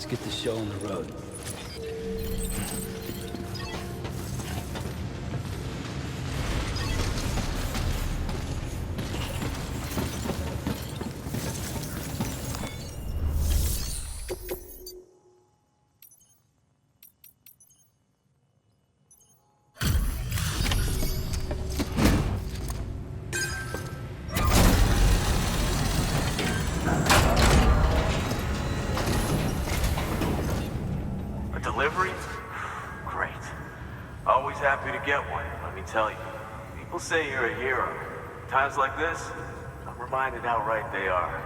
Let's get the show on the road. Delivery? Great. Always happy to get one, let me tell you. People say you're a hero. Times like this, I'm reminded how right they are.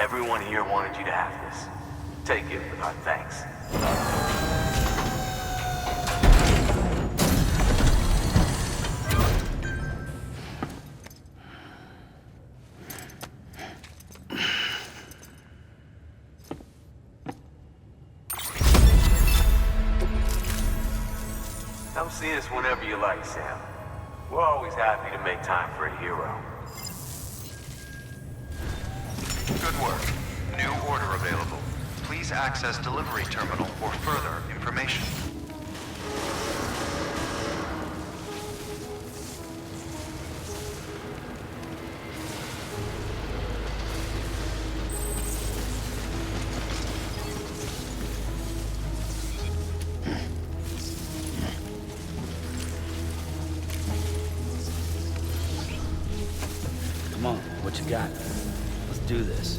Everyone here wanted you to have this. Take it with our thanks. Come see us whenever you like, Sam. We're always happy to make time for a hero. Good work. New order available. Please access delivery terminal for further information. Come on, what you got? Let's do this.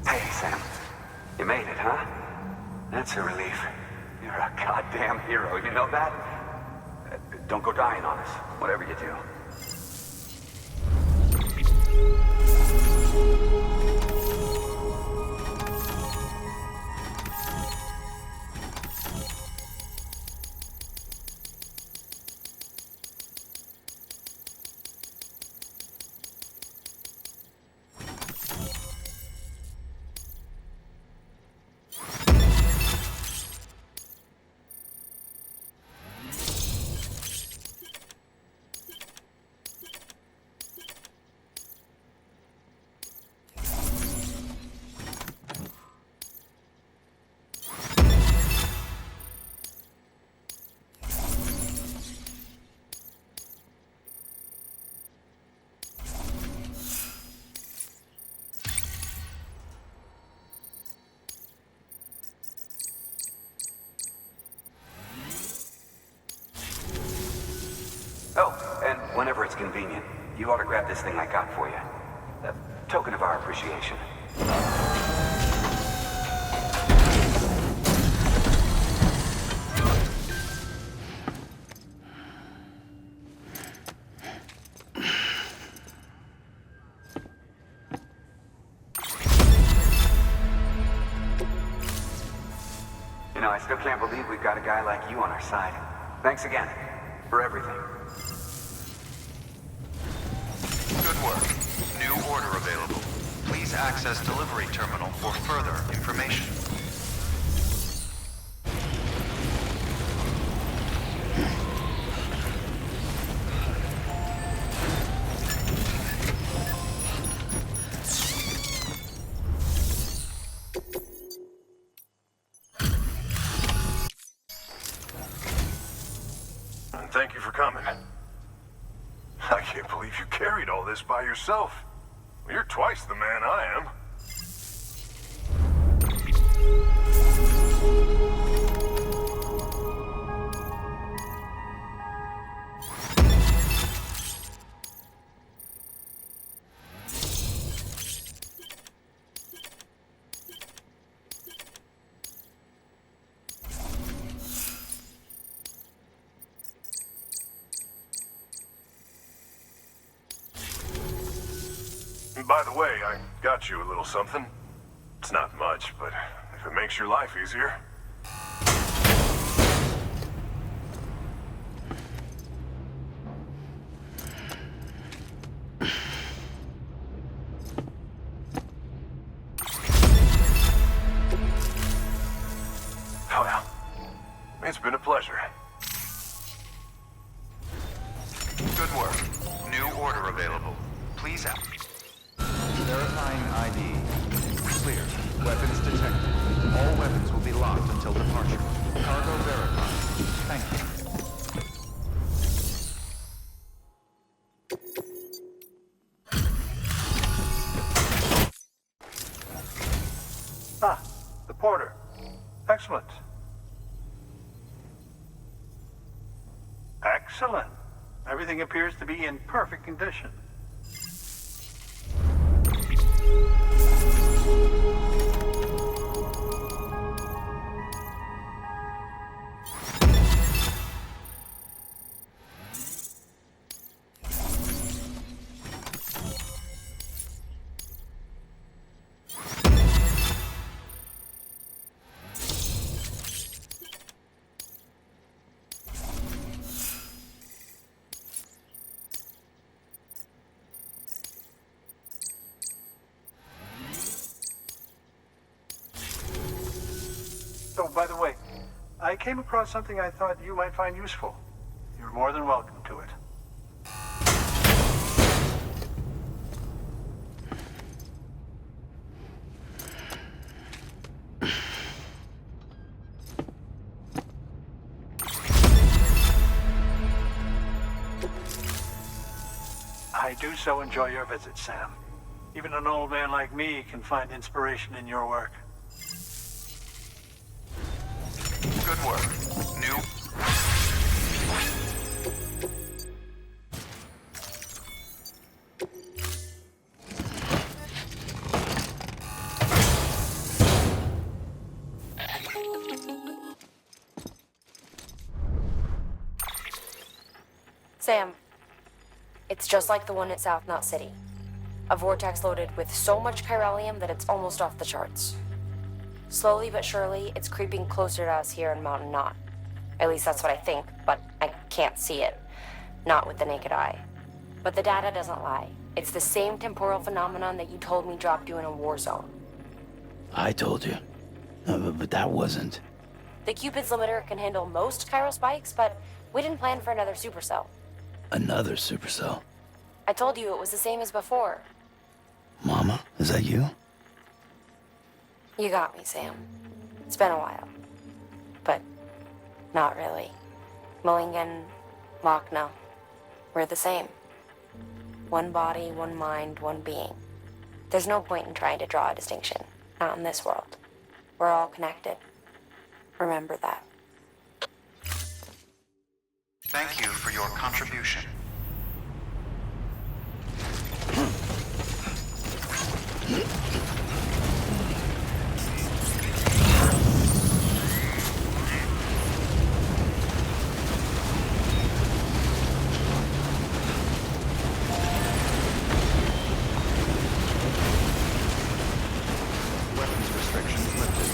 Hey, Sam. You made it, huh? That's a relief. You're a goddamn hero, you know that? Don't go dying on us, whatever you do. Oh, and whenever it's convenient, you ought to grab this thing I got for you. A token of our appreciation. You know, I still can't believe we've got a guy like you on our side. Thanks again, for everything. Good work. New order available. Please access delivery terminal for further information. Thank you for coming. I can't believe you carried all this by yourself. You're twice the man I am. By the way, I got you a little something. It's not much, but if it makes your life easier. Oh, well. It's been a pleasure. Good work. New order available. Please out. Verifying ID. Clear. Weapons detected. All weapons will be locked until departure. Cargo verified. Thank you. Ah, the porter. Excellent. Excellent. Everything appears to be in perfect condition. Oh, by the way, I came across something I thought you might find useful. You're more than welcome to it. I do so enjoy your visit, Sam. Even an old man like me can find inspiration in your work. Good work. New... Sam, it's just like the one at South Knot City. A vortex loaded with so much chiralium that it's almost off the charts. Slowly but surely, it's creeping closer to us here in Mountain Knot. At least that's what I think, but I can't see it. Not with the naked eye. But the data doesn't lie. It's the same temporal phenomenon that you told me dropped you in a war zone. I told you. But that wasn't. The Cupid's limiter can handle most chiral spikes, but we didn't plan for another supercell. Another supercell. I told you it was the same as before. Mama, is that you? You got me, Sam. It's been a while. But not really. Mulligan, Lochna, we're the same. One body, one mind, one being. There's no point in trying to draw a distinction. Not in this world. We're all connected. Remember that. Thank you for your contribution. Weapons restrictions lifted.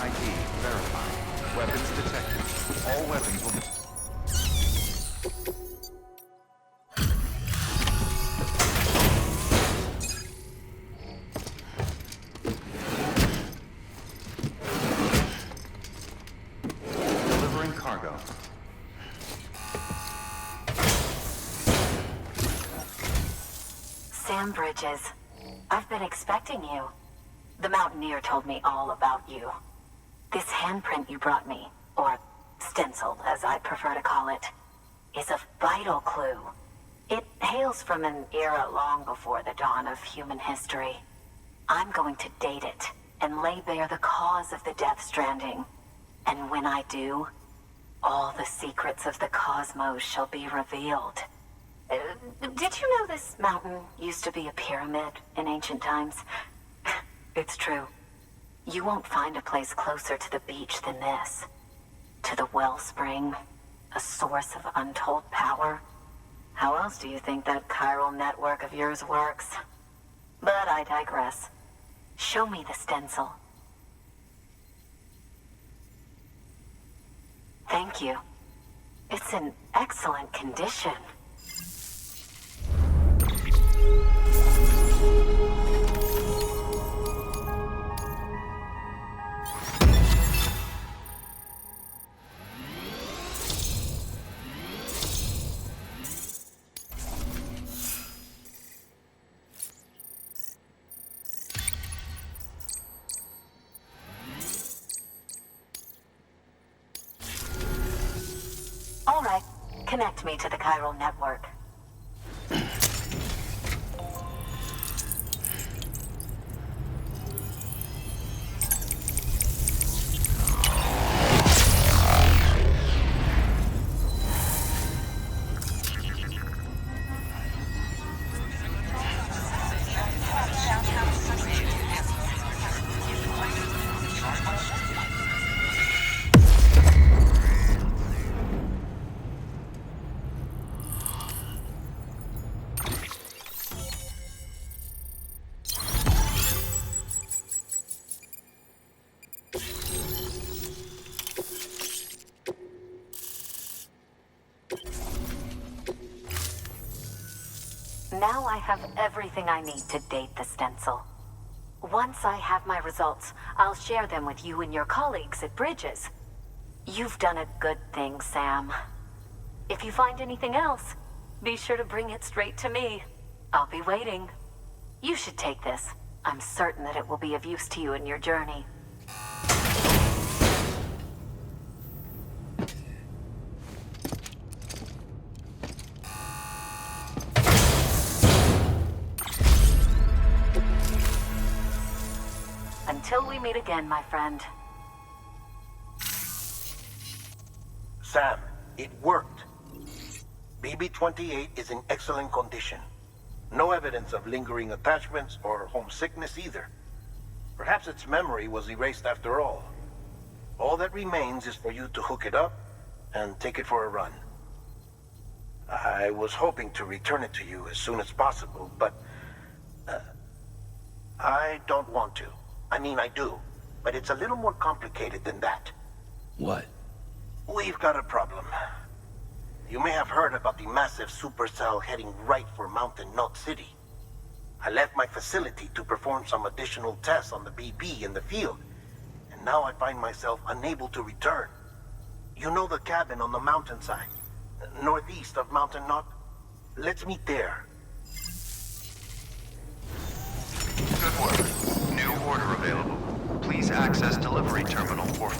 ID verified. Weapons detected. All weapons will be... Delivering cargo. Sam Bridges, I've been expecting you. The Mountaineer told me all about you. This handprint you brought me, or stencil as I prefer to call it, is a vital clue. It hails from an era long before the dawn of human history. I'm going to date it and lay bare the cause of the Death Stranding. And when I do, all the secrets of the cosmos shall be revealed. Did you know this mountain used to be a pyramid in ancient times? It's true. You won't find a place closer to the beach than this. To the wellspring, a source of untold power. How else do you think that chiral network of yours works? But I digress. Show me the stencil. Thank you. It's in excellent condition. All right, connect me to the chiral network. Now I have everything I need to date the stencil. Once I have my results, I'll share them with you and your colleagues at Bridges. You've done a good thing, Sam. If you find anything else, be sure to bring it straight to me. I'll be waiting. You should take this. I'm certain that it will be of use to you in your journey. Until we meet again, my friend. Sam, it worked. BB-28 is in excellent condition. No evidence of lingering attachments or homesickness either. Perhaps its memory was erased after all. All that remains is for you to hook it up and take it for a run. I was hoping to return it to you as soon as possible, but I don't want to. I mean, I do, but it's a little more complicated than that. What? We've got a problem. You may have heard about the massive supercell heading right for Mountain Knot City. I left my facility to perform some additional tests on the BB in the field, and now I find myself unable to return. You know the cabin on the mountainside, northeast of Mountain Knot? Let's meet there. Good work. New order available. Please access delivery terminal or...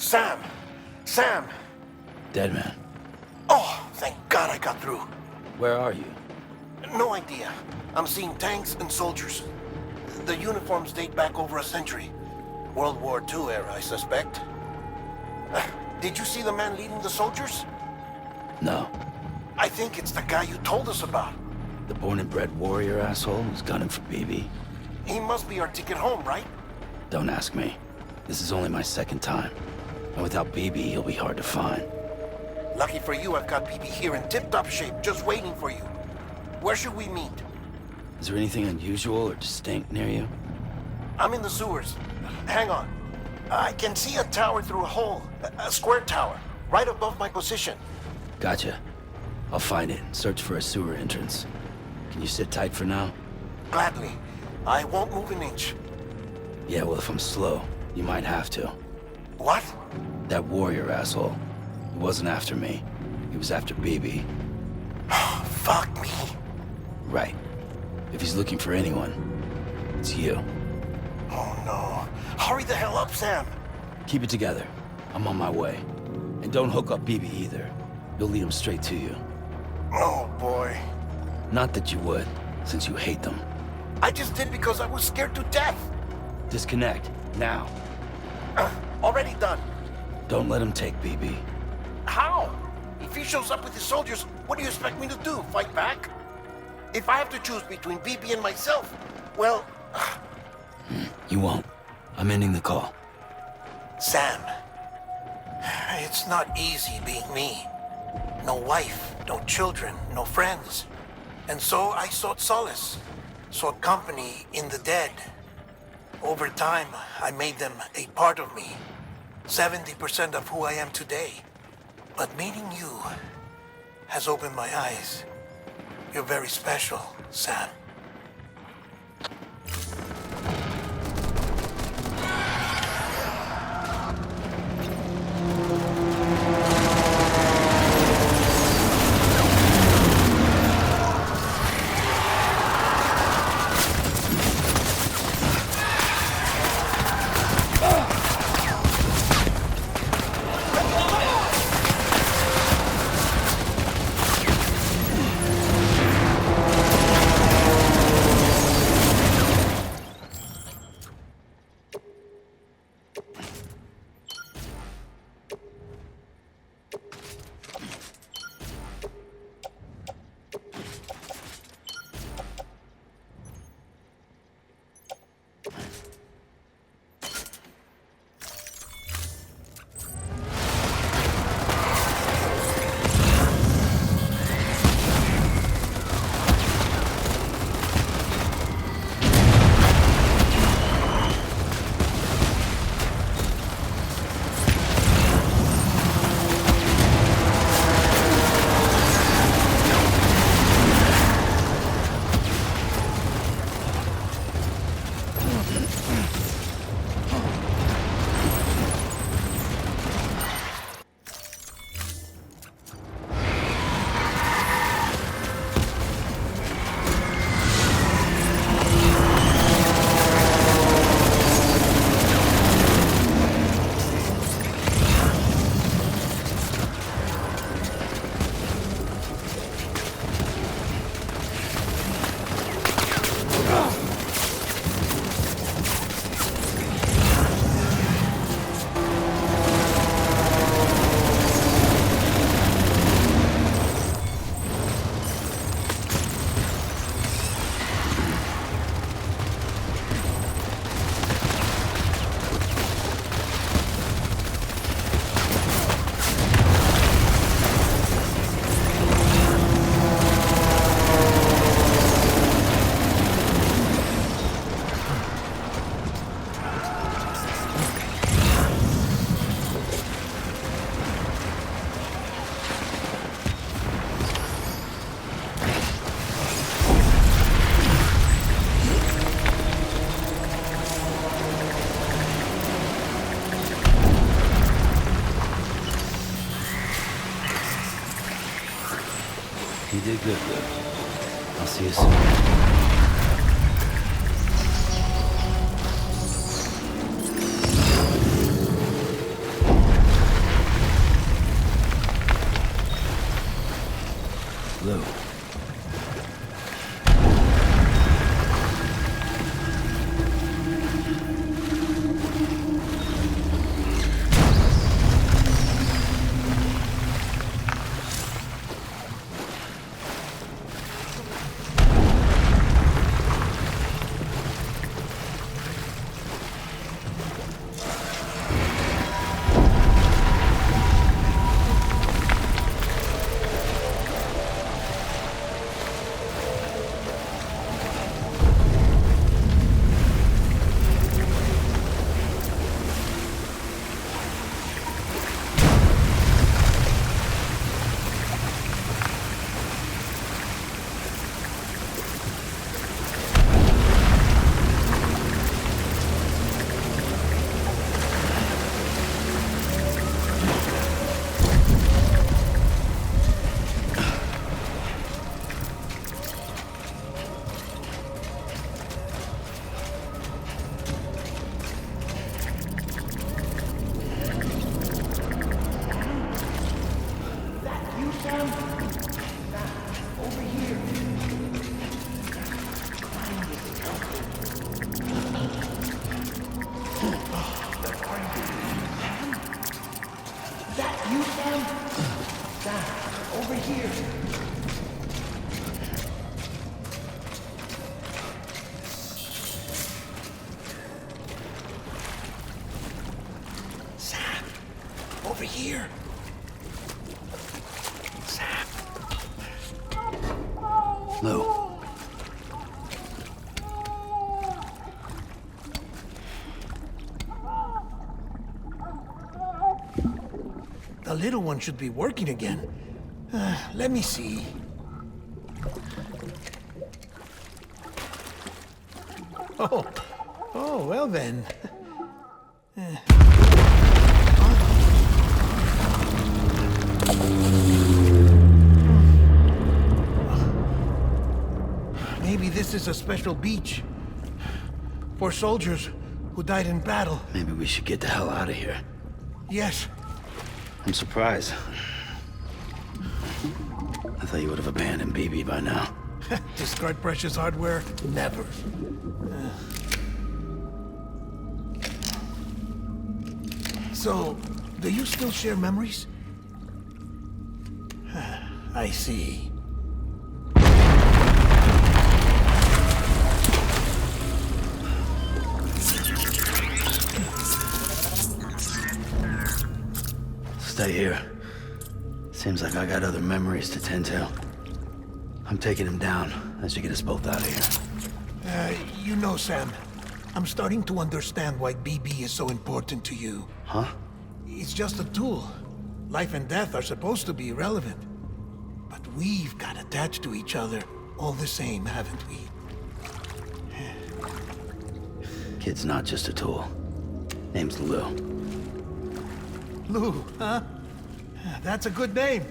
Sam! Sam! Dead man. Oh, thank God I got through. Where are you? No idea. I'm seeing tanks and soldiers. The uniforms date back over a century. World War II era, I suspect. Did you see the man leading the soldiers? No. I think it's the guy you told us about. The born and bred warrior asshole who's gunning for BB. He must be our ticket home, right? Don't ask me. This is only my second time. And without BB, he'll be hard to find. Lucky for you, I've got BB here in tip-top shape, just waiting for you. Where should we meet? Is there anything unusual or distinct near you? I'm in the sewers. Hang on. I can see a tower through a hole. A square tower, right above my position. Gotcha. I'll find it and search for a sewer entrance. Can you sit tight for now? Gladly. I won't move an inch. Yeah, well, if I'm slow, you might have to. What? That warrior asshole. He wasn't after me. He He was after Baby. Fuck me. Right. If he's looking for anyone, it's you. Oh no. Hurry the hell up, Sam. Keep it together. I'm on my way. And don't hook up BB either. You'll lead him straight to you. Oh boy. Not that you would, since you hate them. I just did because I was scared to death. Disconnect, now. Already done. Don't let him take BB. How? If he shows up with his soldiers, what do you expect me to do? Fight back? If I have to choose between BB and myself, well... You won't. I'm ending the call. Sam, it's not easy being me. No wife, no children, no friends. And so I sought solace, sought company in the dead. Over time, I made them a part of me. 70% of who I am today. But meeting you has opened my eyes. You're very special, Sam. You did good, Luke. I'll see you soon. Lou. Over here. Sam. Lou. The little one should be working again. Let me see. Oh, well then. Maybe this is a special beach for soldiers who died in battle. Maybe we should get the hell out of here. Yes. I'm surprised. I thought you would have abandoned BB by now. Discard precious hardware? Never. So, do you still share memories? I see. Stay here. Seems like I got other memories to tend to. I'm taking him down. That should get us both out of here. You know, Sam, I'm starting to understand why BB is so important to you. Huh? It's just a tool. Life and death are supposed to be irrelevant. But we've got attached to each other all the same, haven't we? Kid's not just a tool. Name's Lou. Lou, huh? That's a good name.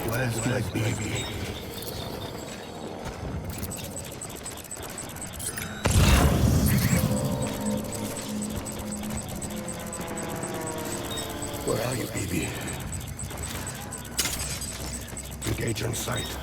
Where's my baby? Where are you, baby? Engage on sight.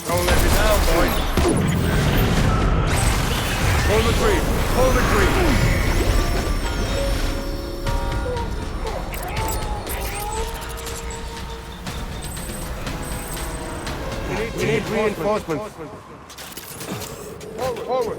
Don't let me down, boys. Hold the tree. Hold the tree. We need reinforcements. Forward.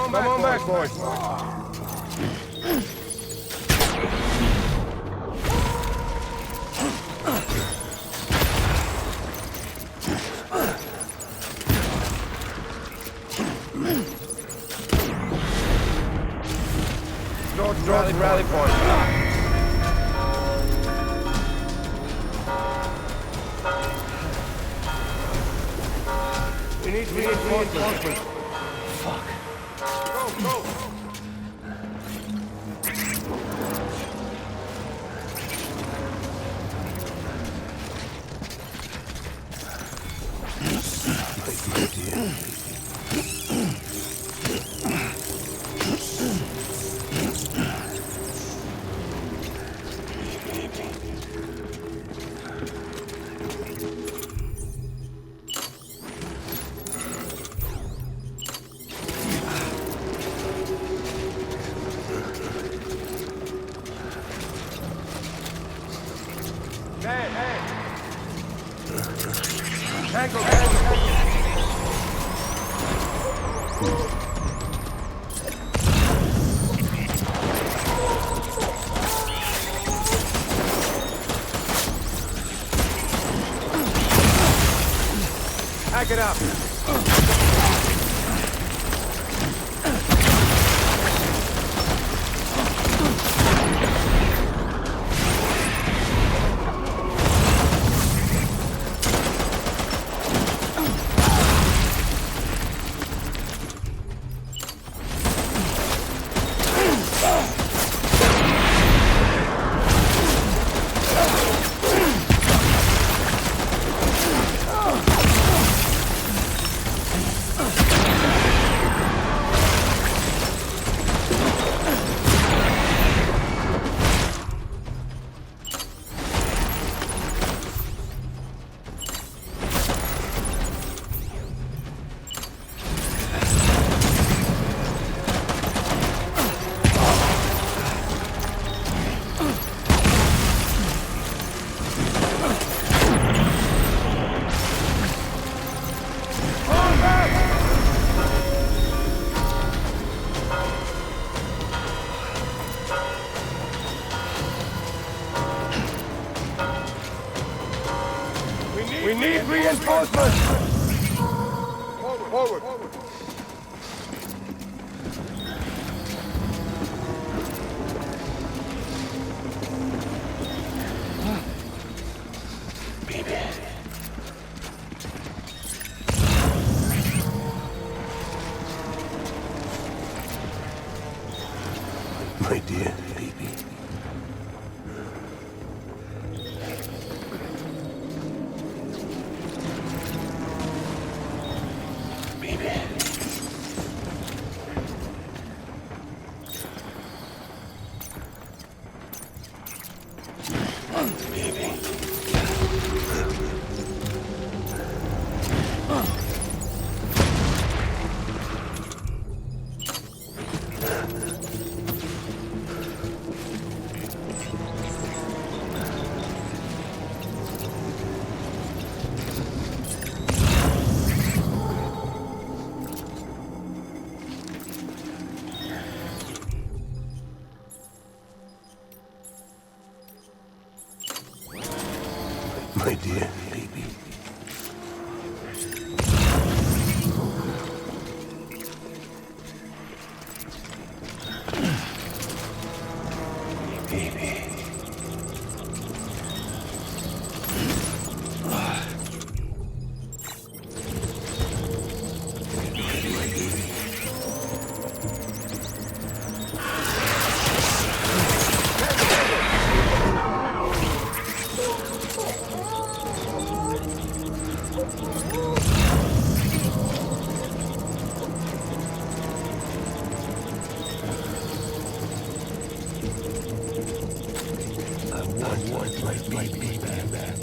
Come on back, boys. George rally point. We need reinforcements. Fuck. Go. Hack it up. We need reinforcements! Forward! Baby. My dear baby. my dear baby. Baby. I want my baby back.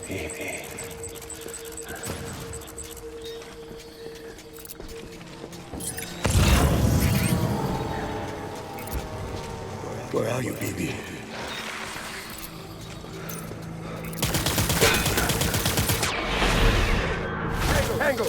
Baby. Where are you, baby? Tango!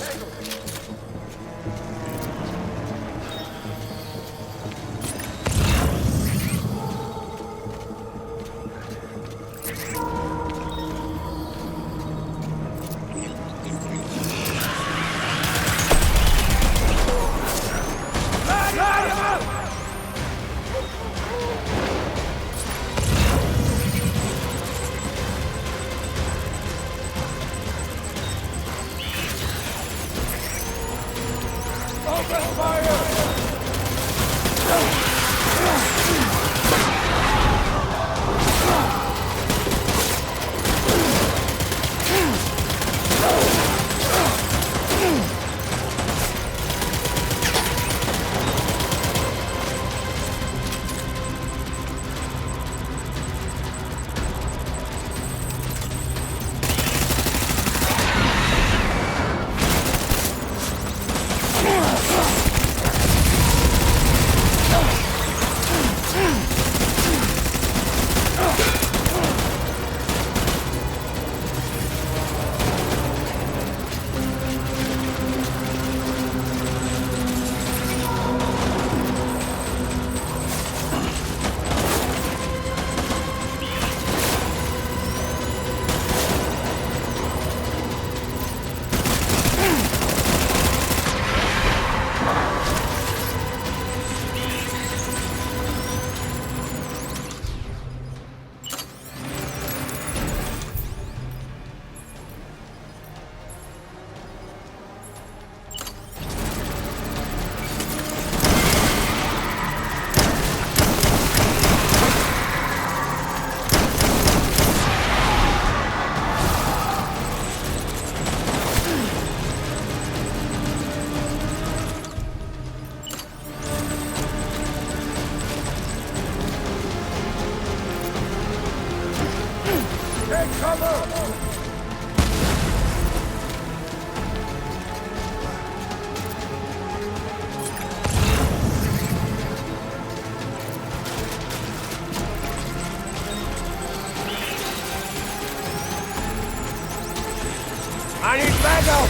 I need backup!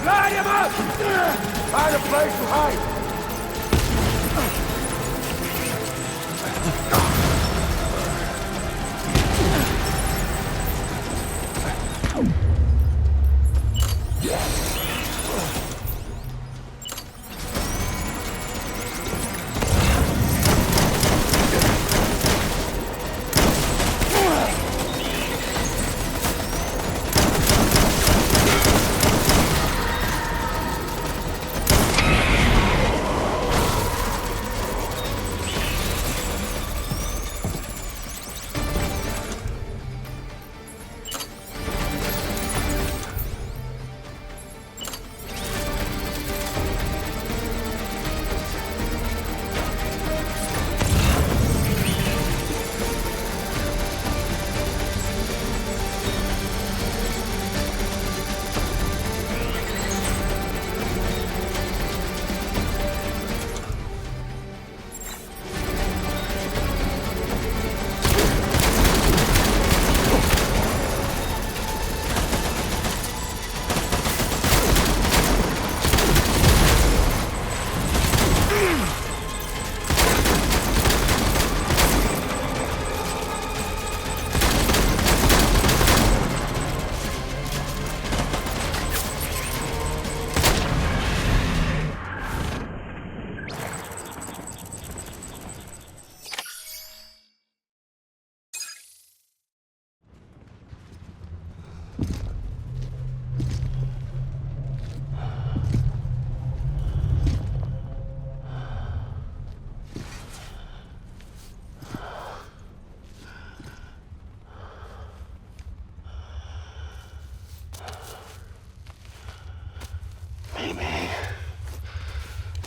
Light him up! Find a place to hide!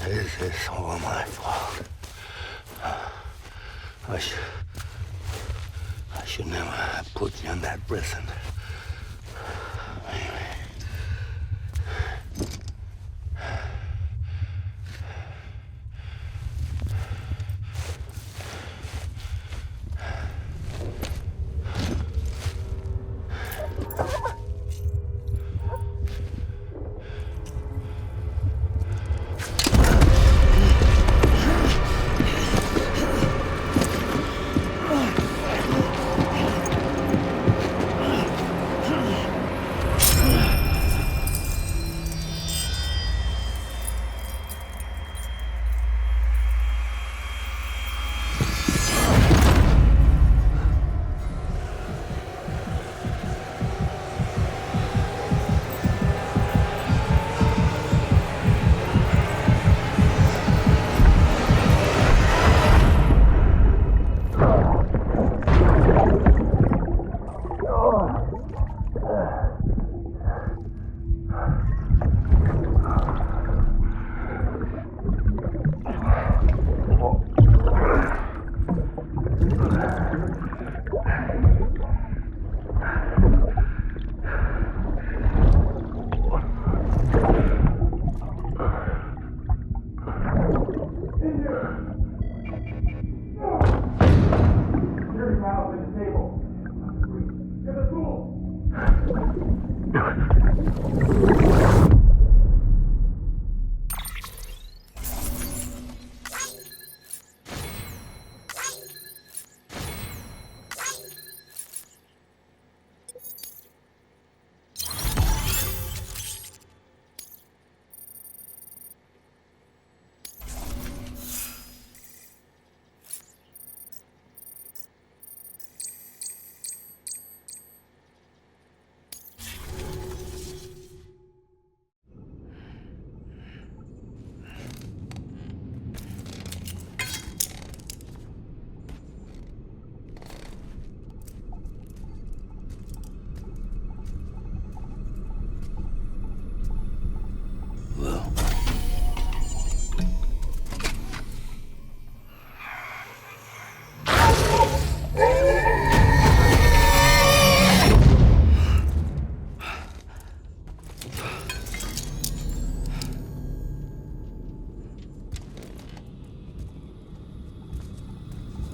This is all my fault. I should never have put you in that prison.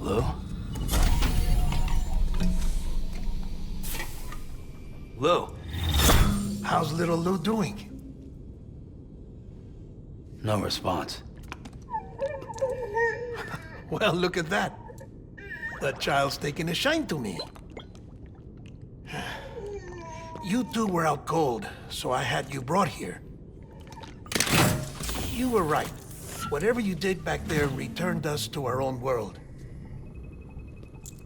Lou? Lou? How's little Lou doing? No response. Well, look at that. The child's taking a shine to me. You two were out cold, so I had you brought here. You were right. Whatever you did back there returned us to our own world.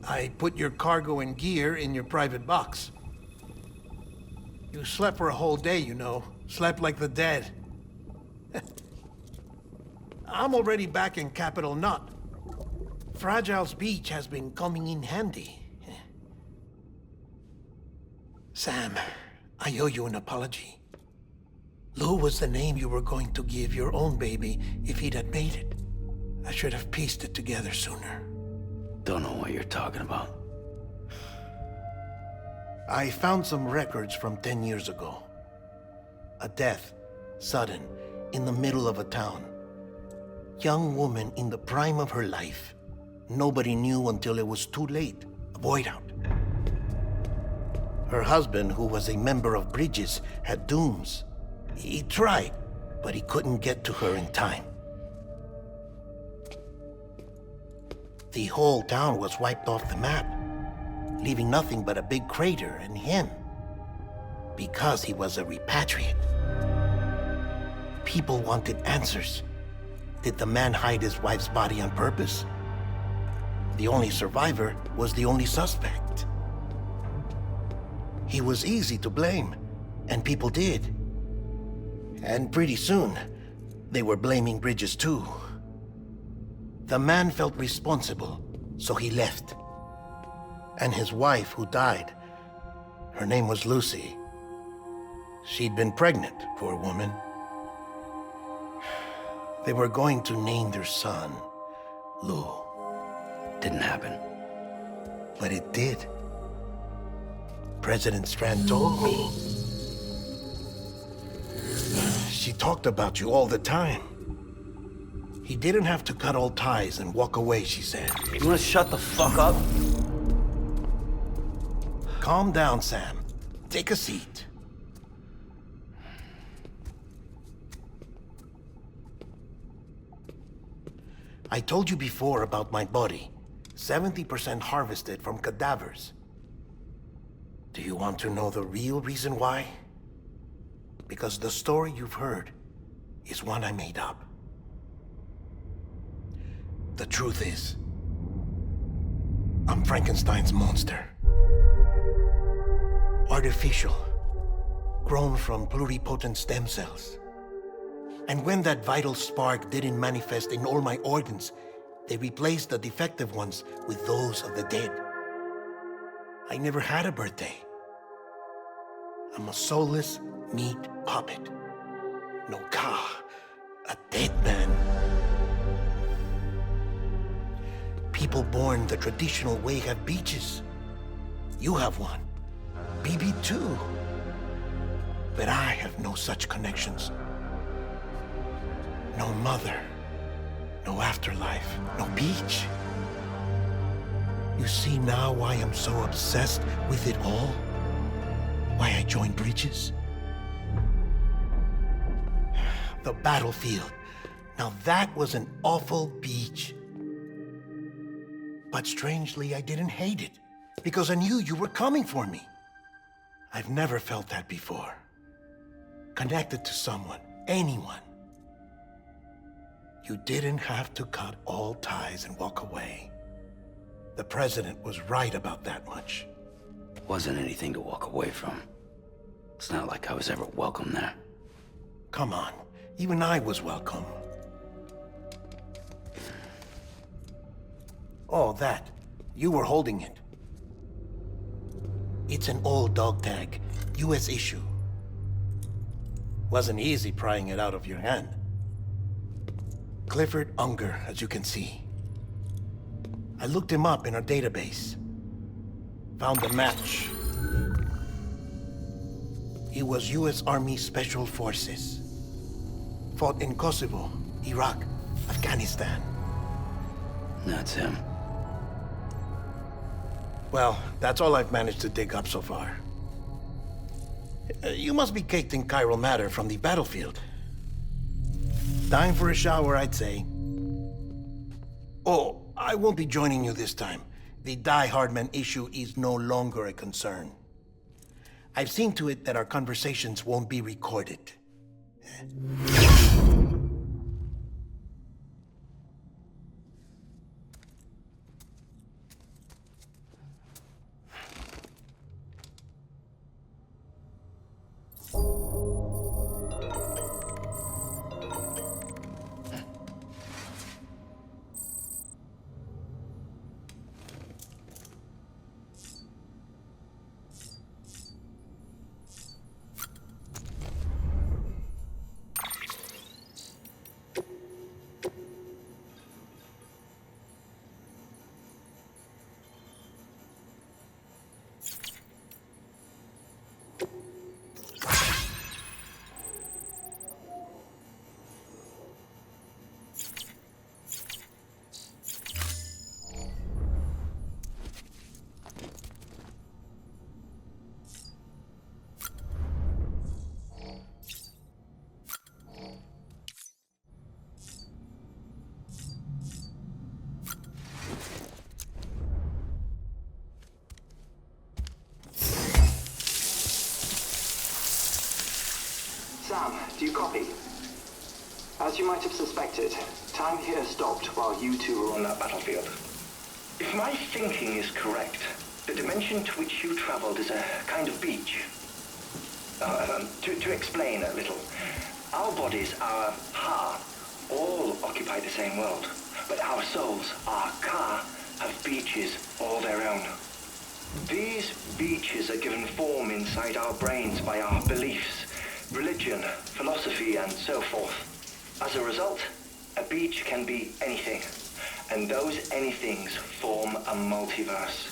I put your cargo and gear in your private box. You slept for a whole day, you know. Slept like the dead. I'm already back in Capital Knot. Fragile's beach has been coming in handy. Sam, I owe you an apology. Lou was the name you were going to give your own baby if he'd had made it. I should have pieced it together sooner. Don't know what you're talking about. I found some records from 10 years ago. A death, sudden, in the middle of a town. Young woman in the prime of her life. Nobody knew until it was too late. A void out. Her husband, who was a member of Bridges, had dooms. He tried, but he couldn't get to her in time. The whole town was wiped off the map, leaving nothing but a big crater and him. Because he was a repatriate. People wanted answers. Did the man hide his wife's body on purpose? The only survivor was the only suspect. He was easy to blame, and people did. And pretty soon, they were blaming Bridges too. The man felt responsible, so he left. And his wife, who died, her name was Lucy. She'd been pregnant, poor woman. They were going to name their son Lou. Didn't happen. But it did. President Strand told me. She talked about you all the time. He didn't have to cut all ties and walk away, she said. You wanna shut the fuck up? Calm down, Sam. Take a seat. I told you before about my body. 70% harvested from cadavers. Do you want to know the real reason why? Because the story you've heard is one I made up. The truth is, I'm Frankenstein's monster. Artificial, grown from pluripotent stem cells. And when that vital spark didn't manifest in all my organs, they replaced the defective ones with those of the dead. I never had a birthday. I'm a soulless meat puppet. No car, a dead man. People born the traditional way have beaches. You have one. BB too. But I have no such connections. No mother, no afterlife, no beach. You see now why I'm so obsessed with it all? Why I joined Bridges? The battlefield. Now that was an awful beach. But strangely, I didn't hate it, because I knew you were coming for me. I've never felt that before. Connected to someone, anyone. You didn't have to cut all ties and walk away. The president was right about that much. Wasn't anything to walk away from. It's not like I was ever welcome there. Come on, even I was welcome. Oh, that. You were holding it. It's an old dog tag, US issue. Wasn't easy prying it out of your hand. Clifford Unger, as you can see. I looked him up in our database. Found a match. He was US Army Special Forces. Fought in Kosovo, Iraq, Afghanistan. That's him. Well, that's all I've managed to dig up so far. You must be caked in chiral matter from the battlefield. Time for a shower, I'd say. Oh, I won't be joining you this time. The Die Hardman issue is no longer a concern. I've seen to it that our conversations won't be recorded. Sam, do you copy? As you might have suspected, time here stopped while you two were on that battlefield. If my thinking is correct, the dimension to which you traveled is a kind of beach. To explain a little, our bodies, our Ha, all occupy the same world, but our souls, our Ka, have beaches all their own. These beaches are given form inside our brains by our beliefs, religion, philosophy, and so forth. As a result, A beach can be anything, and those anythings form a multiverse.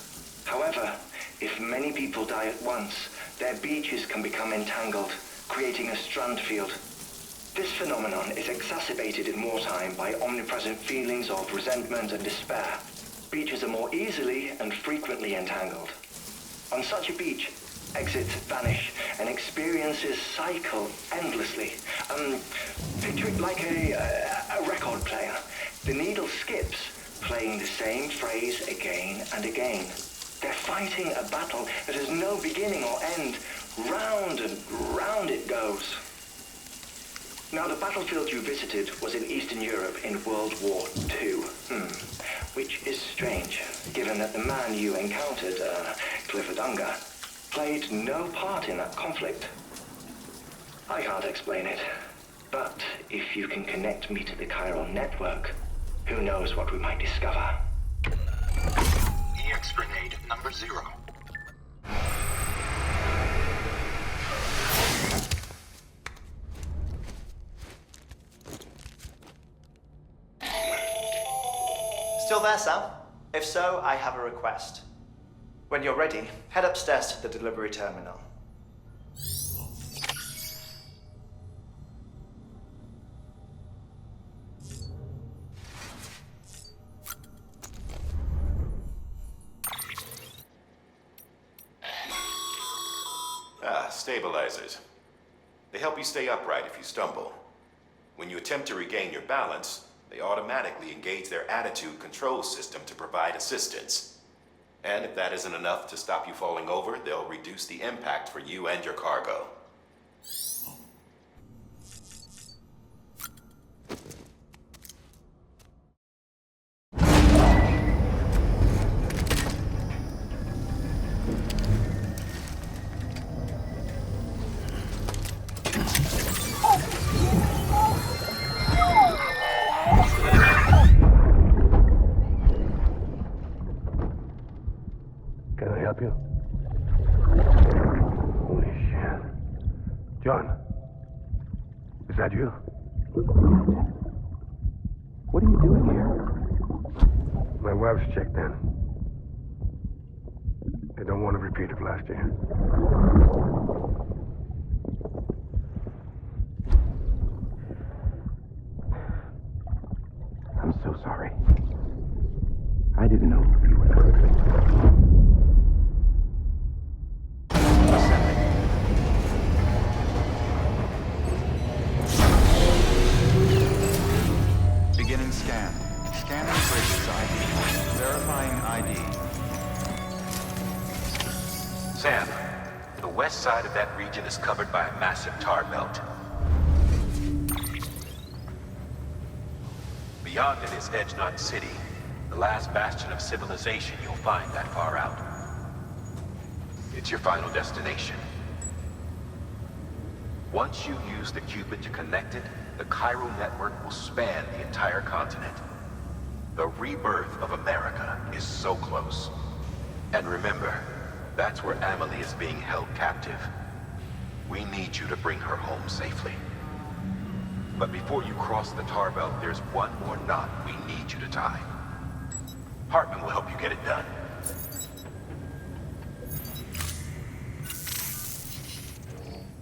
However, if many people die at once, their beaches can become entangled, creating a strand field. This phenomenon is exacerbated in wartime by omnipresent feelings of resentment and despair. Beaches are more easily and frequently entangled. On such a beach, exits vanish and experiences cycle endlessly. Picture it like a record player. The needle skips, playing the same phrase again and again. They're fighting a battle that has no beginning or end. Round and round it goes. Now, the battlefield you visited was in Eastern Europe in World War II. Which is strange, given that the man you encountered, Clifford Unger, played no part in that conflict. I can't explain it, but if you can connect me to the chiral network, who knows what we might discover. EX grenade number 0. Still there, Sam? If so, I have a request. When you're ready, head upstairs to the delivery terminal. Stabilizers. They help you stay upright if you stumble. When you attempt to regain your balance, they automatically engage their attitude control system to provide assistance. And if that isn't enough to stop you falling over, they'll reduce the impact for you and your cargo. Holy shit. John, is that you? What are you doing here? My wife's checked in. They don't want to repeat of last year. I'm so sorry. I didn't know you were perfect. Beginning scan. Scanning bridges ID. Verifying ID. Sam, the west side of that region is covered by a massive tar belt. Beyond it is Edgenot City, the last bastion of civilization you'll find that far out. It's your final destination. Once you use the Cupid to connect it, the chiral network will span the entire continent. The rebirth of America is so close. And remember, that's where Amelie is being held captive. We need you to bring her home safely. But before you cross the tar belt, there's one more knot we need you to tie. Hartman will help you get it done.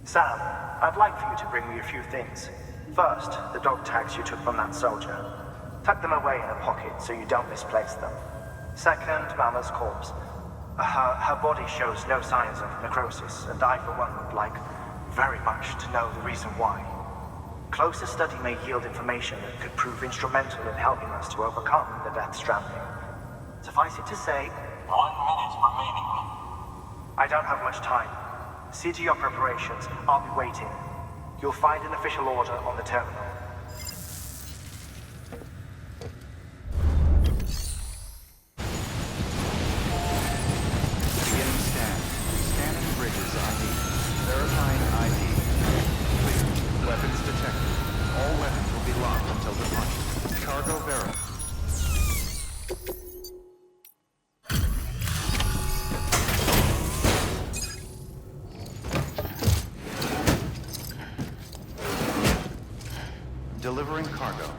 Sam, I'd like for you to bring me a few things. First, the dog tags you took from that soldier. Tuck them away in a pocket so you don't misplace them. Second, Mama's corpse. Her body shows no signs of necrosis, and I, for one, would like very much to know the reason why. Closer study may yield information that could prove instrumental in helping us to overcome the Death Stranding. Suffice it to say, 1 minute remaining. I don't have much time. See to your preparations. I'll be waiting. You'll find an official order on the terminal. Beginning scan. Scanning bridges ID. Verifying ID. Clear. Weapons detected. All weapons will be locked until departure. Cargo verified. Delivering cargo.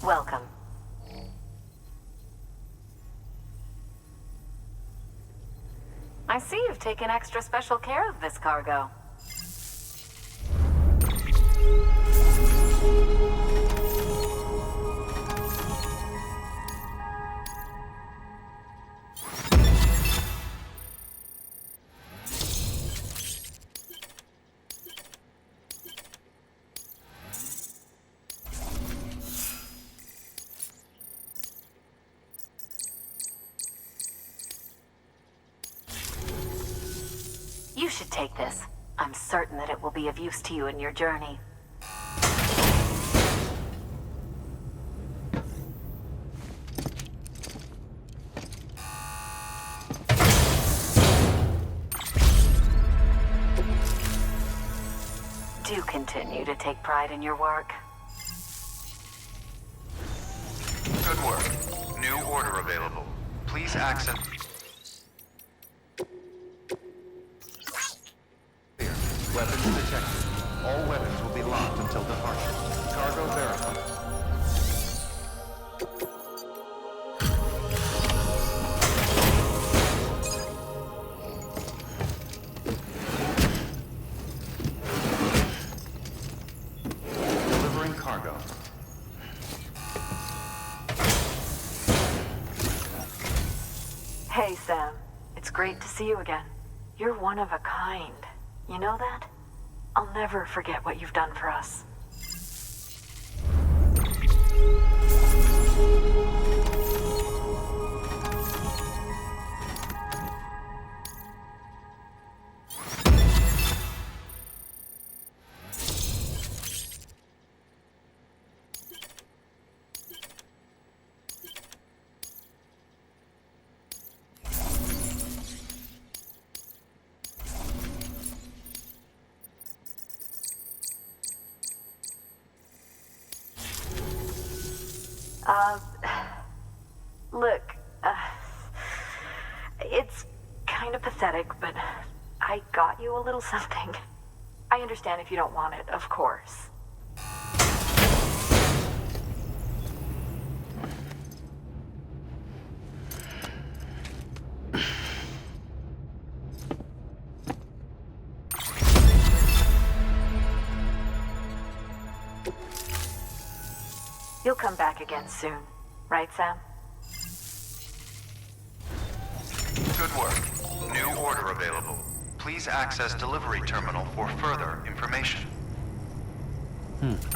Welcome. I see you've taken extra special care of this cargo. You should take this. I'm certain that it will be of use to you in your journey. Do continue to take pride in your work. Good work. New order available. Please access... Weapons detected. All weapons will be locked until departure. Cargo verified. Delivering cargo. Hey, Sam. It's great to see you again. You're one of a kind. You know that? I'll never forget what you've done for us. Look, it's kind of pathetic, but I got you a little something. I understand if you don't want it, of course. You'll come back again soon, right, Sam? Good work. New order available. Please access delivery terminal for further information. Decontaminating.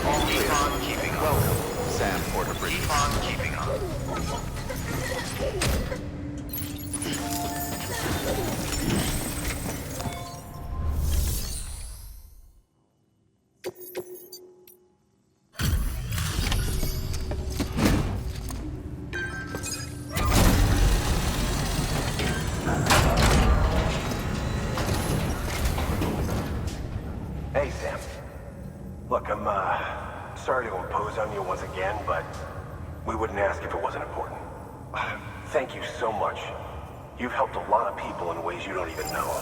All keep on keeping on. Welcome, Sam Porter Bridges. Keep on keeping on. Hey, Sam. Look, I'm, sorry to impose on you once again, but we wouldn't ask if it wasn't important. Thank you so much. You've helped a lot of people in ways you don't even know.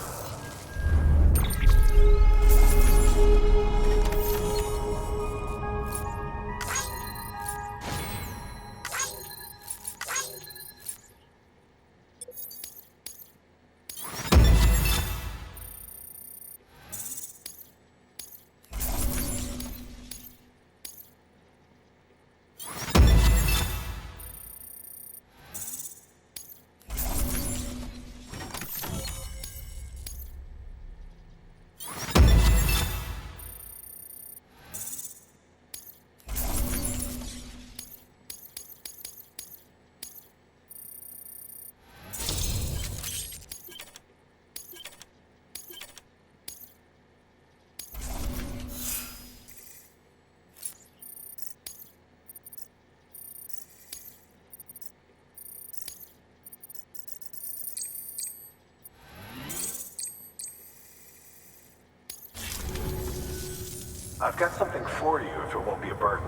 I've got something for you if it won't be a burden.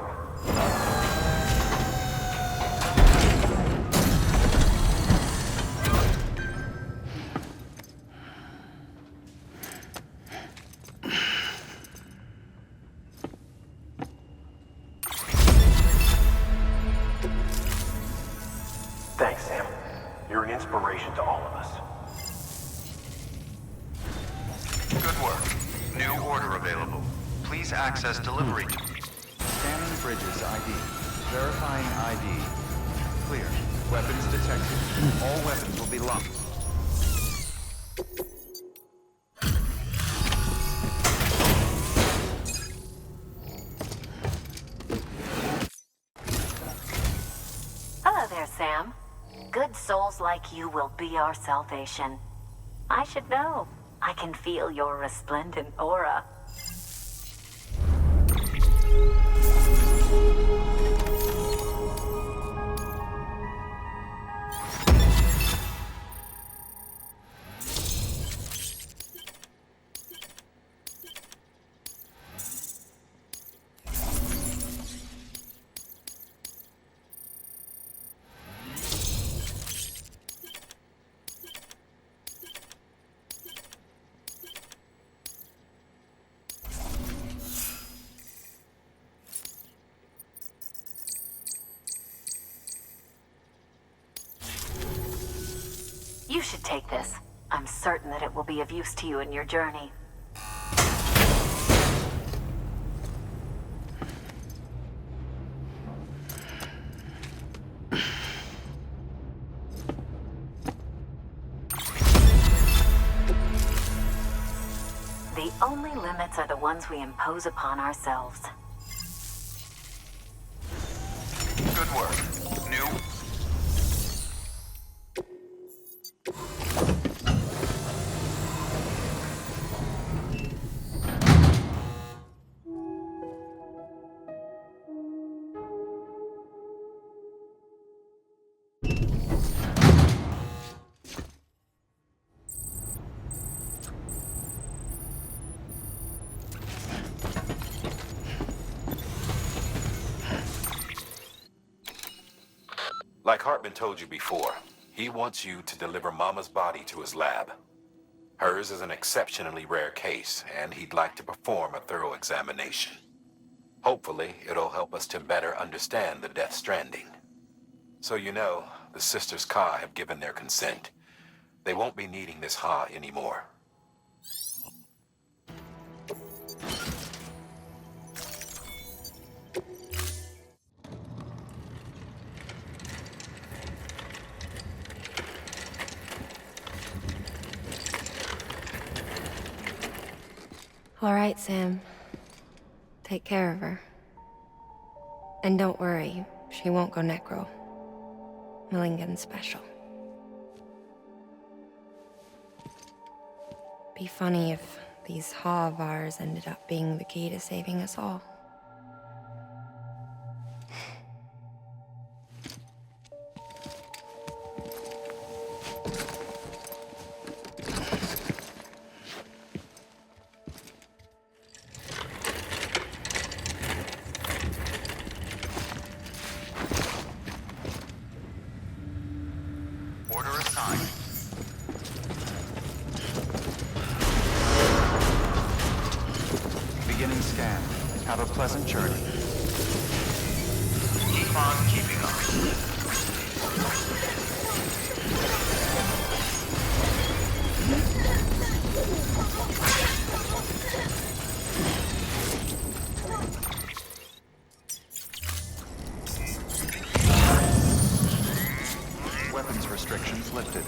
You're an inspiration to all of us. Good work. New order available. Please access delivery. Scanning Bridges ID. Verifying ID. Clear. Weapons detected. All weapons will be locked. Hello there, Sam. Good souls like you will be our salvation. I should know. I can feel your resplendent aura. You should take this. I'm certain that it will be of use to you in your journey. The only limits are the ones we impose upon ourselves. Good work. New... Like Hartman told you before, he wants you to deliver Mama's body to his lab. Hers is an exceptionally rare case, and he'd like to perform a thorough examination. Hopefully, it'll help us to better understand the Death Stranding. So you know, the sisters Ka have given their consent. They won't be needing this Ha anymore. All right, Sam. Take care of her. And don't worry, she won't go necro. Millingan's special. Be funny if these Ha of ours ended up being the key to saving us all. Order assigned. Beginning scan. Have a pleasant journey. Keep on keeping on. Weapons restrictions lifted.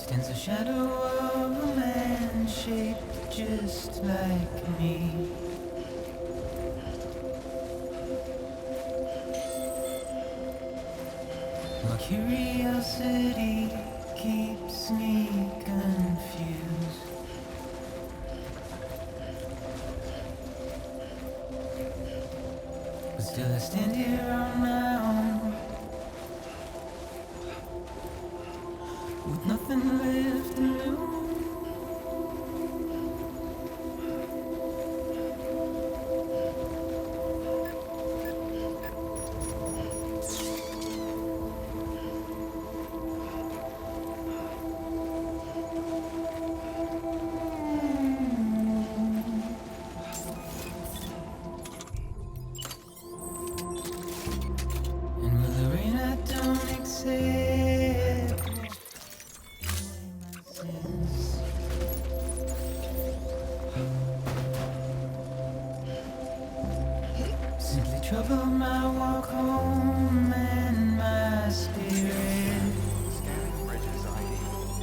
Stands a shadow of a man shaped just like me. My curiosity keeps me confused. But still I stand here on my own, with nothing left to lose. And with the rain I don't accept my sins. Simply trouble my walk home and my spirit. Scanning bridges ID.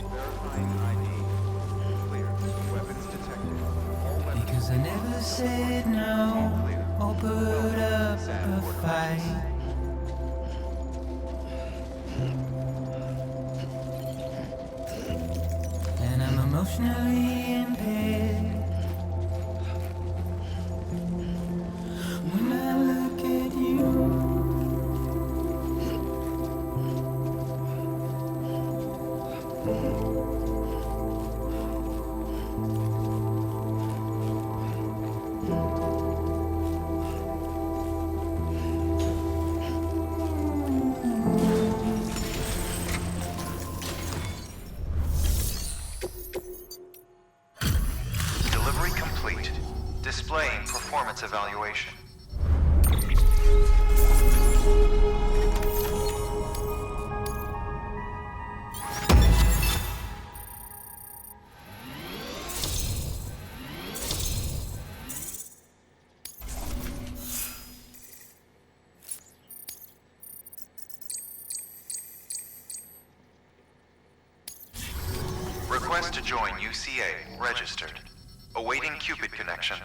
Verifying ID. Clear. Weapons detected. All weapons Because I never said no or put up a fight. And I'm emotionally impaired. When I look at you, Delivery complete. Displaying performance evaluation. Request to join UCA. Registered. Awaiting Cupid connection.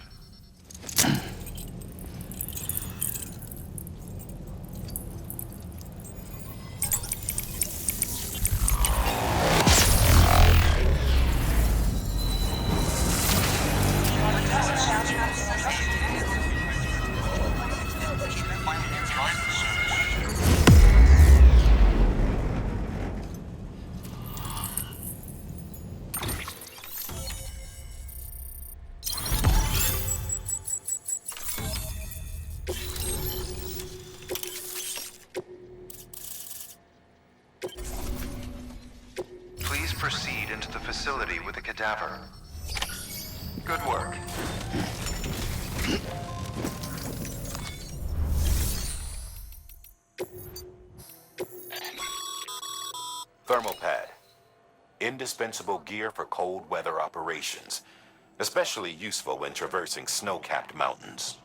Please proceed into the facility with the cadaver. Good work. Thermal pad. Indispensable gear for cold weather operations. Especially useful when traversing snow-capped mountains.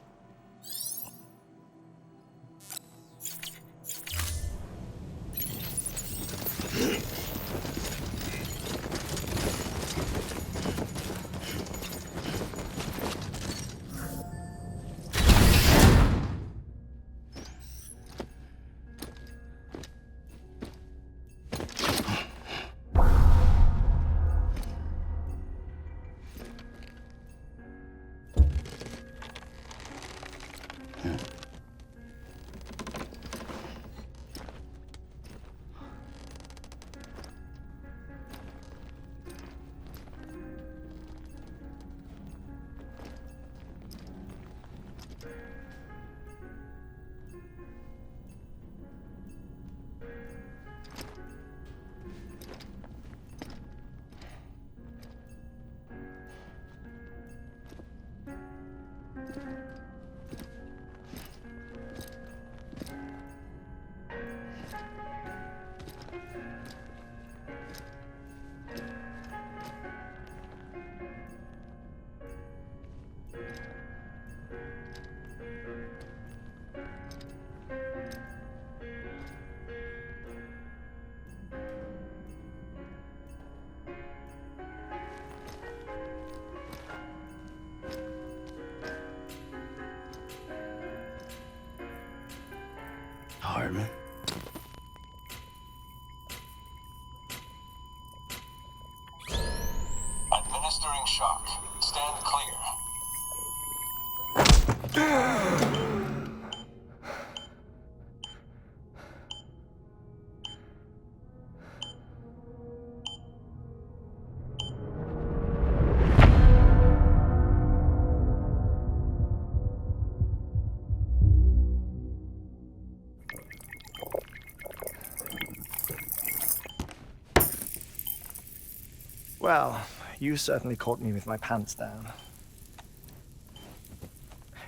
Well, you certainly caught me with my pants down.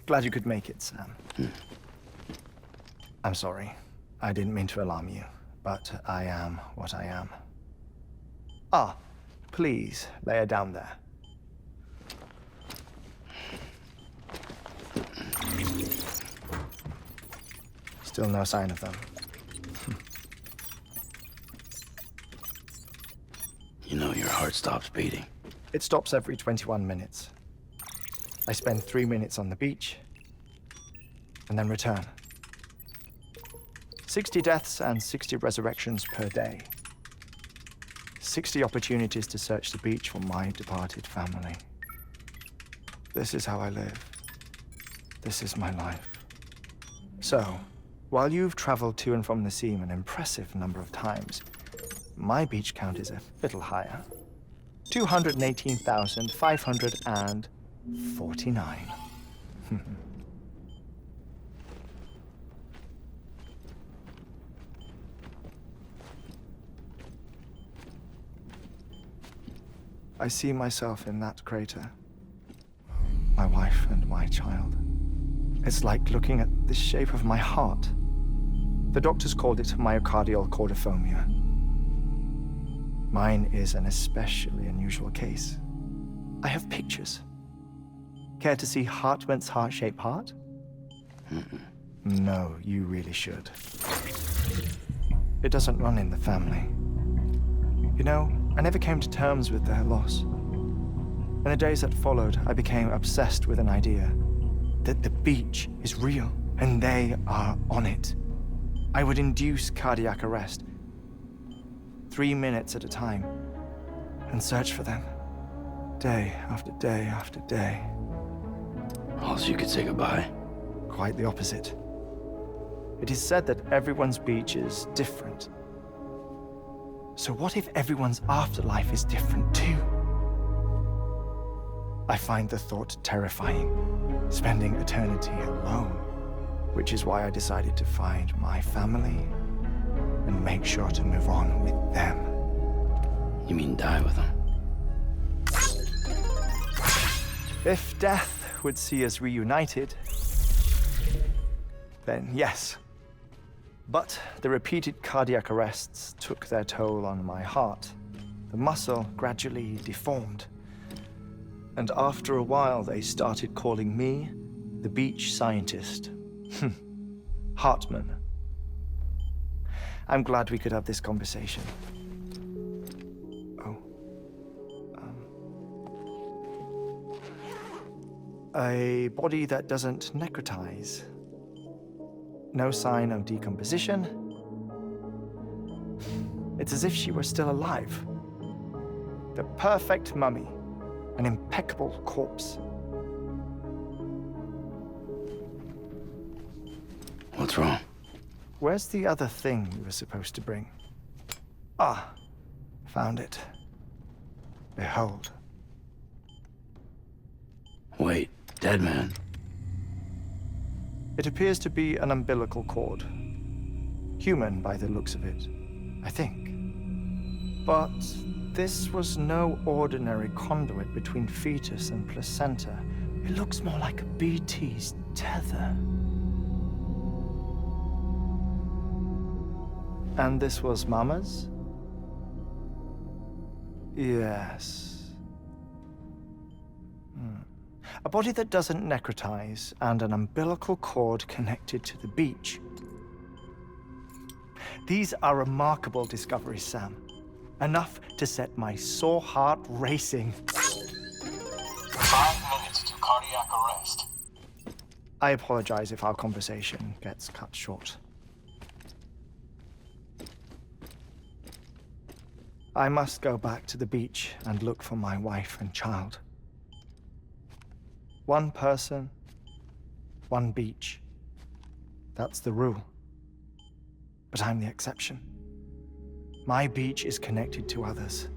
Glad you could make it, Sam. I'm sorry. I didn't mean to alarm you, but I am what I am. Ah, please, lay her down there. Still no sign of them. You know your heart stops beating. It stops every 21 minutes. I spend 3 minutes on the beach, and then return. 60 deaths and 60 resurrections per day. 60 opportunities to search the beach for my departed family. This is how I live. This is my life. So, while you've traveled to and from the sea an impressive number of times, my beach count is a little higher. 218,549. I see myself in that crater. My wife and my child. It's like looking at the shape of my heart. The doctors called it myocardial cordiformia. Mine is an especially unusual case. I have pictures. Care to see Hartman's heart-shaped heart? No, you really should. It doesn't run in the family. You know, I never came to terms with their loss. In the days that followed, I became obsessed with an idea that the beach is real and they are on it. I would induce cardiac arrest, 3 minutes at a time, and search for them, day after day after day. Also, you could say goodbye. Quite the opposite. It is said that everyone's beach is different. So what if everyone's afterlife is different too? I find the thought terrifying, spending eternity alone, which is why I decided to find my family and make sure to move on with them. You mean die with them? If death would see us reunited, then yes. But the repeated cardiac arrests took their toll on my heart. The muscle gradually deformed. And after a while, they started calling me the beach scientist. Hartman. I'm glad we could have this conversation. Oh. A body that doesn't necrotize. No sign of decomposition. It's as if she were still alive. The perfect mummy. An impeccable corpse. What's wrong? Where's the other thing you were supposed to bring? Ah, found it. Behold. Wait, dead man. It appears to be an umbilical cord. Human by the looks of it, I think. But this was no ordinary conduit between fetus and placenta. It looks more like a BT's tether. And this was Mama's? Yes. A body that doesn't necrotize and an umbilical cord connected to the beach. These are remarkable discoveries, Sam. Enough to set my sore heart racing. 5 minutes to cardiac arrest. I apologize if our conversation gets cut short. I must go back to the beach and look for my wife and child. One person, one beach. That's the rule. But I'm the exception. My beach is connected to others,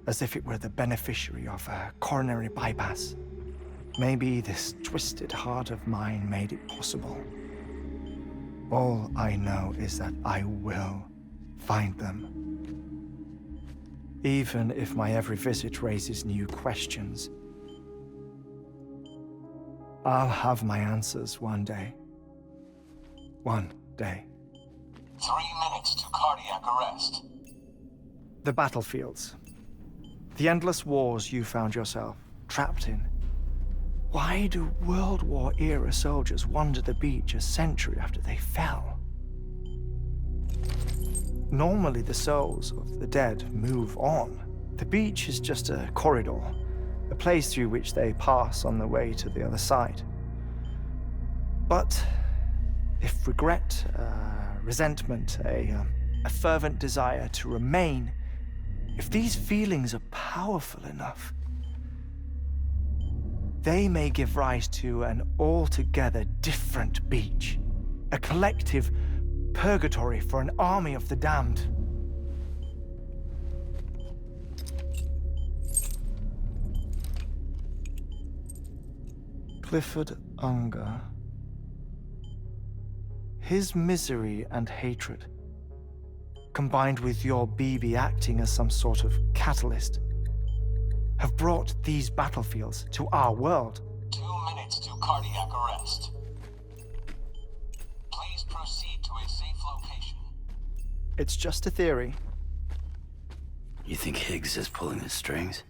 as if it were the beneficiary of a coronary bypass. Maybe this twisted heart of mine made it possible. All I know is that I will find them. even if my every visit raises new questions. I'll have my answers one day. One day. 3 minutes to cardiac arrest. The battlefields. The endless wars you found yourself trapped in. Why do World War-era soldiers wander the beach a century after they fell? Normally, the souls of the dead move on. The beach is just a corridor, a place through which they pass on the way to the other side. But if regret, resentment, a fervent desire to remain, if these feelings are powerful enough, they may give rise to an altogether different beach, a collective purgatory for an army of the damned. Clifford Unger. His misery and hatred, combined with your BB acting as some sort of catalyst, have brought these battlefields to our world. 2 minutes to cardiac arrest. Please proceed to a safe location. It's just a theory. You think Higgs is pulling the strings?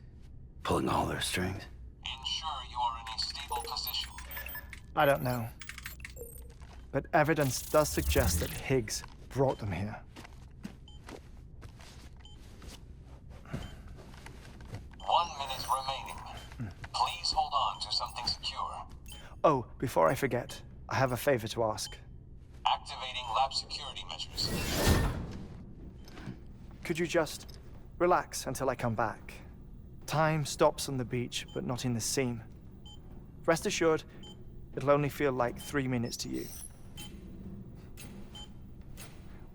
Pulling all their strings? Ensure you are in a stable position. I don't know. But evidence does suggest that Higgs brought them here. 1 minute remaining. Please hold on to something secure. Oh, before I forget, I have a favor to ask. Activating lab security measures. Could you just relax until I come back? Time stops on the beach, but not in the scene. Rest assured, it'll only feel like 3 minutes to you.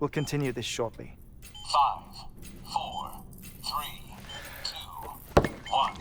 We'll continue this shortly. 5, 4, 3, 2, 1.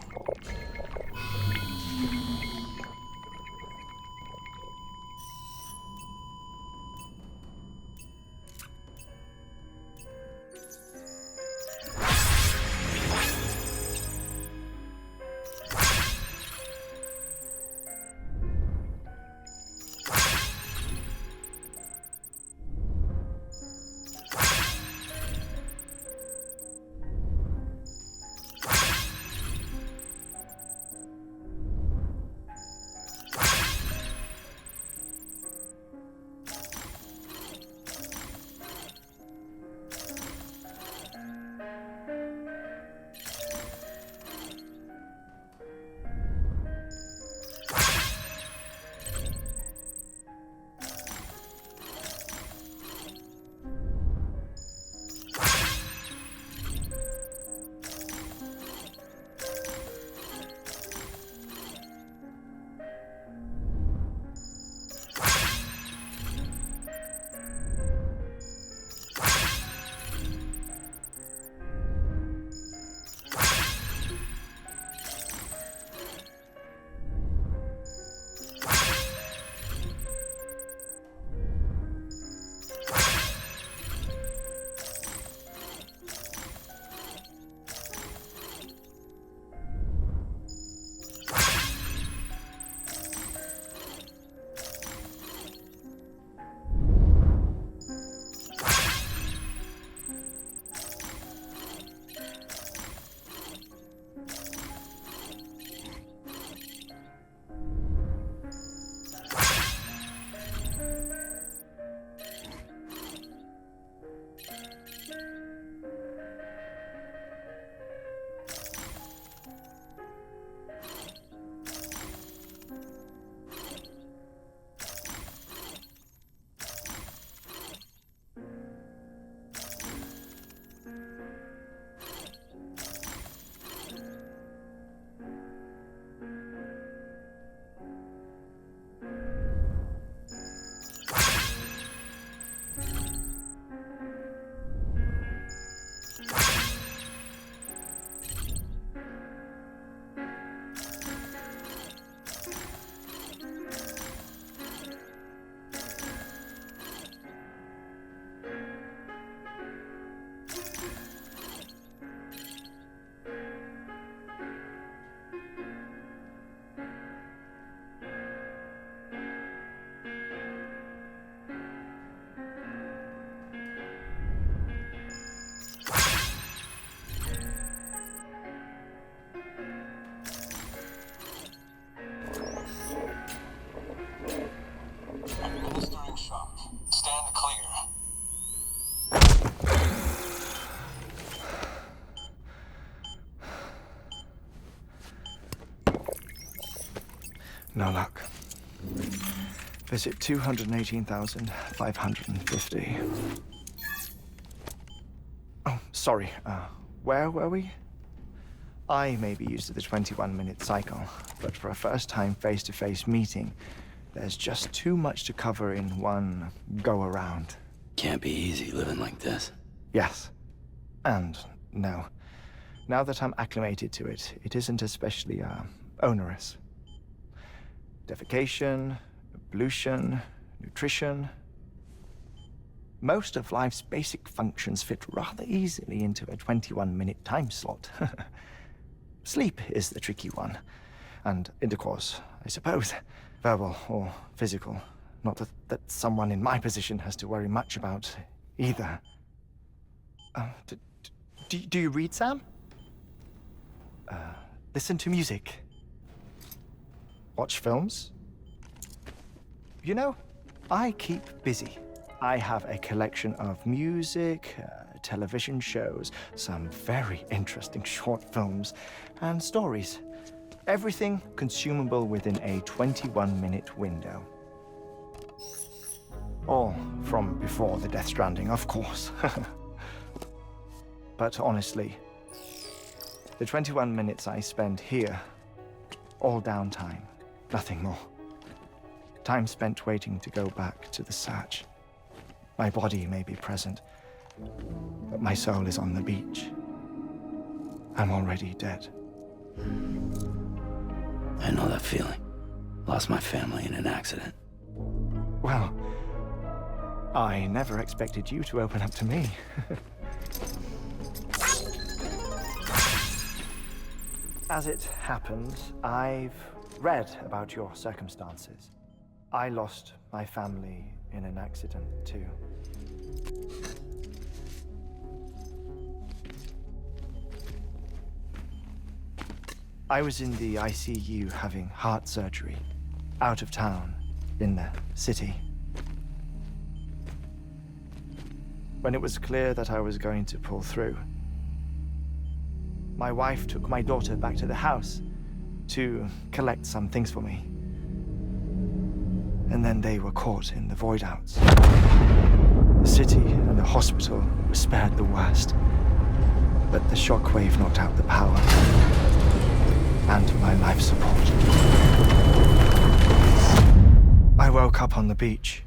No luck. Visit 218,550. Oh, sorry. Where were we? I may be used to the 21-minute cycle, but for a first-time face-to-face meeting, there's just too much to cover in one go-around. Can't be easy living like this. Yes. And no. Now that I'm acclimated to it, it isn't especially, onerous. Defecation, pollution, nutrition. Most of life's basic functions fit rather easily into a 21-minute time slot. Sleep is the tricky one. And intercourse, I suppose. Verbal or physical. Not that someone in my position has to worry much about either. Do you read, Sam? Listen to music. Watch films. You know, I keep busy. I have a collection of music, television shows, some very interesting short films, and stories. Everything consumable within a 21-minute window. All from before the Death Stranding, of course. But honestly, the 21 minutes I spend here, all downtime, nothing more. Time spent waiting to go back to the search. My body may be present, but my soul is on the beach. I'm already dead. I know that feeling. Lost my family in an accident. Well, I never expected you to open up to me. As it happens, I've read about your circumstances. I lost my family in an accident, too. I was in the ICU having heart surgery, out of town, in the city. When it was clear that I was going to pull through, my wife took my daughter back to the house to collect some things for me. And then they were caught in the void-outs. The city and the hospital were spared the worst, but the shockwave knocked out the power and my life support. I woke up on the beach.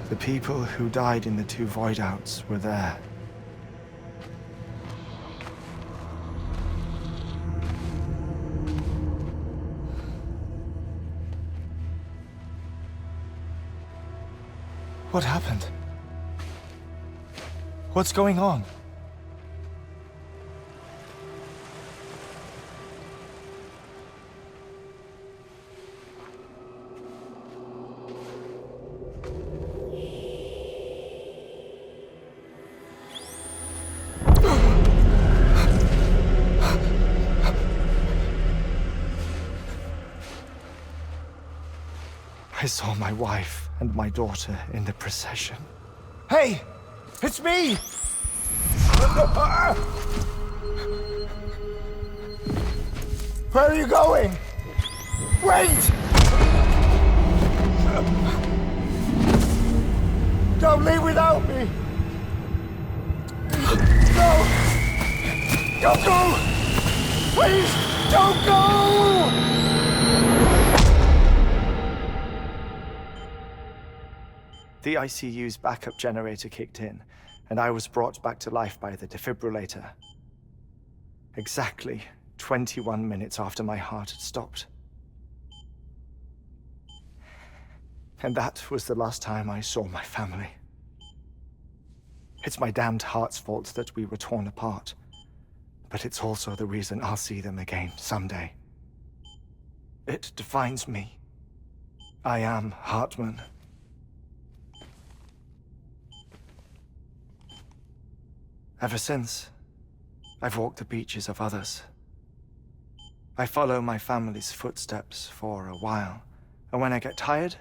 The people who died in the two void-outs were there. What happened? What's going on? I saw my wife and my daughter in the procession. Hey! It's me! Where are you going? Wait! Don't leave without me! No! Don't go! Please, don't go! The ICU's backup generator kicked in, and I was brought back to life by the defibrillator. Exactly 21 minutes after my heart had stopped. And that was the last time I saw my family. It's my damned heart's fault that we were torn apart, but it's also the reason I'll see them again someday. It defines me. I am Hartman. Ever since, I've walked the beaches of others, I follow my family's footsteps for a while, and when I get tired,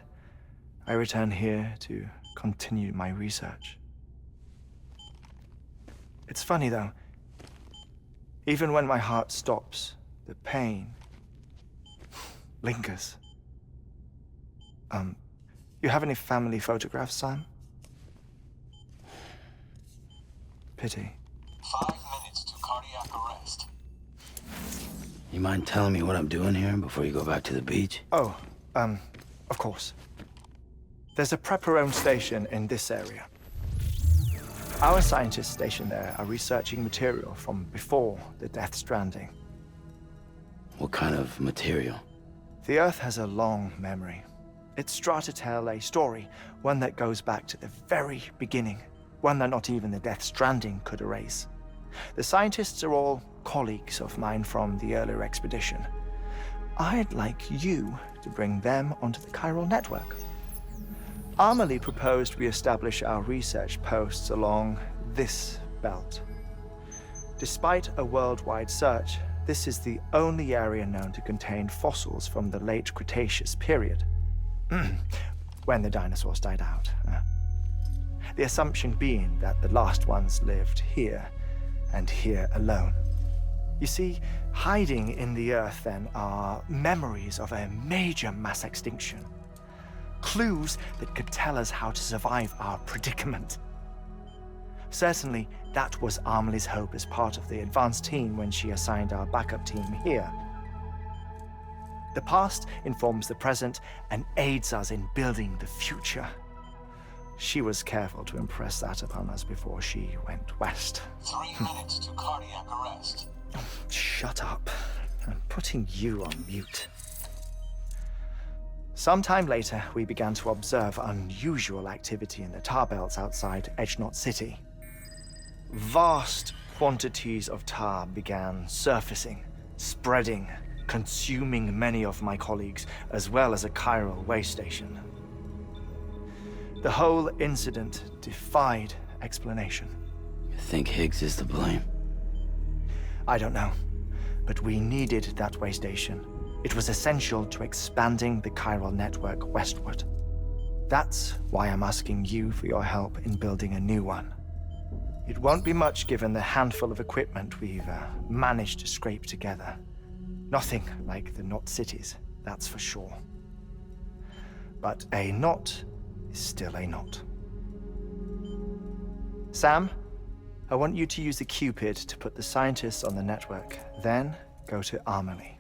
I return here to continue my research. It's funny though, even when my heart stops, the pain lingers. You have any family photographs, Sam? Pity. 5 minutes to cardiac arrest. You mind telling me what I'm doing here before you go back to the beach? Oh, of course. There's a prep-your-own station in this area. Our scientists stationed there are researching material from before the Death Stranding. What kind of material? The Earth has a long memory. It's trying to tell a story, one that goes back to the very beginning, one that not even the Death Stranding could erase. The scientists are all colleagues of mine from the earlier expedition. I'd like you to bring them onto the chiral network. Amelie proposed we establish our research posts along this belt. Despite a worldwide search, this is the only area known to contain fossils from the late Cretaceous period, when the dinosaurs died out. The assumption being that the last ones lived here, and here alone. You see, hiding in the Earth then are memories of a major mass extinction. Clues that could tell us how to survive our predicament. Certainly, that was Amelie's hope as part of the advanced team when she assigned our backup team here. The past informs the present and aids us in building the future. She was careful to impress that upon us before she went west. 3 minutes to cardiac arrest. Shut up. I'm putting you on mute. Sometime later, we began to observe unusual activity in the tar belts outside Edgenot City. Vast quantities of tar began surfacing, spreading, consuming many of my colleagues, as well as a chiral way station. The whole incident defied explanation. You think Higgs is to blame? I don't know, but we needed that way station. It was essential to expanding the chiral network westward. That's why I'm asking you for your help in building a new one. It won't be much given the handful of equipment we've managed to scrape together. Nothing like the knot cities, that's for sure. But a knot is still a knot. Sam, I want you to use the Cupid to put the scientists on the network, then go to Amelie.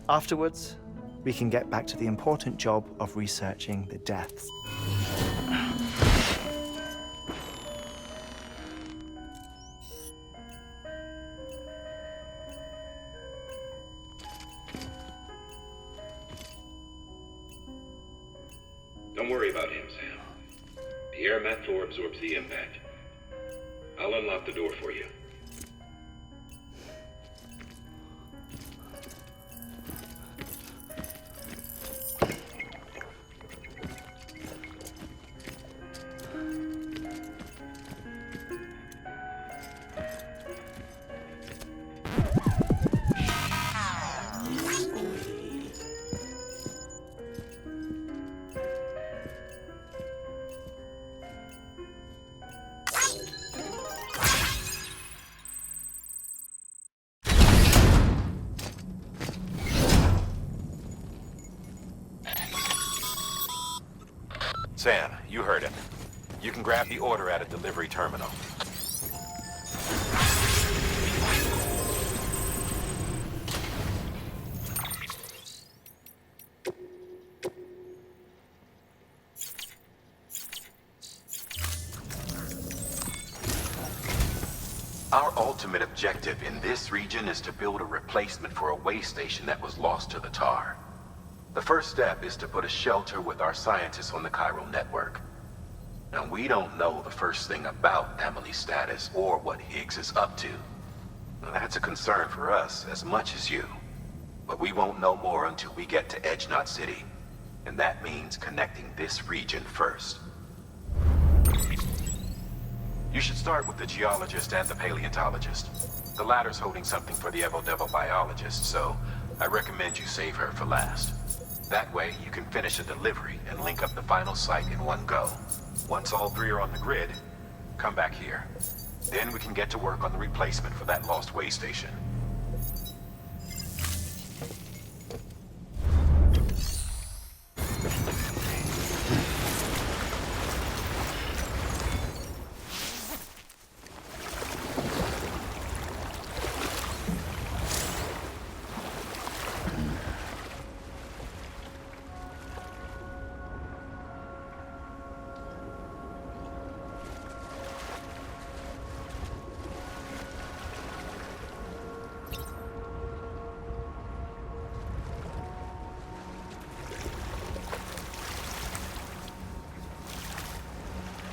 Afterwards, we can get back to the important job of researching the deaths. Don't worry about him, Sam. The air mat floor absorbs the impact. I'll unlock the door for you. Sam, you heard him. You can grab the order at a delivery terminal. Our ultimate objective in this region is to build a replacement for a way station that was lost to the tar. The first step is to put a shelter with our scientists on the chiral network. Now, we don't know the first thing about Amelie's status or what Higgs is up to. Now, that's a concern for us as much as you. But we won't know more until we get to Edgenot City. And that means connecting this region first. You should start with the geologist and the paleontologist. The latter's holding something for the Evo Devil biologist, so I recommend you save her for last. That way, you can finish a delivery and link up the final site in one go. Once all three are on the grid, come back here. Then we can get to work on the replacement for that lost way station.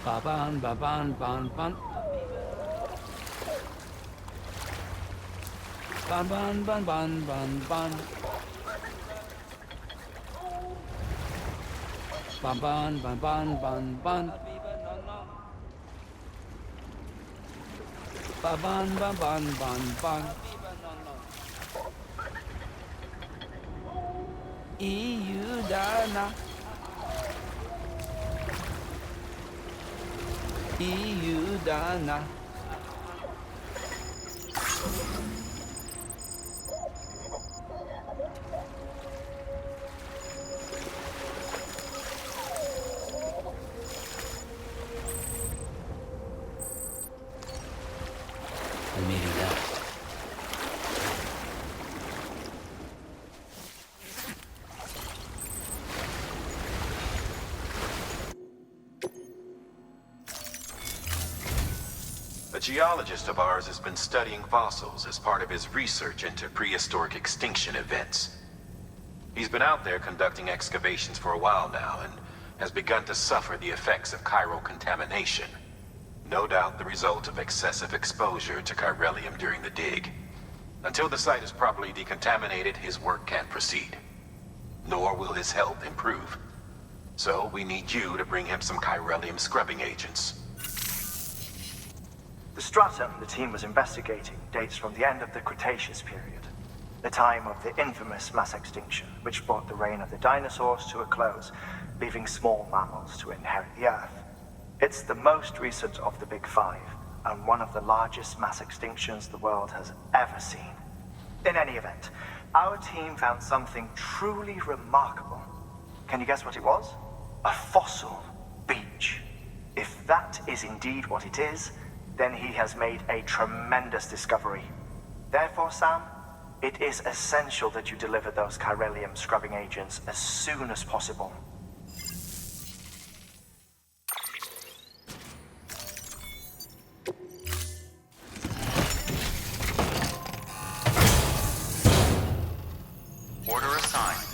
Ba-ban, ba-ban, ban, ban. Ban, ban, ban, ban, ban, ban. Ban, ban, ban, ban, ban, ban. Ba-ban, ban, ban, ban, ban. Iudana. Iudana. I'm meeting that. A geologist of ours has been studying fossils as part of his research into prehistoric extinction events. He's been out there conducting excavations for a while now and has begun to suffer the effects of chiral contamination. No doubt the result of excessive exposure to chiralium during the dig. Until the site is properly decontaminated, his work can't proceed. Nor will his health improve. So we need you to bring him some chiralium scrubbing agents. The stratum the team was investigating dates from the end of the Cretaceous period, the time of the infamous mass extinction, which brought the reign of the dinosaurs to a close, leaving small mammals to inherit the Earth. It's the most recent of the Big Five, and one of the largest mass extinctions the world has ever seen. In any event, our team found something truly remarkable. Can you guess what it was? A fossil beach. If that is indeed what it is, then he has made a tremendous discovery. Therefore, Sam, it is essential that you deliver those chiralium scrubbing agents as soon as possible. Order assigned.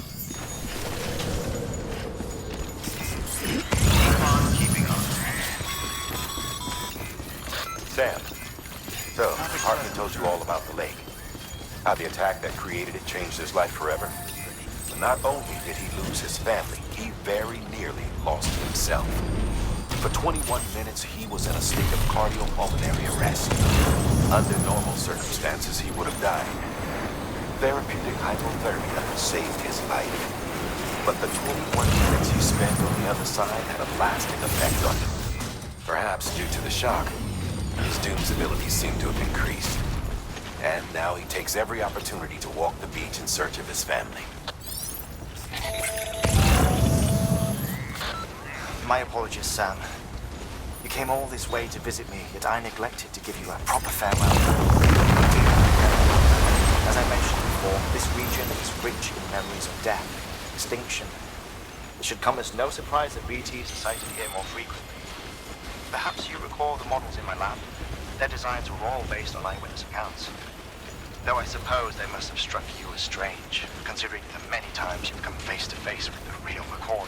Keep on keeping on. Sam, so Hartman told you all about the lake. How the attack that created it changed his life forever. But not only did he lose his family, he very nearly lost himself. For 21 minutes, he was in a state of cardiopulmonary arrest. Under normal circumstances, he would have died. Therapeutic hypothermia saved his life. But the 21 minutes he spent on the other side had a lasting effect on him. Perhaps due to the shock, his Doom's abilities seem to have increased. And now he takes every opportunity to walk the beach in search of his family. My apologies, Sam. You came all this way to visit me, yet I neglected to give you a proper farewell. As I mentioned before, this region is rich in memories of death, extinction. It should come as no surprise that BTs are sighted here more frequently. Perhaps you recall the models in my lab. Their designs were all based on eyewitness accounts. Though I suppose they must have struck you as strange, considering the many times you've come face to face with the real McCoy.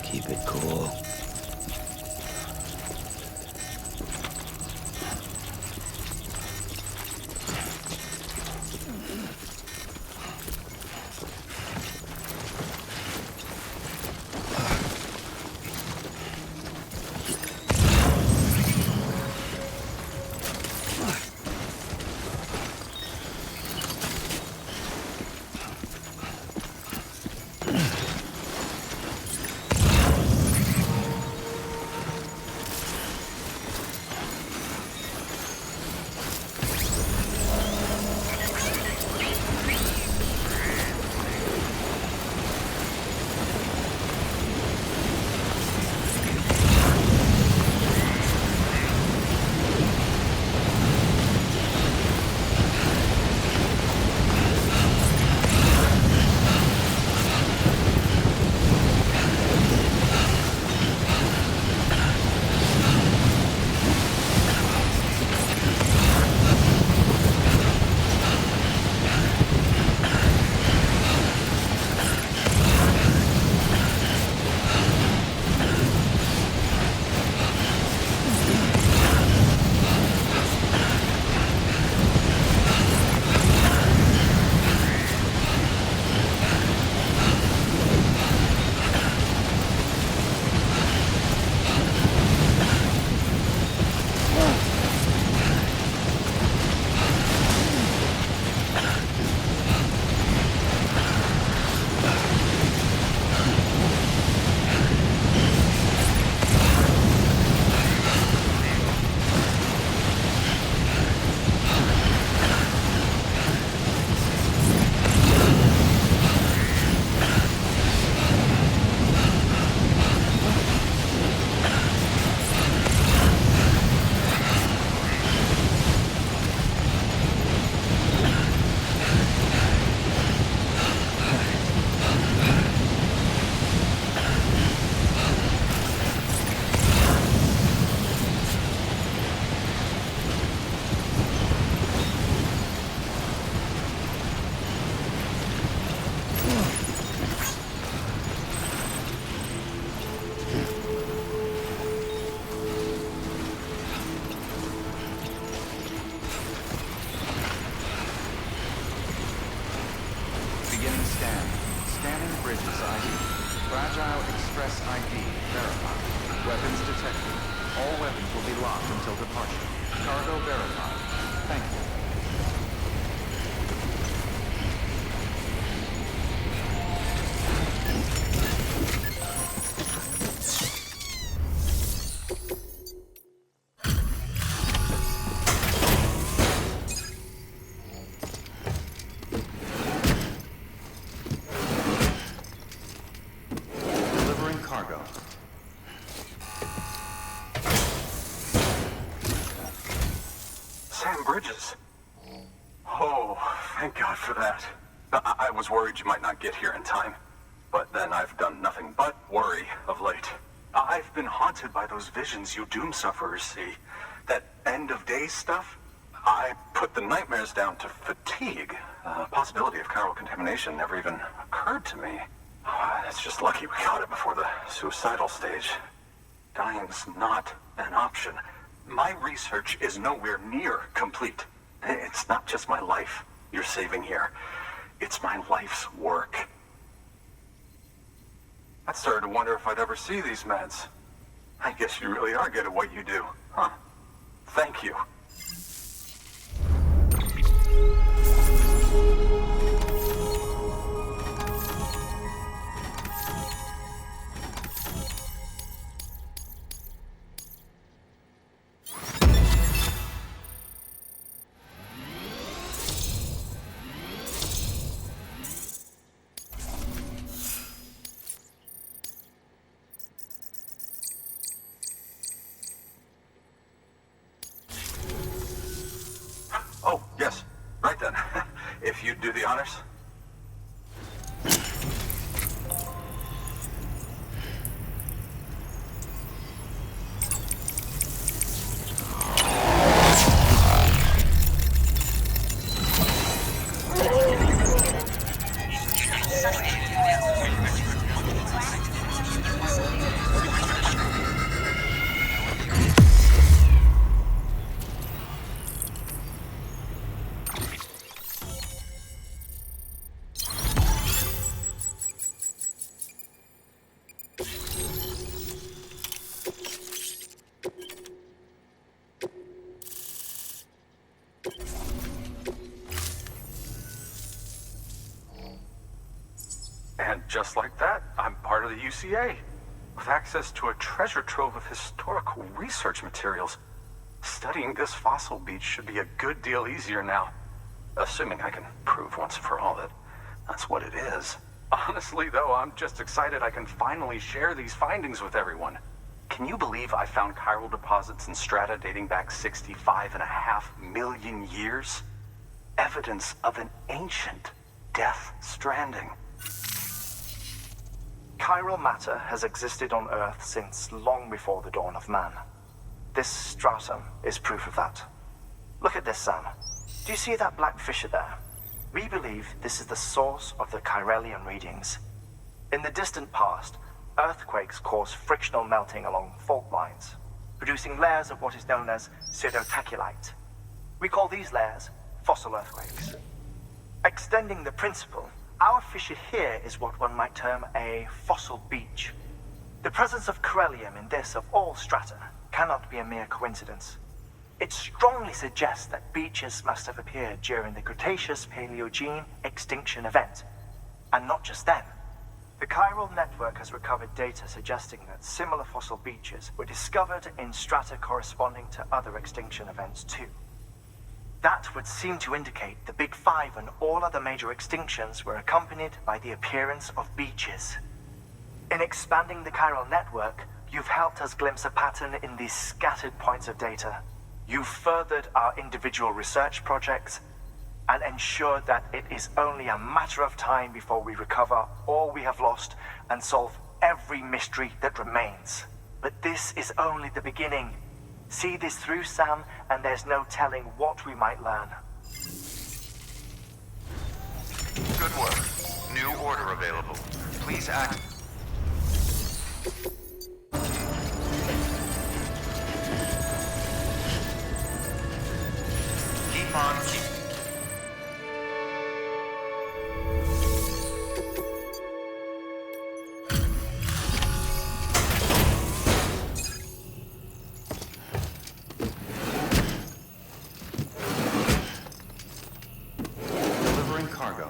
Keep it cool. Beginning scan. Scanning bridges ID. Fragile Express ID verified. Weapons detected. All weapons will be locked until departure. Cargo verified. Thank you. Delivering cargo. Sam Bridges. Oh, thank God for that. I was worried you might not get here in time. But then I've done nothing but worry of late. I've been haunted by those visions you doom sufferers see. That end of days stuff. I put the nightmares down to fatigue. The possibility of chiral contamination never even occurred to me. It's just lucky we got it before the suicidal stage. Dying's not an option. My research is nowhere near complete. It's not just my life you're saving here. It's my life's work. I started to wonder if I'd ever see these meds. I guess you really are good at what you do, huh? Thank you. just like that, I'm part of the UCA, with access to a treasure trove of historical research materials. Studying this fossil beach should be a good deal easier now, assuming I can prove once for all that that's what it is. Honestly, though, I'm just excited I can finally share these findings with everyone. Can you believe I found chiral deposits in strata dating back 65.5 million years? Evidence of an ancient Death Stranding. Chiral matter has existed on Earth since long before the dawn of man. This stratum is proof of that. Look at this, Sam. Do you see that black fissure there? We believe this is the source of the Chiralian readings. In the distant past, earthquakes caused frictional melting along fault lines, producing layers of what is known as pseudotaculite. We call these layers fossil earthquakes. Extending the principle, our fissure here is what one might term a fossil beach. The presence of chiralium in this of all strata cannot be a mere coincidence. It strongly suggests that beaches must have appeared during the Cretaceous-Paleogene extinction event. And not just then. The chiral network has recovered data suggesting that similar fossil beaches were discovered in strata corresponding to other extinction events too. That would seem to indicate the Big Five and all other major extinctions were accompanied by the appearance of beaches. In expanding the chiral network, you've helped us glimpse a pattern in these scattered points of data. You've furthered our individual research projects and ensured that it is only a matter of time before we recover all we have lost and solve every mystery that remains. But this is only the beginning. See this through, Sam, and there's no telling what we might learn. Good work. New order available. Please act. Keep on keep. Delivering cargo.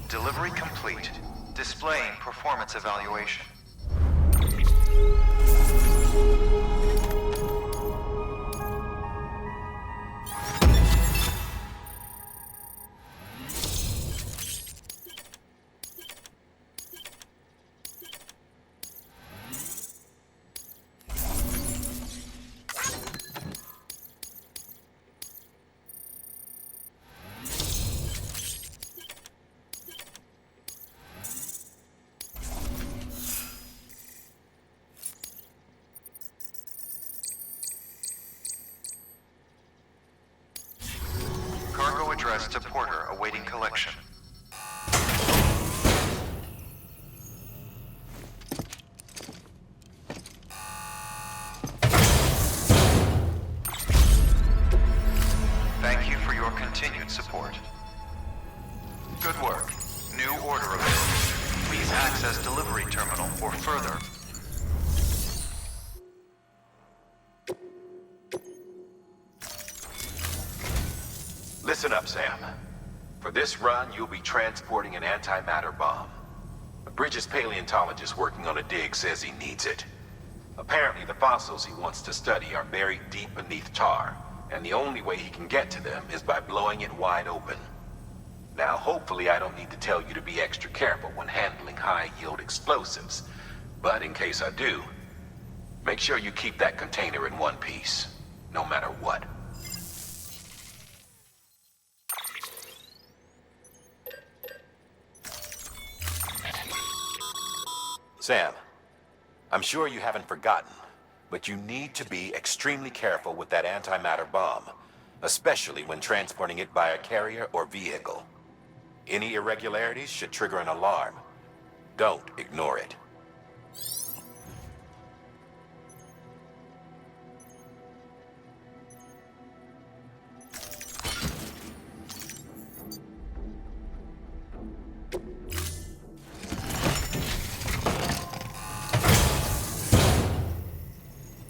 Delivery complete. Displaying performance evaluation. Cargo addressed to Porter awaiting collection. Thank you for your continued support. Good work. New order available. Please access delivery terminal for further. Listen up, Sam. For this run, you'll be transporting an antimatter bomb. A Bridges paleontologist working on a dig says he needs it. Apparently, the fossils he wants to study are buried deep beneath tar, and the only way he can get to them is by blowing it wide open. Now, hopefully I don't need to tell you to be extra careful when handling high-yield explosives, but in case I do, make sure you keep that container in one piece, no matter what. Sam, I'm sure you haven't forgotten, but you need to be extremely careful with that antimatter bomb, especially when transporting it by a carrier or vehicle. Any irregularities should trigger an alarm. Don't ignore it.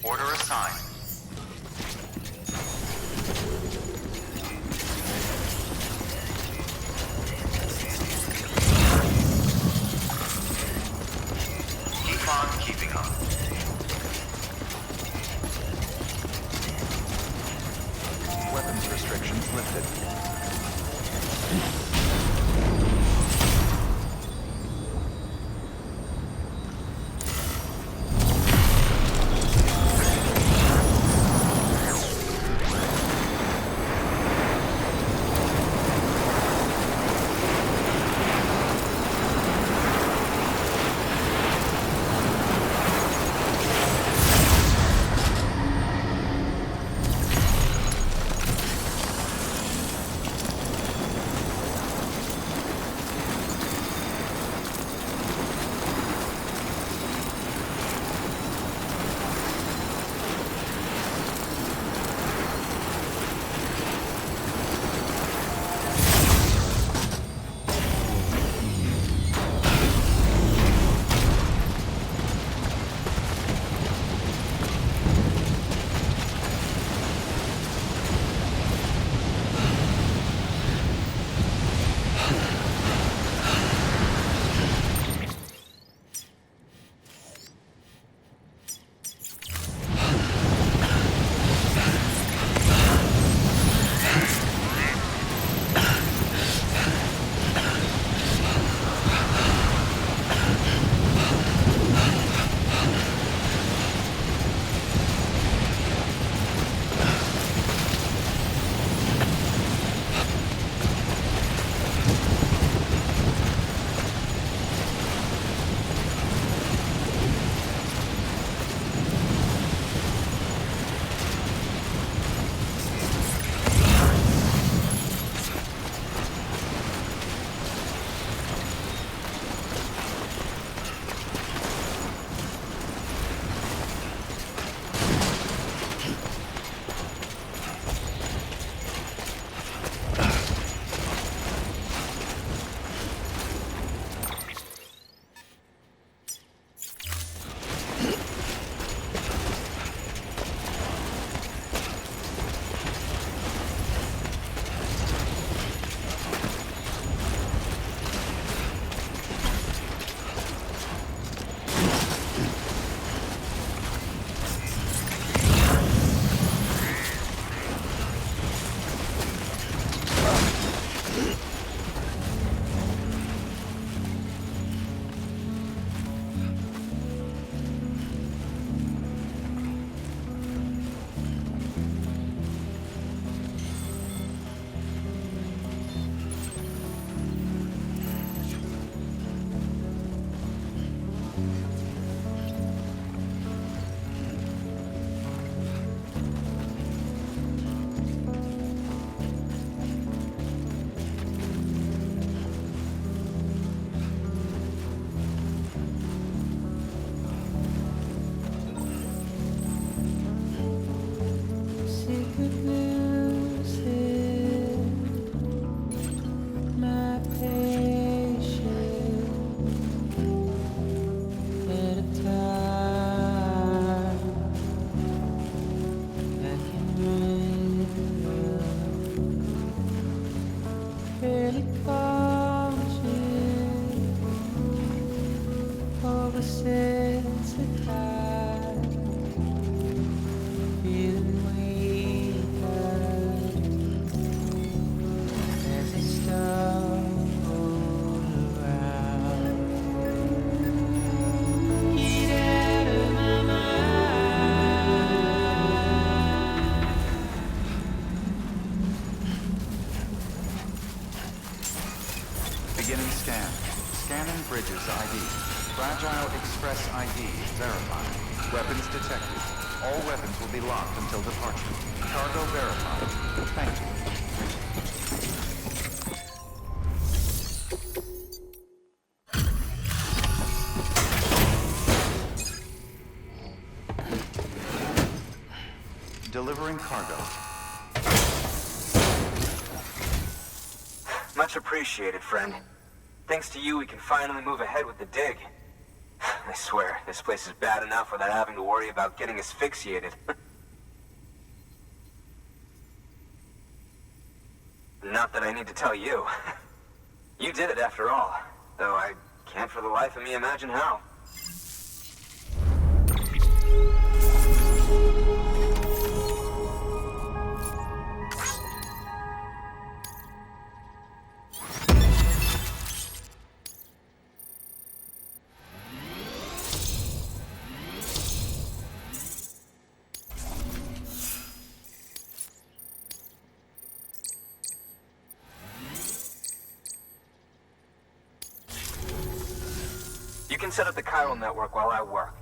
Order assigned. Beginning scan. Scanning Bridges ID. Fragile Express ID verified. Weapons detected. All weapons will be locked until departure. Cargo verified. Thank you. Delivering cargo. Much appreciated, friend. Thanks to you, we can finally move ahead with the dig. I swear, this place is bad enough without having to worry about getting asphyxiated. Not that I need to tell you. You did it after all, though I can't for the life of me imagine how. You can set up the chiral network while I work.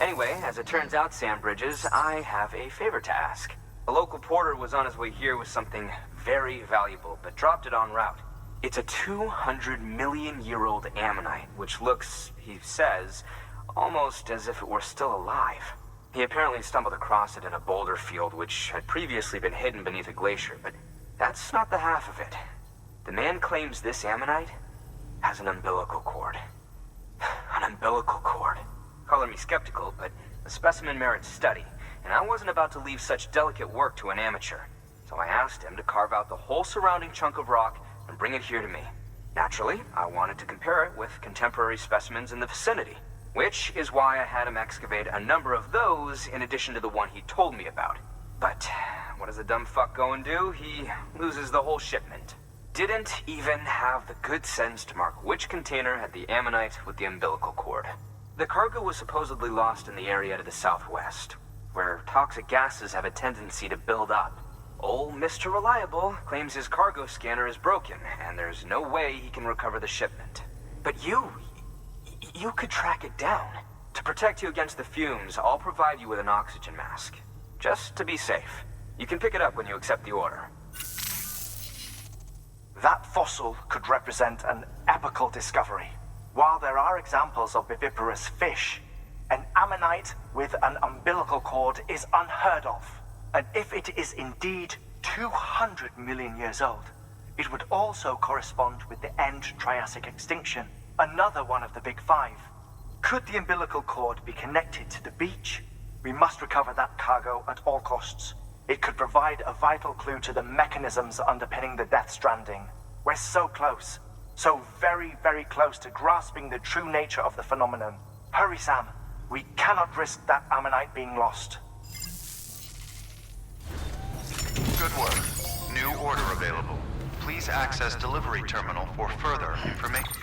Anyway, as it turns out, Sam Bridges, I have a favor to ask. A local porter was on his way here with something very valuable, but dropped it en route. It's a 200-million-year-old ammonite, which looks, he says, almost as if it were still alive. He apparently stumbled across it in a boulder field which had previously been hidden beneath a glacier, but that's not the half of it. The man claims this ammonite has an umbilical cord. An umbilical cord. Color me skeptical, but the specimen merits study, and I wasn't about to leave such delicate work to an amateur. So I asked him to carve out the whole surrounding chunk of rock and bring it here to me. Naturally, I wanted to compare it with contemporary specimens in the vicinity, which is why I had him excavate a number of those in addition to the one he told me about. But what does a dumb fuck go and do? He loses the whole shipment. Didn't even have the good sense to mark which container had the ammonite with the umbilical cord. The cargo was supposedly lost in the area to the southwest, where toxic gases have a tendency to build up. Old Mr. Reliable claims his cargo scanner is broken, and there's no way he can recover the shipment. But you could track it down. To protect you against the fumes, I'll provide you with an oxygen mask. Just to be safe. You can pick it up when you accept the order. That fossil could represent an epochal discovery. While there are examples of viviparous fish, an ammonite with an umbilical cord is unheard of. And if it is indeed 200 million years old, it would also correspond with the end Triassic extinction, another one of the big five. Could the umbilical cord be connected to the beach? We must recover that cargo at all costs. It could provide a vital clue to the mechanisms underpinning the Death Stranding. We're so close. So very, very close to grasping the true nature of the phenomenon. Hurry, Sam. We cannot risk that ammonite being lost. Good work. New order available. Please access delivery terminal for further information.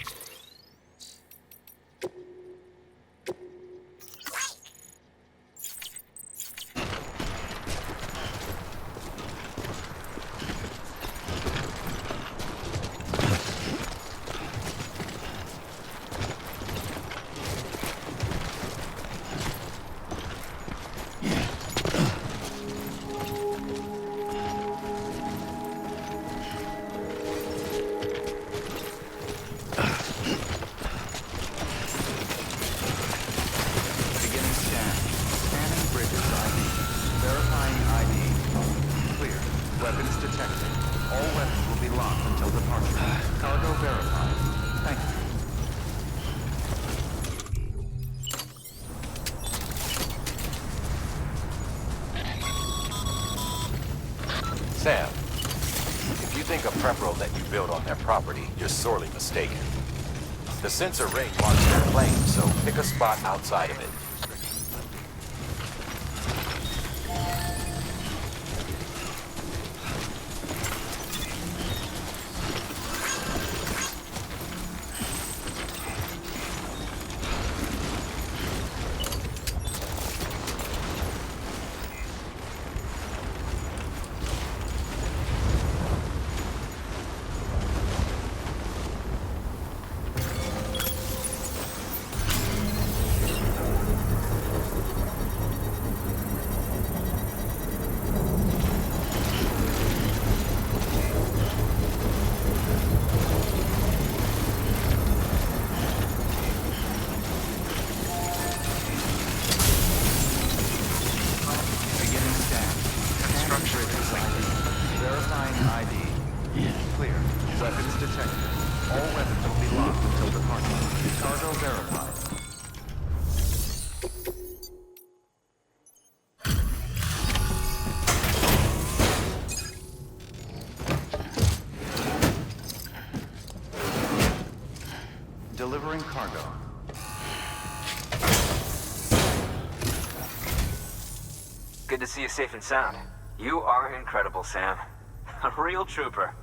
Sam, if you think a prep roll that you built on their property, you're sorely mistaken. The sensor ring marks their claim, so pick a spot outside of it. Delivering cargo. Good to see you safe and sound. You are incredible, Sam. A real trooper.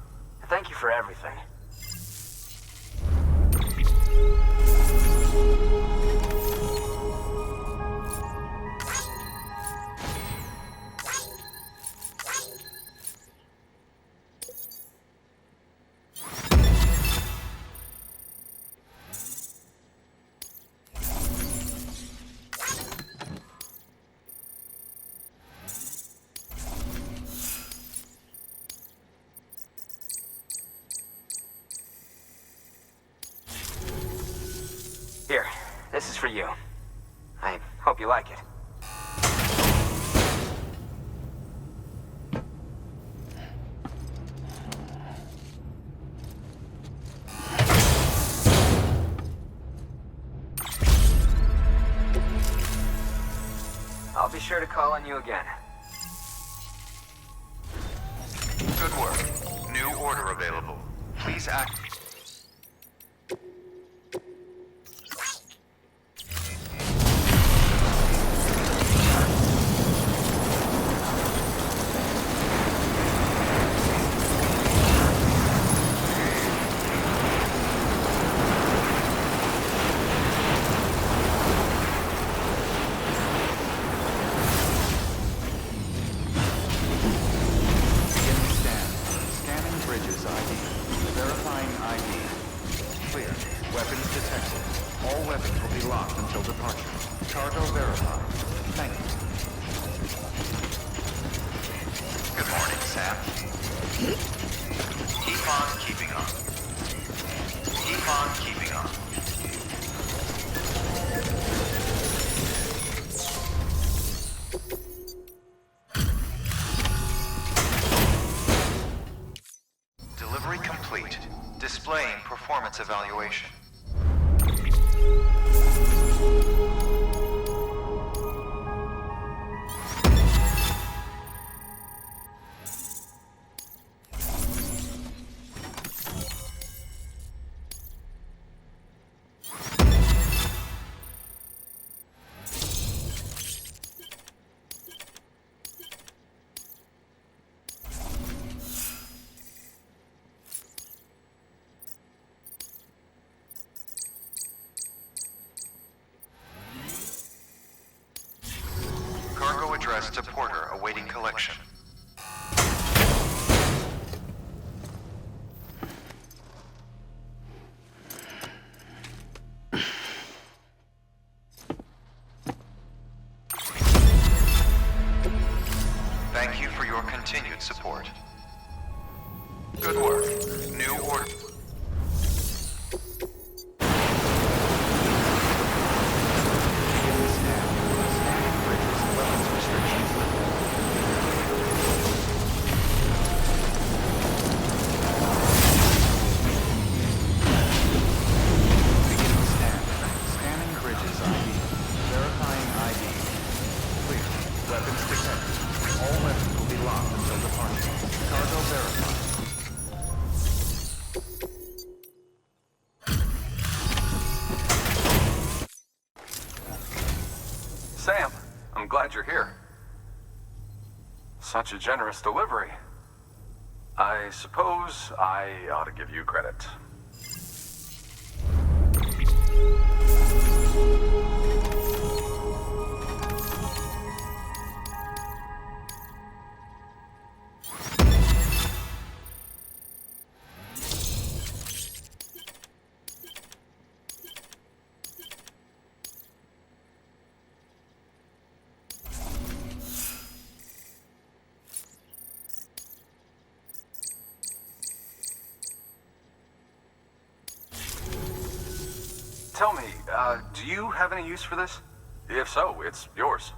Thank you for everything. Here, this is for you. I hope you like it. I'll be sure to call on you again. Good work. New order available. Please act. Displaying performance evaluation. Cargo addressed to Porter, awaiting collection. Thank you for your continued support. Good work. New order. Weapons detected. All weapons will be locked until departure. Sam, I'm glad you're here. Such a generous delivery. I suppose I ought to give you credit. Tell me, do you have any use for this? If so, it's yours.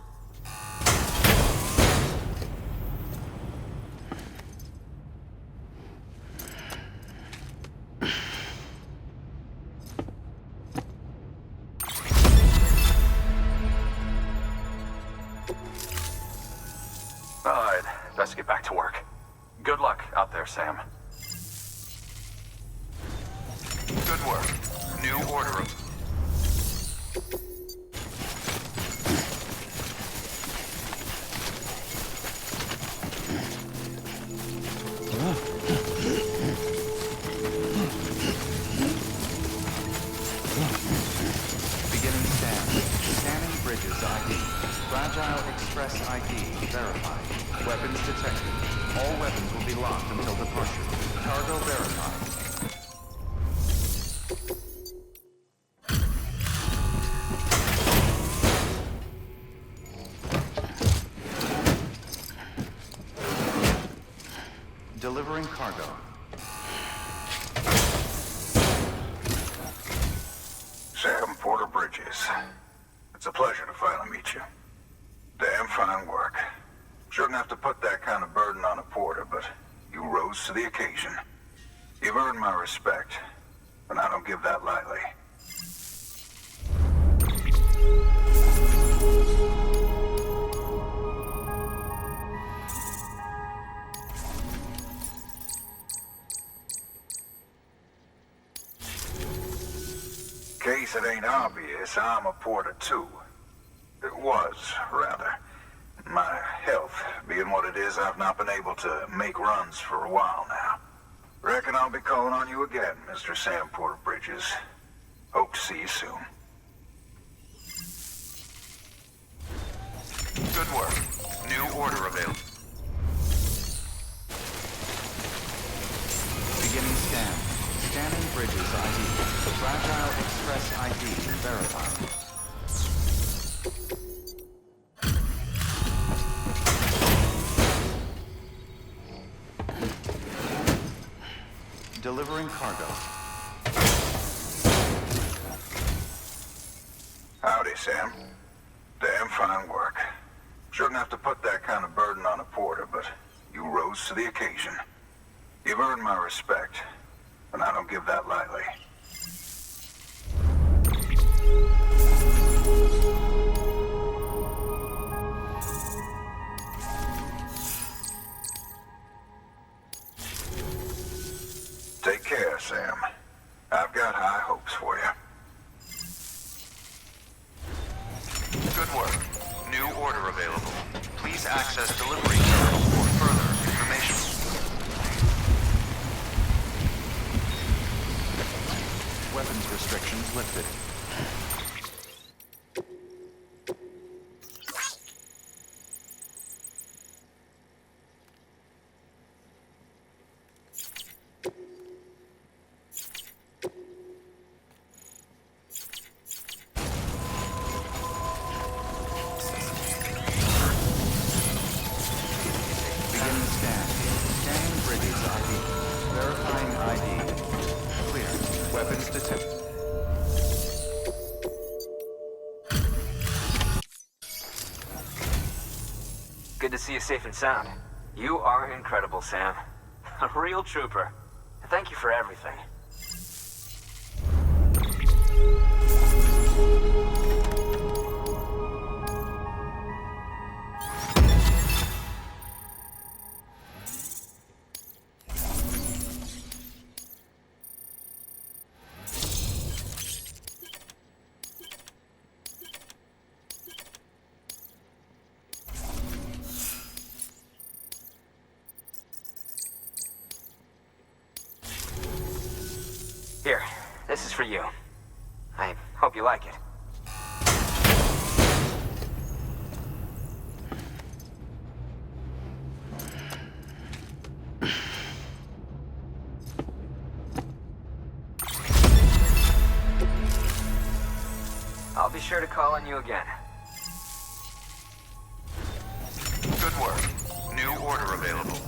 I'd best get back to work. Good luck out there, Sam. Good work. New order of... Beginning scan. Scanning bridges ID. Fragile Express ID verified. Weapons detected. All weapons will be locked until departure. Cargo verified. Delivering cargo. Sam Porter Bridges. It's a pleasure to finally meet you. Damn fine work. Shouldn't have to put that kind of burden on a porter, but you rose to the occasion. You've earned my respect, and I don't give that lightly. In case it ain't obvious, I'm a porter too. It was, rather. My health being what it is, I've not been able to make runs for a while now. Reckon I'll be calling on you again, Mr. Sam Porter Bridges. Hope to see you soon. Good work. New order available. Beginning scan. Scanning bridges ID. Fragile Express ID verified. Delivering cargo. Howdy, Sam. Damn fine work. Shouldn't have to put that kind of burden on a porter, but you rose to the occasion. You've earned my respect, and I don't give that lightly. Take care, Sam. I've got high hopes for you. Good work. New order available. Please access delivery terminal for further information. Weapons restrictions lifted. Good to see you safe and sound. You are incredible, Sam. A real trooper. Thank you for everything. for you. I hope you like it. I'll be sure to call on you again. Good work. New order available.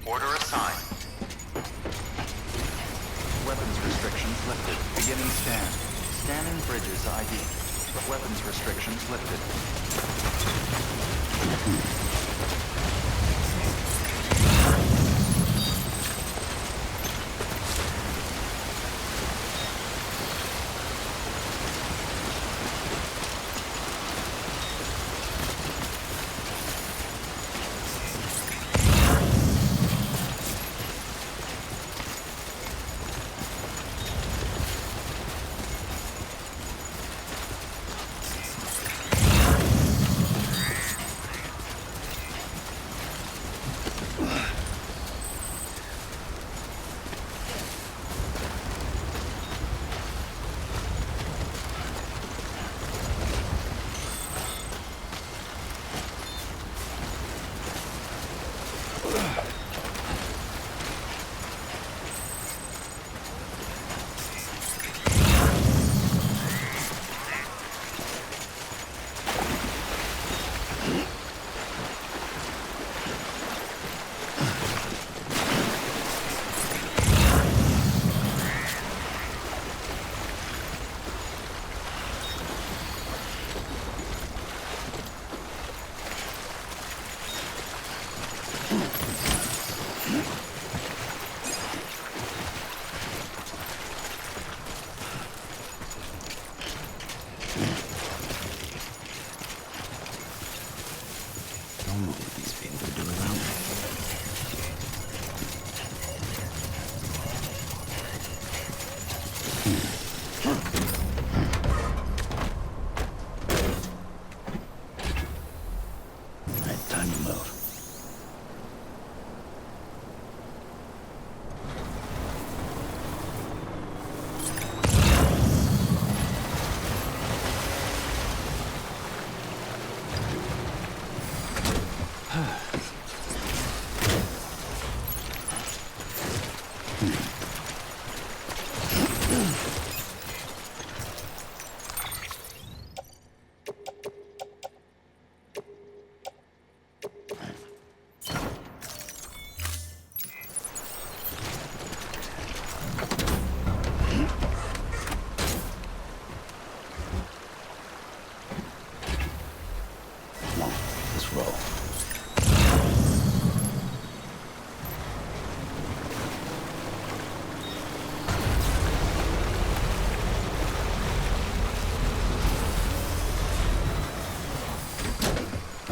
Order assigned. Weapons restrictions lifted. Beginning scan. Scanning bridges ID. Weapons restrictions lifted. Come on, let's roll.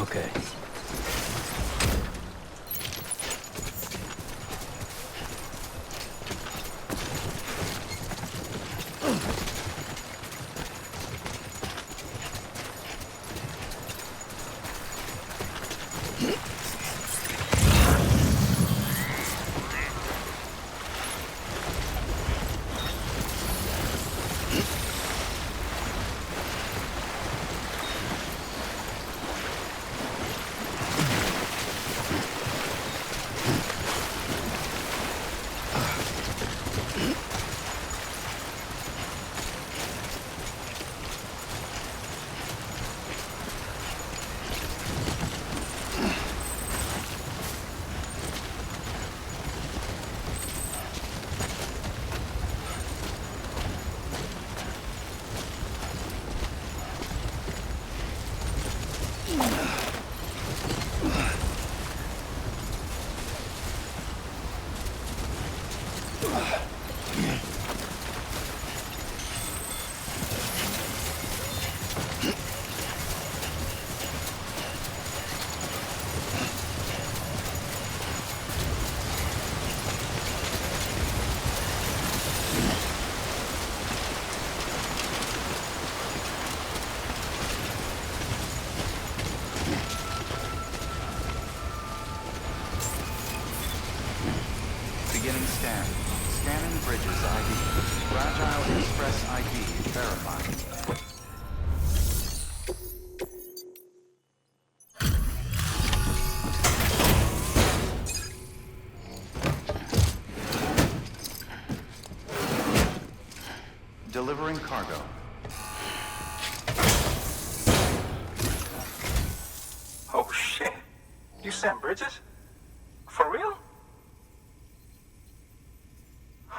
Okay. Beginning scan. Scanning Bridges ID. Fragile Express ID verified. Delivering cargo. Oh shit. You Sam Bridges? For real?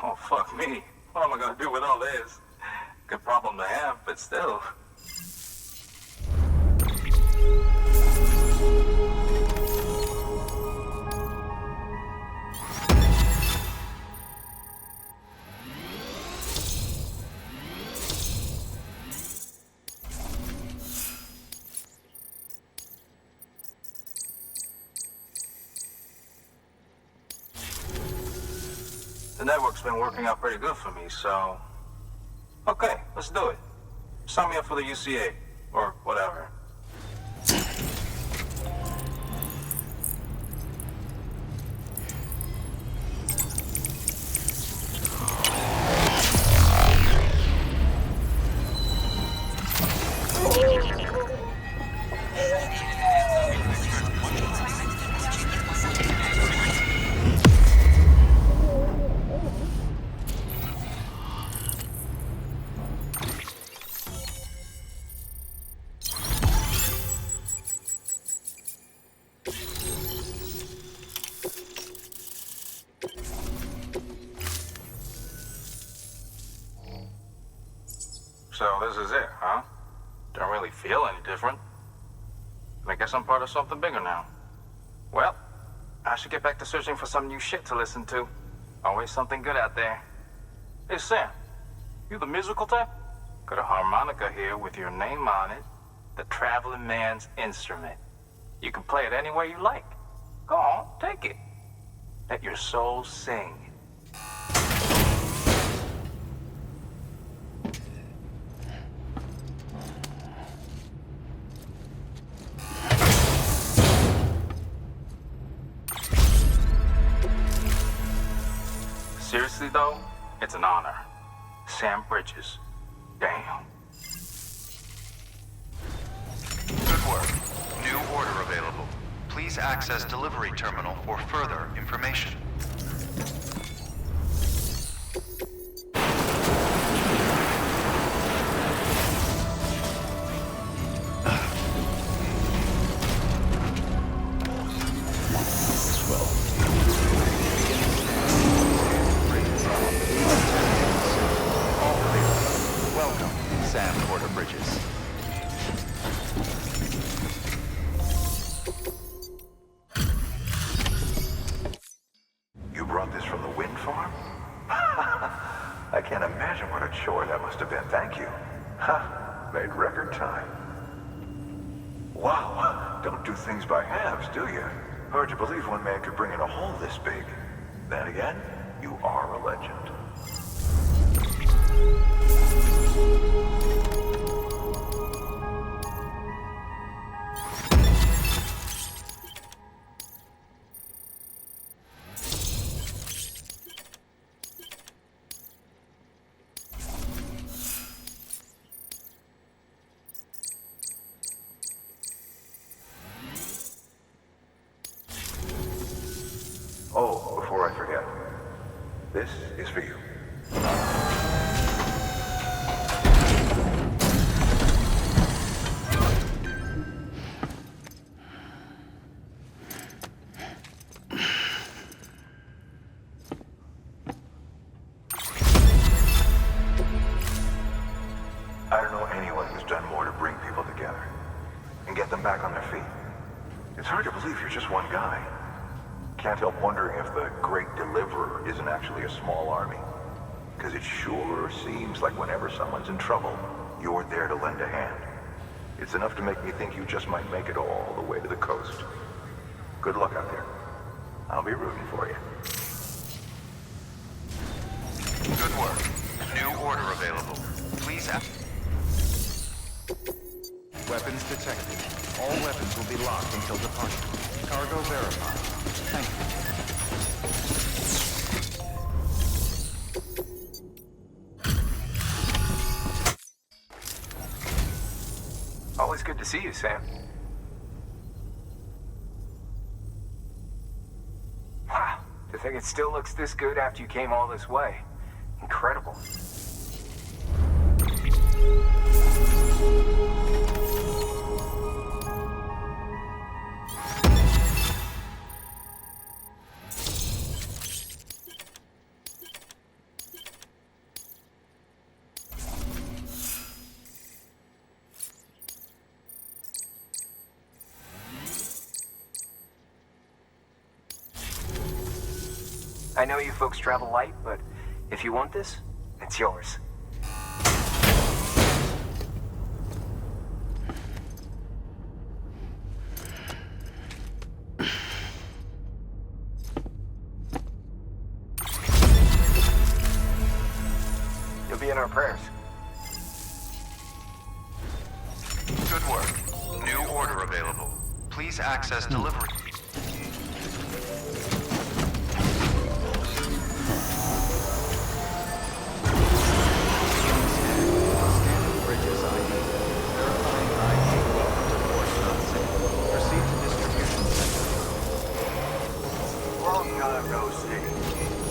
Oh, fuck me. What am I gonna do with all this? Good problem to have, but still. The network's been working out pretty good for me, so... Okay, let's do it. Sign me up for the UCA, or whatever. So this is it, huh? Don't really feel any different. I guess I'm part of something bigger now. Well, I should get back to searching for some new shit to listen to. Always something good out there. Hey, Sam, you the musical type? Got a harmonica here with your name on it. The traveling man's instrument. You can play it any way you like. Go on, take it. Let your soul sing. Seriously, though, it's an honor. Sam Bridges. Damn. Good work. New order available. Please access delivery terminal for further information. Don't do things by halves, do you? Hard to believe one man could bring in a hole this big. Then again, you are a legend. Oh, before I forget, this is for you. I don't know anyone who's done more to bring people together and get them back on their feet. It's hard to believe you're just one guy. Can't help wondering if the Great Deliverer isn't actually a small army. Because it sure seems like whenever someone's in trouble, you're there to lend a hand. It's enough to make me think you just might make it all the way to the coast. Good luck out there. I'll be rooting for you. Good work. New order available. Please have... Weapons detected. All weapons will be locked until departure. Cargo verified. Thank you. Always good to see you, Sam. Wow, to think it still looks this good after you came all this way. Incredible. I know you folks travel light, but if you want this, it's yours. You'll be in our prayers. Good work. New order available. Please access delivery.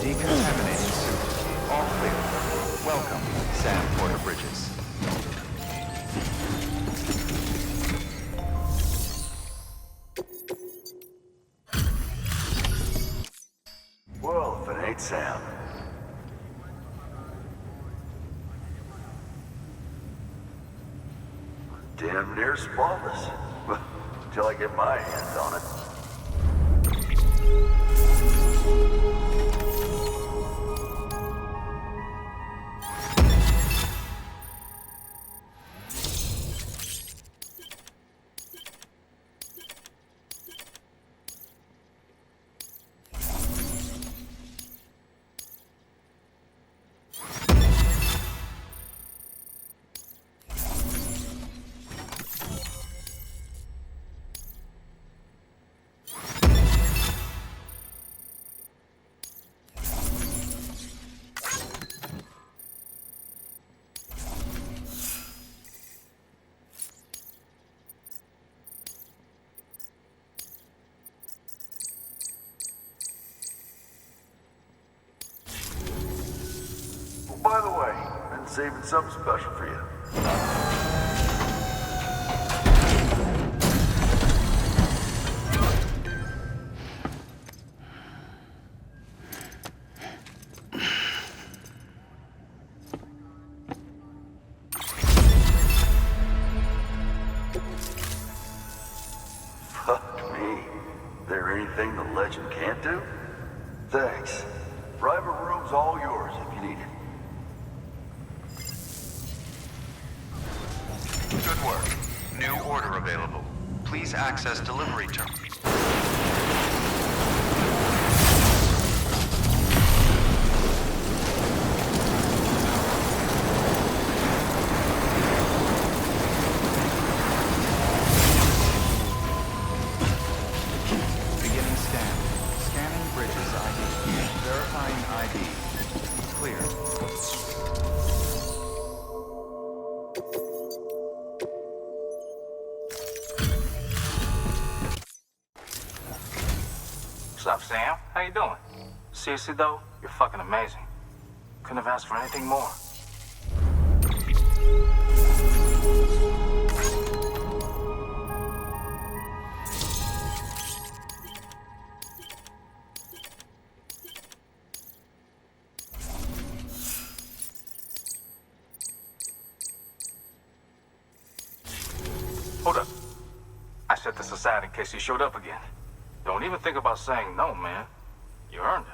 Decontaminating suit. All clear. Welcome, Sam Porter Bridges. Well, if it ain't Sam. Damn near spotless. Until I get my hands on it. By the way, been saving something special for you. Fuck me. There anything the legend can't do? Thanks. Private room's all yours if you need it. Good work. New order available. Please access delivery terminal. Beginning scan. Scanning bridges ID. Verifying ID. Clear. What's up, Sam? How you doing? Seriously, though, you're fucking amazing. Couldn't have asked for anything more. Hold up. I set this aside in case he showed up again. Don't even think about saying no, man. You earned it.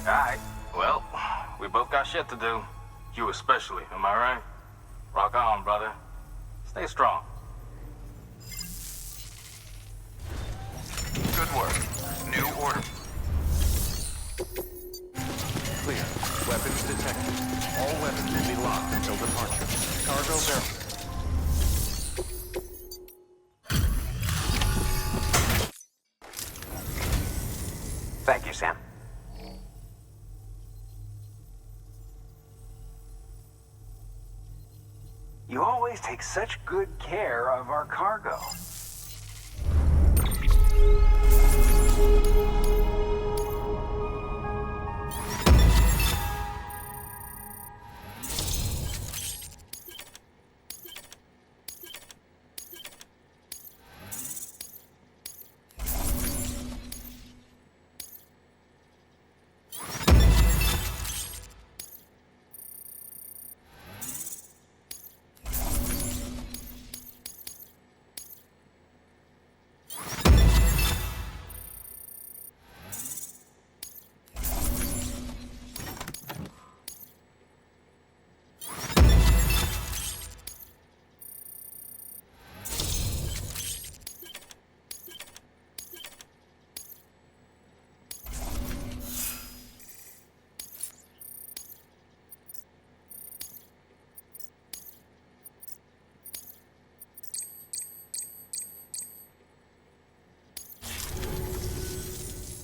Alright, well, we both got shit to do. You especially, am I right? Rock on, brother. Stay strong. Good work. New order. Clear. Weapons detected. All weapons will be locked until departure. Cargo verified. Thank you, Sam. You always take such good care of our cargo.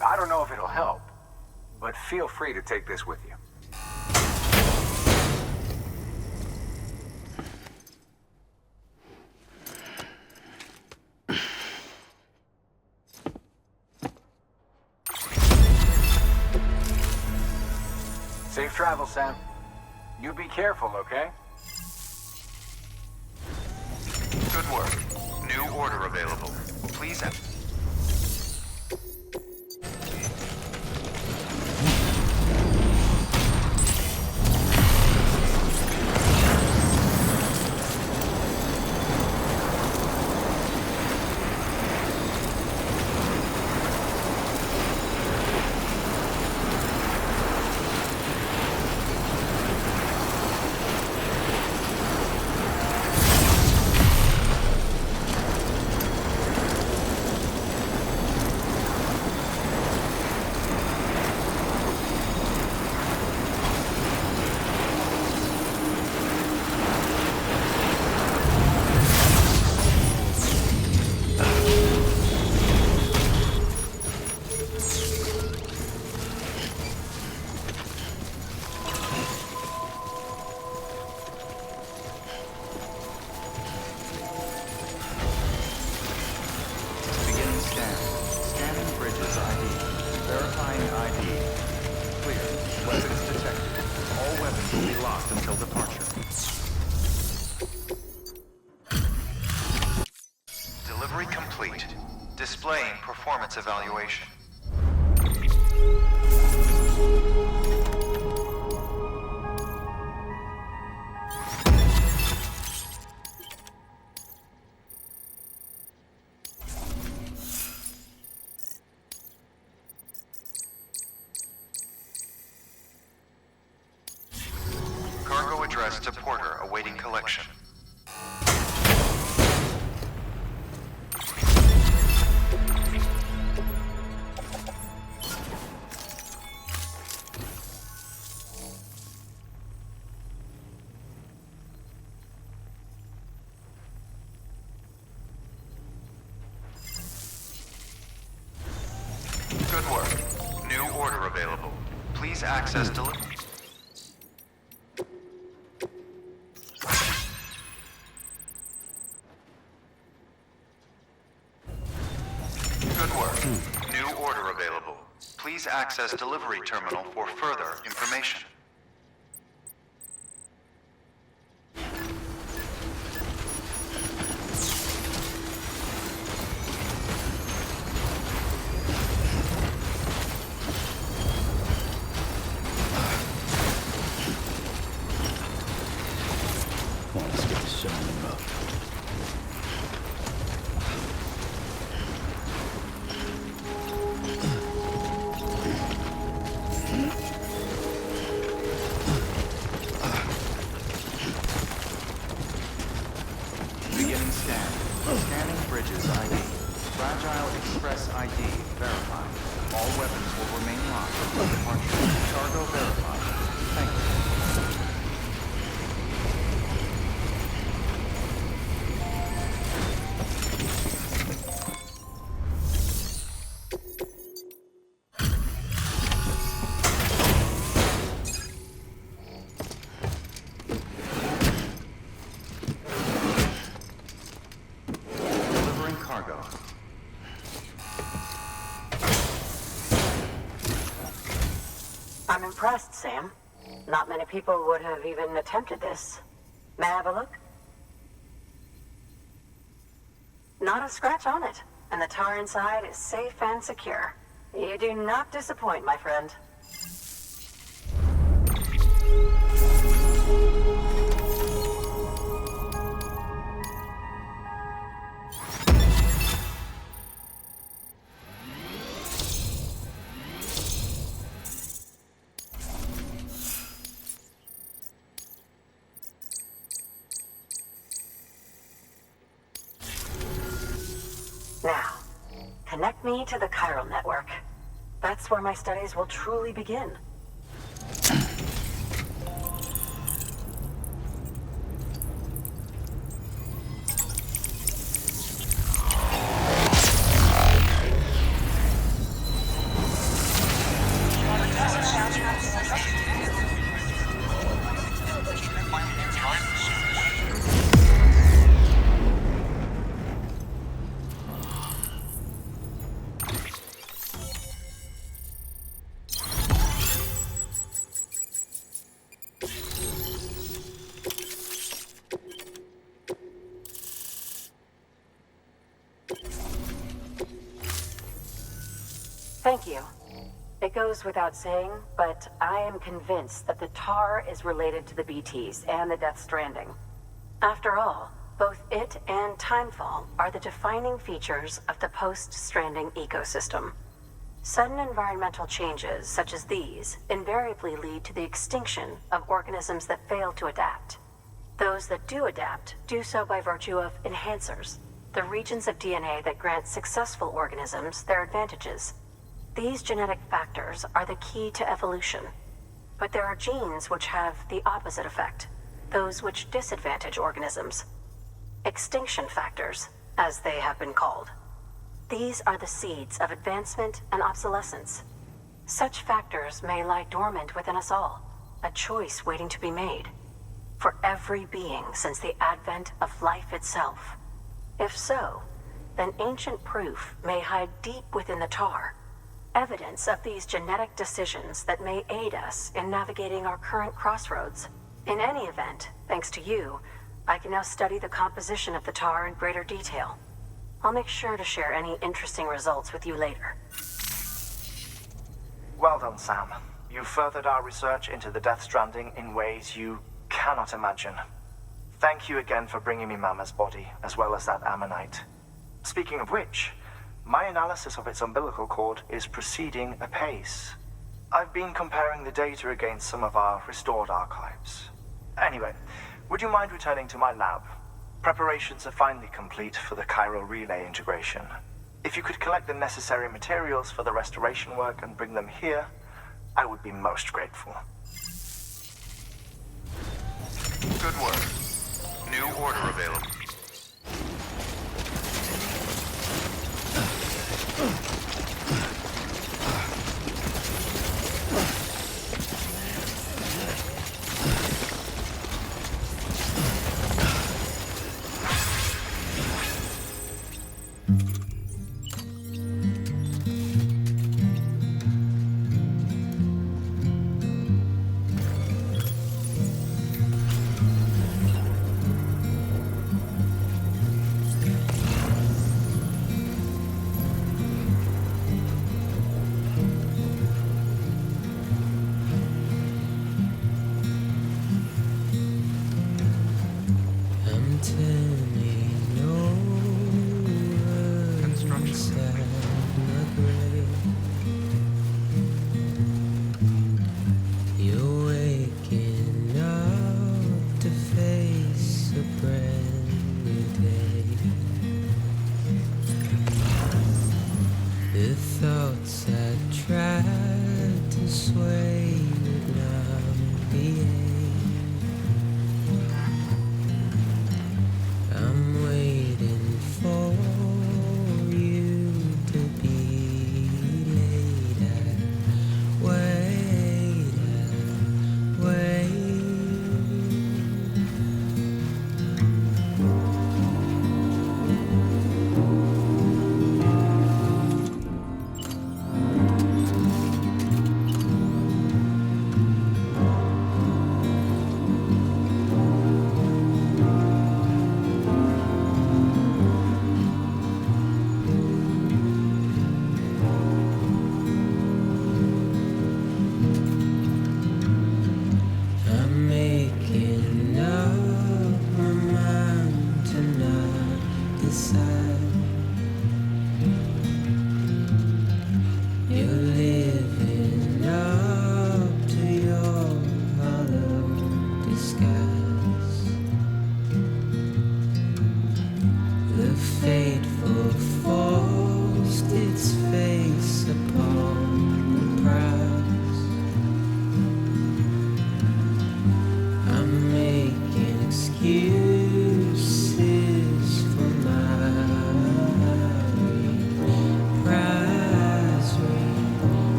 I don't know if it'll help, but feel free to take this with you. Safe travel, Sam. You be careful, okay? Good work. New order available. Please displaying performance evaluation. awaiting collection. Good work. New order available. Please access delivery. Good work. New order available. Please access delivery terminal for further information. Beginning scan. Scanning bridges ID. Fragile Express ID verified. All weapons will remain locked until departure. Cargo verified. Thank you. Delivering cargo. I'm impressed, Sam. Not many people would have even attempted this. May I have a look? Not a scratch on it, and the tar inside is safe and secure. You do not disappoint, my friend. Now, connect me to the chiral network. That's where my studies will truly begin. Thank you. It goes without saying, but I am convinced that the tar is related to the BTs and the Death Stranding. After all, both it and Timefall are the defining features of the post-Stranding ecosystem. Sudden environmental changes such as these invariably lead to the extinction of organisms that fail to adapt. Those that do adapt do so by virtue of enhancers, the regions of DNA that grant successful organisms their advantages. These genetic factors are the key to evolution. But there are genes which have the opposite effect, those which disadvantage organisms. Extinction factors, as they have been called. These are the seeds of advancement and obsolescence. Such factors may lie dormant within us all, a choice waiting to be made. For every being since the advent of life itself. If so, then ancient proof may hide deep within the tar. Evidence of these genetic decisions that may aid us in navigating our current crossroads. In any event, thanks to you, I can now study the composition of the tar in greater detail. I'll make sure to share any interesting results with you later. Well done, Sam. You furthered our research into the Death Stranding in ways you cannot imagine. Thank you again for bringing me Mama's body, as well as that ammonite. Speaking of which, my analysis of its umbilical cord is proceeding apace. I've been comparing the data against some of our restored archives. Anyway, would you mind returning to my lab? Preparations are finally complete for the Cairo relay integration. If you could collect the necessary materials for the restoration work and bring them here, I would be most grateful. Good work. New order available.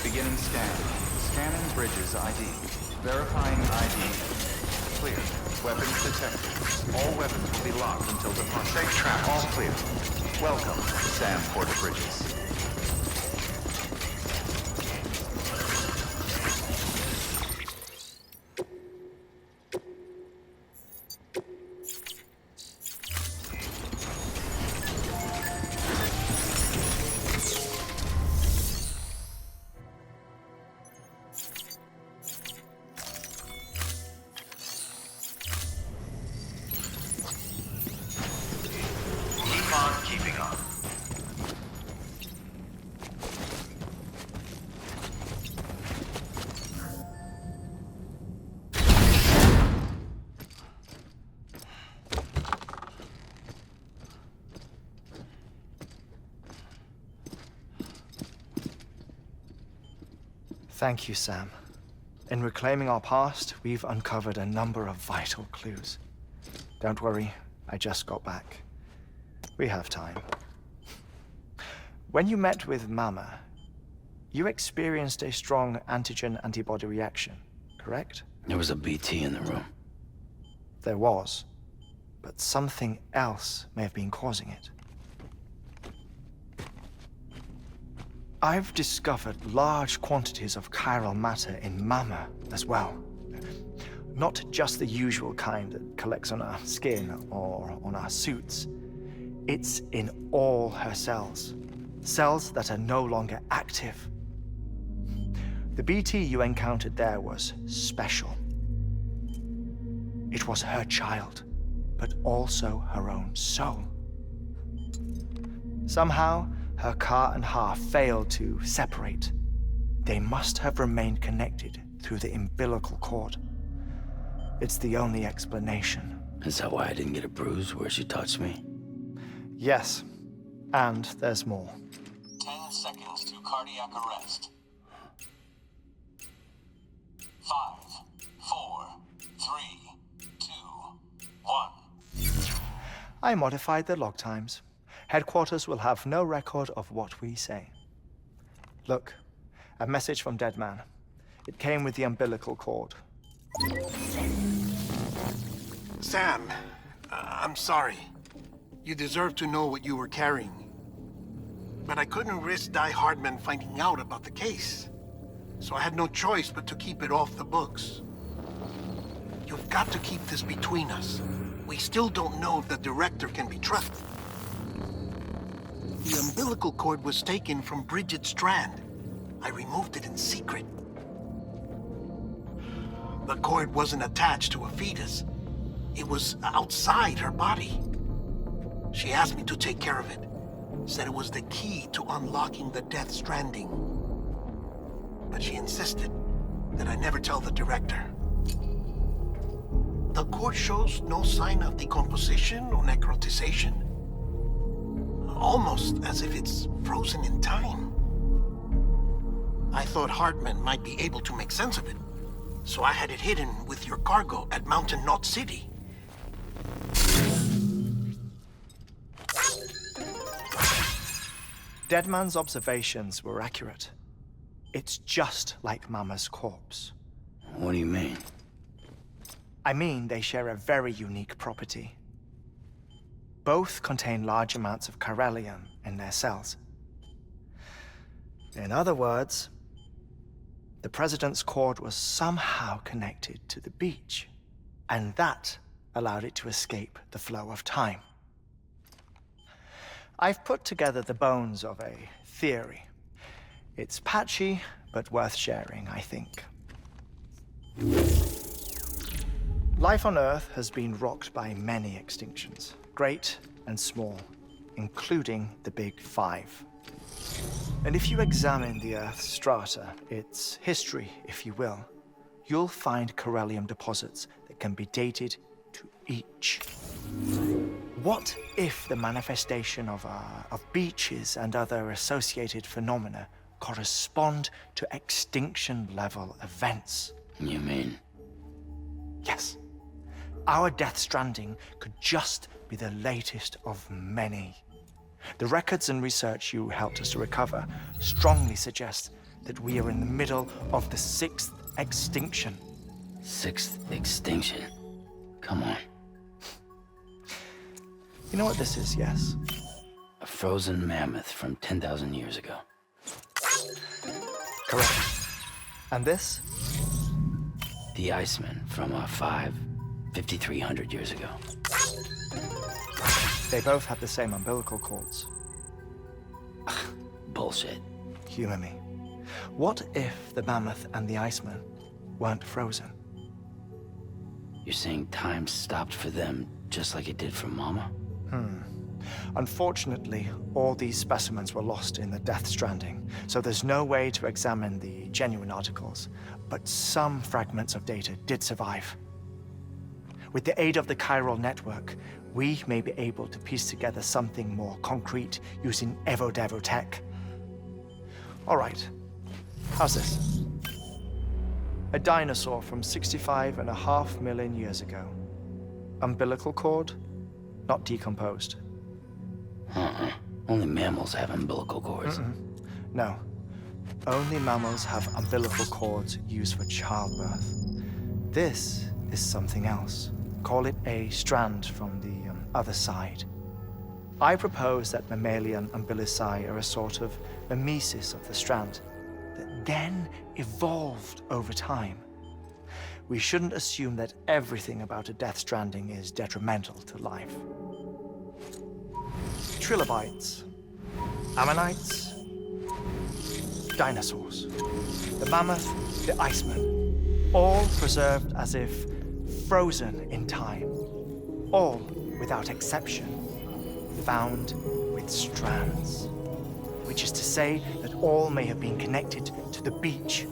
Beginning scan. Scanning bridges ID. Verifying ID. Clear. Weapons detected. All weapons will be locked until departure. Safe travels. All clear. Welcome, Sam Porter Bridges. Thank you, Sam. In reclaiming our past, we've uncovered a number of vital clues. Don't worry, I just got back. We have time. When you met with Mama, you experienced a strong antigen-antibody reaction, correct? There was a BT in the room. There was, but something else may have been causing it. I've discovered large quantities of chiral matter in Mama as well. Not just the usual kind that collects on our skin or on our suits. It's in all her cells. Cells that are no longer active. The BT you encountered there was special. It was her child, but also her own soul. Somehow, her car and half failed to separate. They must have remained connected through the umbilical cord. It's the only explanation. Is that why I didn't get a bruise where she touched me? Yes, and there's more. 10 seconds to cardiac arrest. 5, 4, 3, 2, 1. I modified the log times. Headquarters will have no record of what we say. Look, a message from Dead Man. It came with the umbilical cord. Sam, I'm sorry. You deserve to know what you were carrying. But I couldn't risk Die Hardman finding out about the case. So I had no choice but to keep it off the books. You've got to keep this between us. We still don't know if the director can be trusted. The umbilical cord was taken from Bridget Strand. I removed it in secret. The cord wasn't attached to a fetus. It was outside her body. She asked me to take care of it. Said it was the key to unlocking the Death Stranding. But she insisted that I never tell the director. The cord shows no sign of decomposition or necrotization. Almost as if it's frozen in time. I thought Hartman might be able to make sense of it, so I had it hidden with your cargo at Mountain Knot City. Deadman's observations were accurate. It's just like Mama's corpse. What do you mean? I mean they share a very unique property. Both contain large amounts of chiralium in their cells. In other words, the President's cord was somehow connected to the beach, and that allowed it to escape the flow of time. I've put together the bones of a theory. It's patchy, but worth sharing, I think. Life on Earth has been rocked by many extinctions, great and small, including the Big Five. And if you examine the Earth's strata, its history, if you will, you'll find chiralium deposits that can be dated to each. What if the manifestation of beaches and other associated phenomena correspond to extinction-level events? You mean? Yes. Our Death Stranding could just be the latest of many. The records and research you helped us to recover strongly suggest that we are in the middle of the 6th extinction. 6th extinction? Come on. You know what this is, yes? A frozen mammoth from 10,000 years ago. Correct. And this? The Iceman from 5,300 years ago. They both have the same umbilical cords. Bullshit. Humor me. What if the mammoth and the Iceman weren't frozen? You're saying time stopped for them just like it did for Mama? Unfortunately, all these specimens were lost in the Death Stranding, so there's no way to examine the genuine articles, but some fragments of data did survive. With the aid of the chiral network, we may be able to piece together something more concrete using Evo-Devo tech. All right, how's this? A dinosaur from 65.5 million years ago. Umbilical cord, not decomposed. Only mammals have umbilical cords. No. Only mammals have umbilical cords used for childbirth. This is something else. Call it a strand from the other side. I propose that mammalian umbilici are a sort of mimesis of the strand that then evolved over time. We shouldn't assume that everything about a Death Stranding is detrimental to life. Trilobites, ammonites, dinosaurs, the mammoth, the iceman, all preserved as if frozen in time, all, without exception, found with strands, which is to say that all may have been connected to the beach.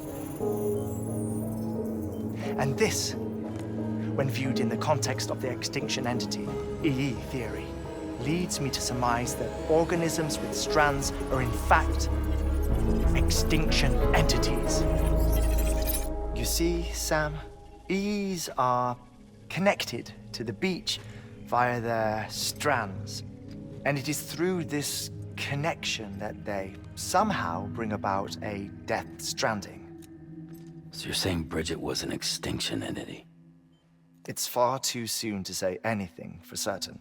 And this, when viewed in the context of the extinction entity, EE theory, leads me to surmise that organisms with strands are in fact extinction entities. You see, Sam, EEs are connected to the beach via their strands. And it is through this connection that they somehow bring about a Death Stranding. So you're saying Bridget was an extinction entity? It's far too soon to say anything for certain.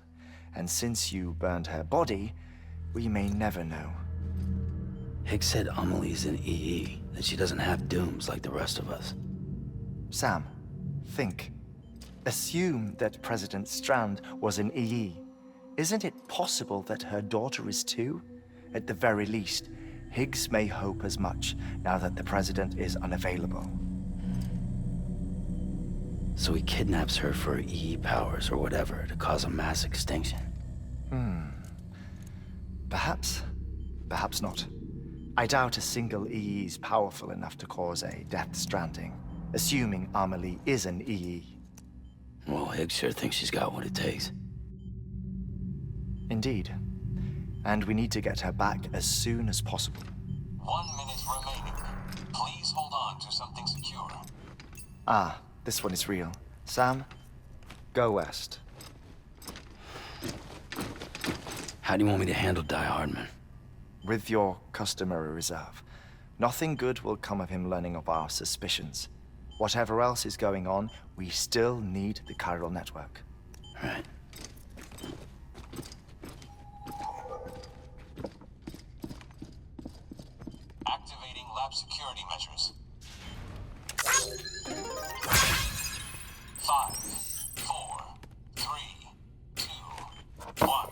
And since you burned her body, we may never know. Higgs said Amelie's an EE, that she doesn't have dooms like the rest of us. Sam, think. Assume that President Strand was an EE. Isn't it possible that her daughter is too? At the very least, Higgs may hope as much now that the president is unavailable. So he kidnaps her for EE powers or whatever to cause a mass extinction. Perhaps. Perhaps not. I doubt a single EE is powerful enough to cause a Death Stranding, assuming Amelie is an EE. Well, Higgs sure thinks she's got what it takes. Indeed. And we need to get her back as soon as possible. 1 minute remaining. Please hold on to something secure. Ah, this one is real. Sam, go west. How do you want me to handle Die Hardman? With your customary reserve. Nothing good will come of him learning of our suspicions. Whatever else is going on, we still need the chiral network. Right. Activating lab security measures. 5, 4, 3, 2, 1.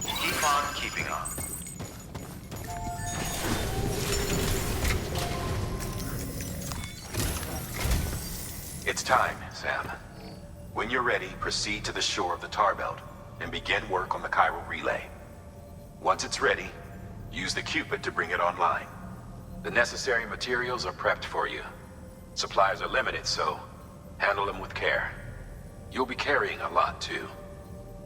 Keep on keeping on. It's time, Sam. When you're ready, proceed to the shore of the tar belt and begin work on the chiral relay. Once it's ready, use the Cupid to bring it online. The necessary materials are prepped for you. Supplies are limited, so handle them with care. You'll be carrying a lot, too.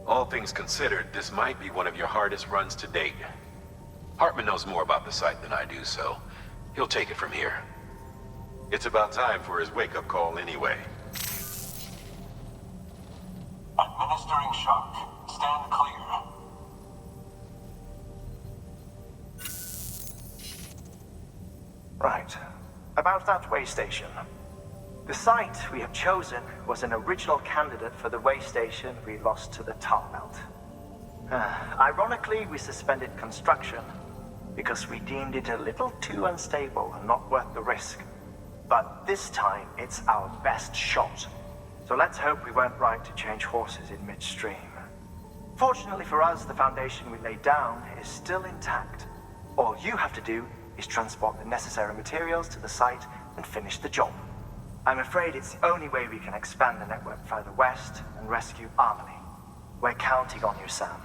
All things considered, this might be one of your hardest runs to date. Hartman knows more about the site than I do, so he'll take it from here. It's about time for his wake-up call anyway. Administering shock. Stand clear. Right. About that way station. The site we have chosen was an original candidate for the way station we lost to the tar belt. Ironically, we suspended construction because we deemed it a little too unstable and not worth the risk. But this time, it's our best shot. So let's hope we weren't right to change horses in midstream. Fortunately for us, the foundation we laid down is still intact. All you have to do is transport the necessary materials to the site and finish the job. I'm afraid it's the only way we can expand the network further west and rescue Amelie. We're counting on you, Sam.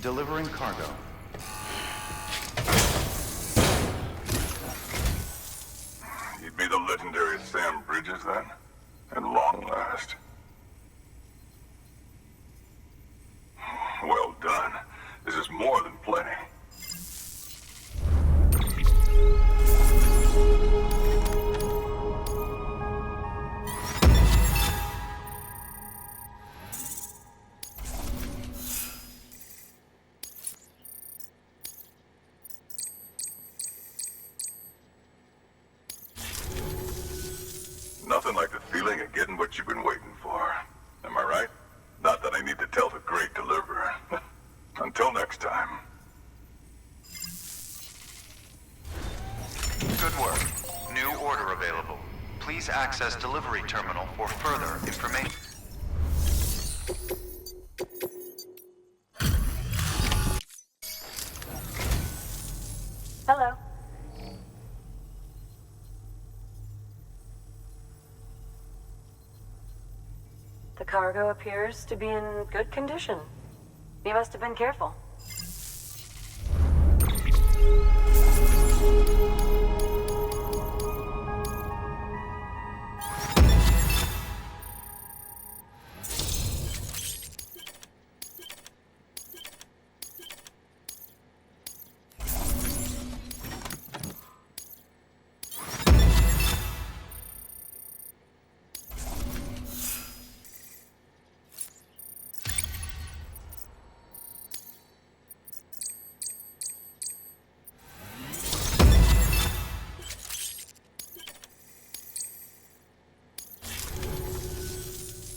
Delivering cargo. You'd be the legendary Sam Bridges then? At long last. Well done. This is more than plenty. Nothing like the feeling of getting what you've been waiting for. Am I right? Not that I need to tell the great deliverer. Until next time. Good work. New order available. Please access delivery terminal for further information. Hello. The cargo appears to be in good condition. You must have been careful.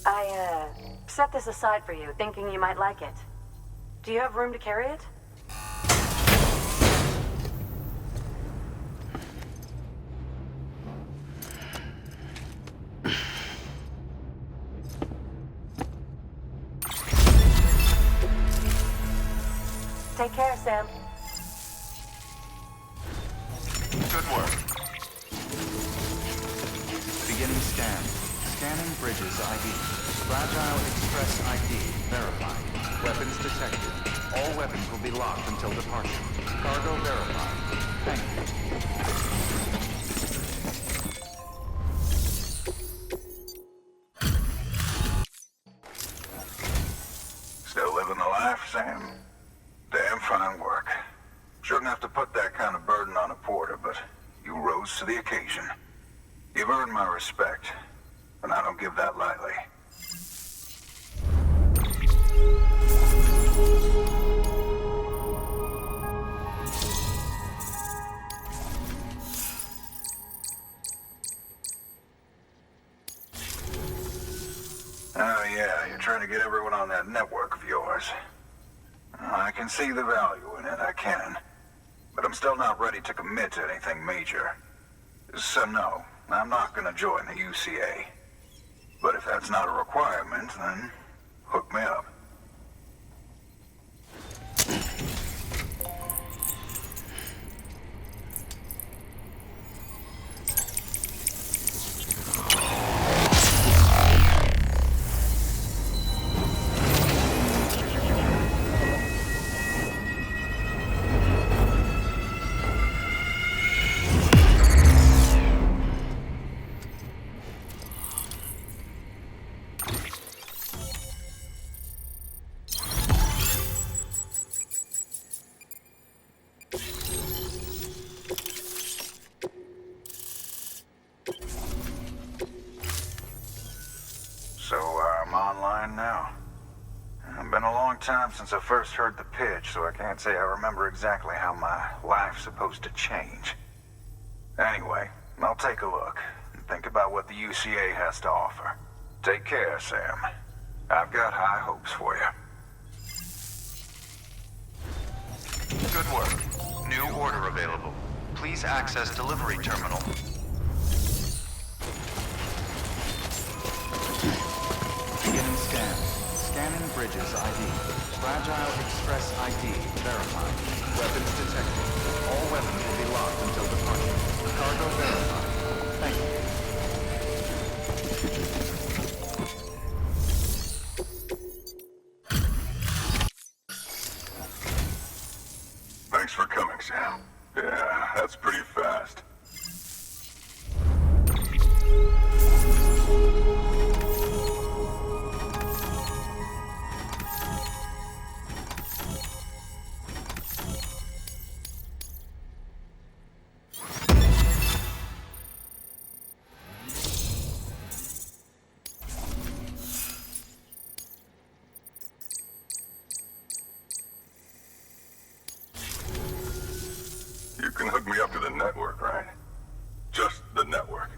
I set this aside for you, thinking you might like it. Do you have room to carry it? Take care, Sam. Good work. Beginning scan. Scanning Bridges ID. Fragile Express ID verified. Weapons detected. All weapons will be locked until departure. Cargo verified. Thank you. Still living the life, Sam? Damn fine work. Shouldn't have to put that kind of burden on a porter, but you rose to the occasion. You've earned my respect, and I don't give that lightly. Oh yeah, you're trying to get everyone on that network of yours. I can see the value in it, I can. But I'm still not ready to commit to anything major. So no, I'm not gonna join the UCA. But if that's not a requirement, then hook me up. Now. It's been a long time since I first heard the pitch, so I can't say I remember exactly how my life's supposed to change. Anyway, I'll take a look and think about what the UCA has to offer. Take care, Sam. I've got high hopes for you. Good work. New order available. Please access delivery terminal. Beginning scan. Scanning bridges ID. Fragile Express ID verified. Weapons detected. All weapons will be locked until departure. Cargo verified. Thank you. Thanks for coming, Sam. Yeah, that's pretty fast. You can hook me up to the network, right? Just the network.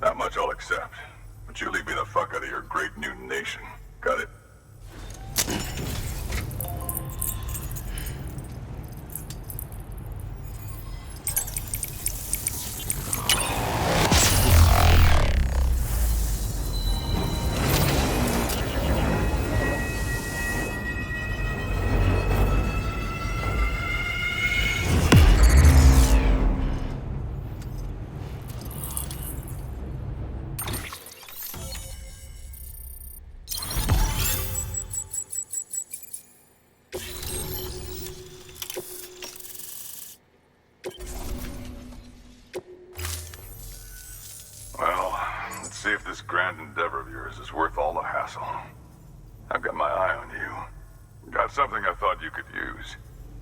Not much I'll accept. But you leave me the fuck out of your great new nation. Got it? Well, let's see if this grand endeavor of yours is worth all the hassle. I've got my eye on you. Got something I thought you could use.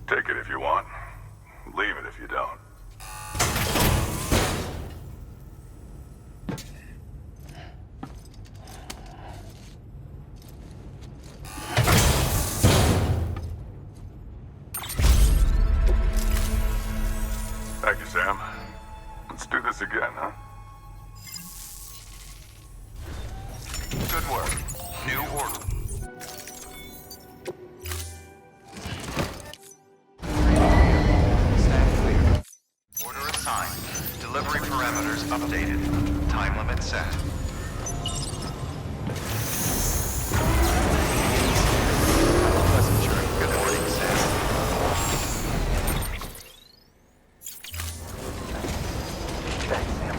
Take it if you want. Leave it if you don't. Thank you, Sam. Let's do this again, huh? Good work. New order. Stand clear. Order assigned. Delivery parameters updated. Time limit set. Pleasant journey. Good morning, Sam. Thanks, Sam.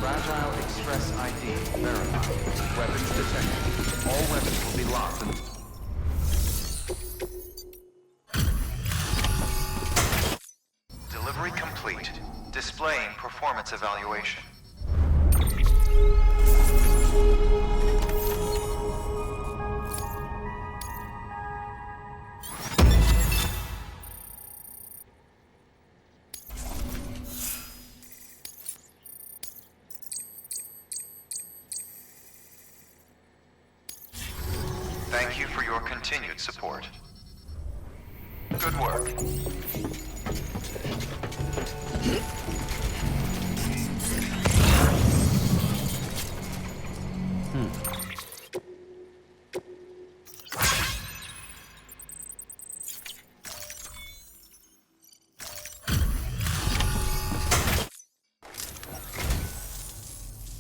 Fragile Express ID verified. Weapons detected. All weapons will be locked and... Delivery complete. Displaying performance evaluation. Thank you for your continued support. Good work.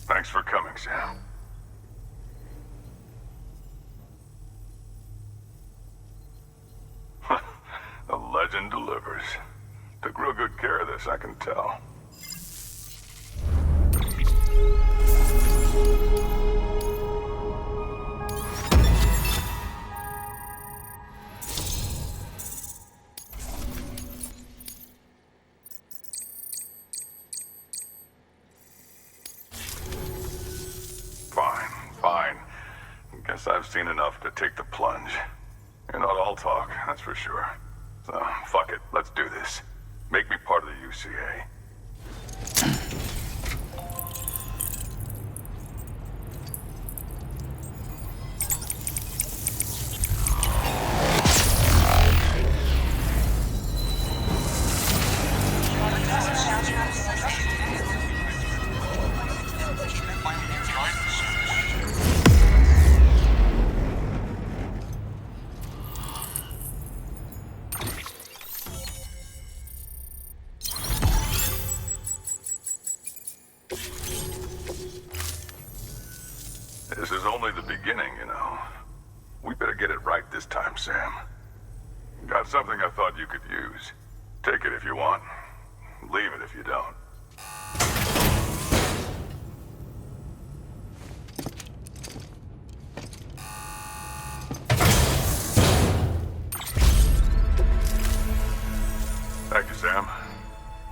Thanks for coming, Sam. The legend delivers. Took real good care of this, I can tell. Fine. Guess I've seen enough to take the plunge. You're not all talk, that's for sure. So, fuck it, let's do this. Make me part of the UCA. This is only the beginning, you know. We better get it right this time, Sam. Got something I thought you could use. Take it if you want. Leave it if you don't. Thank you, Sam.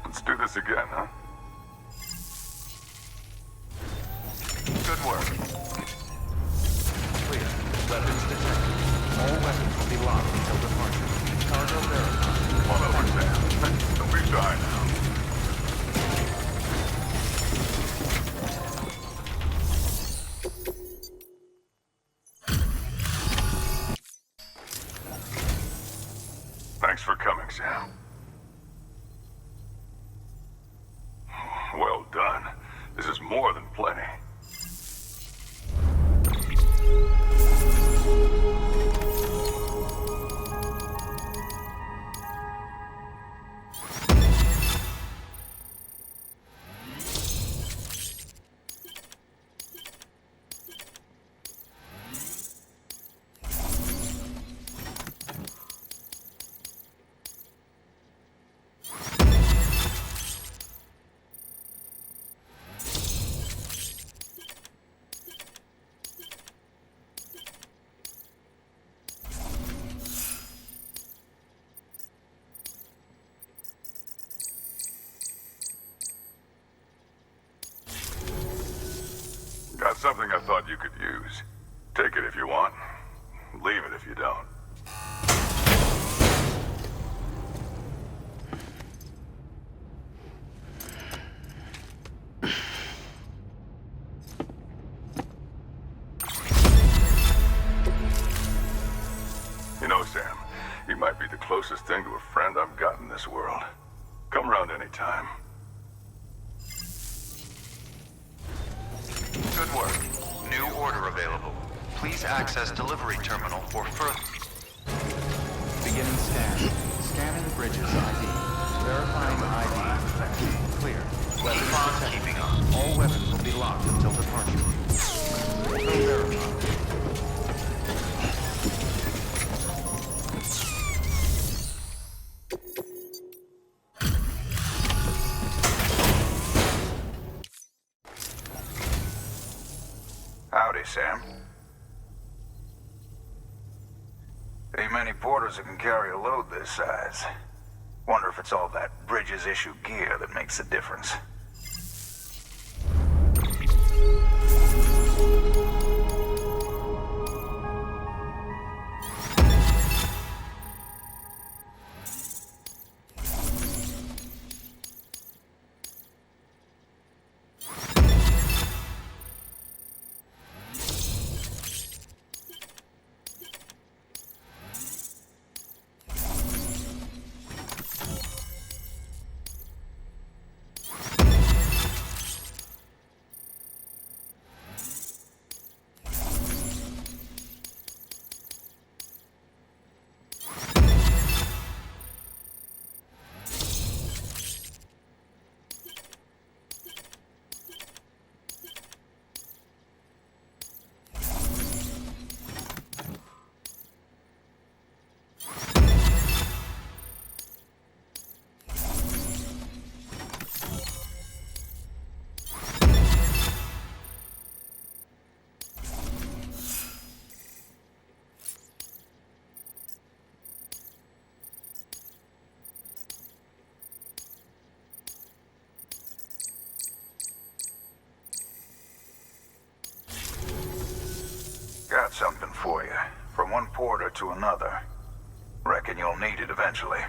Let's do this again, huh? Good work. Clear. Weapons detected. All weapons will be locked until departure. Cargo verified. Come on over, Sam. Don't be shy now. Thanks for coming, Sam. Well done. This is more than plenty. Got something I thought you could use. Take it if you want. Leave it if you don't. You know, Sam, you might be the closest thing to a friend I've got in this world. Come around anytime. Good work. New order available. Please access delivery terminal for further... Beginning scan. Scanning bridges ID. Verifying ID. Clear. Weapons detected. Keeping up. All weapons will be locked until departure. Verified. Sam. Ain't many porters that can carry a load this size. Wonder if it's all that Bridges issue gear that makes the difference. Got something for you. From one porter to another. Reckon you'll need it eventually.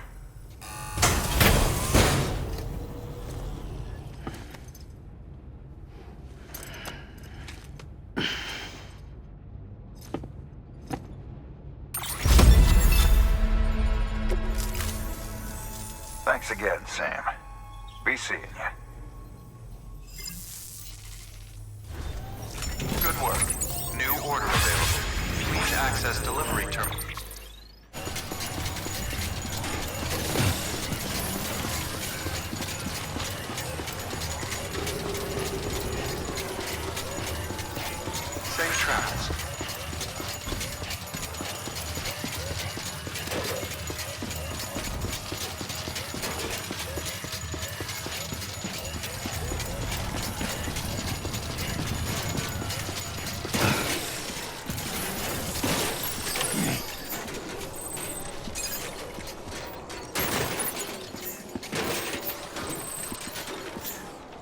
Thanks again, Sam. Be seeing you. Good work. New order available. Please access delivery terminal. Safe travels.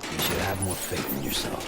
You should have more faith in yourself.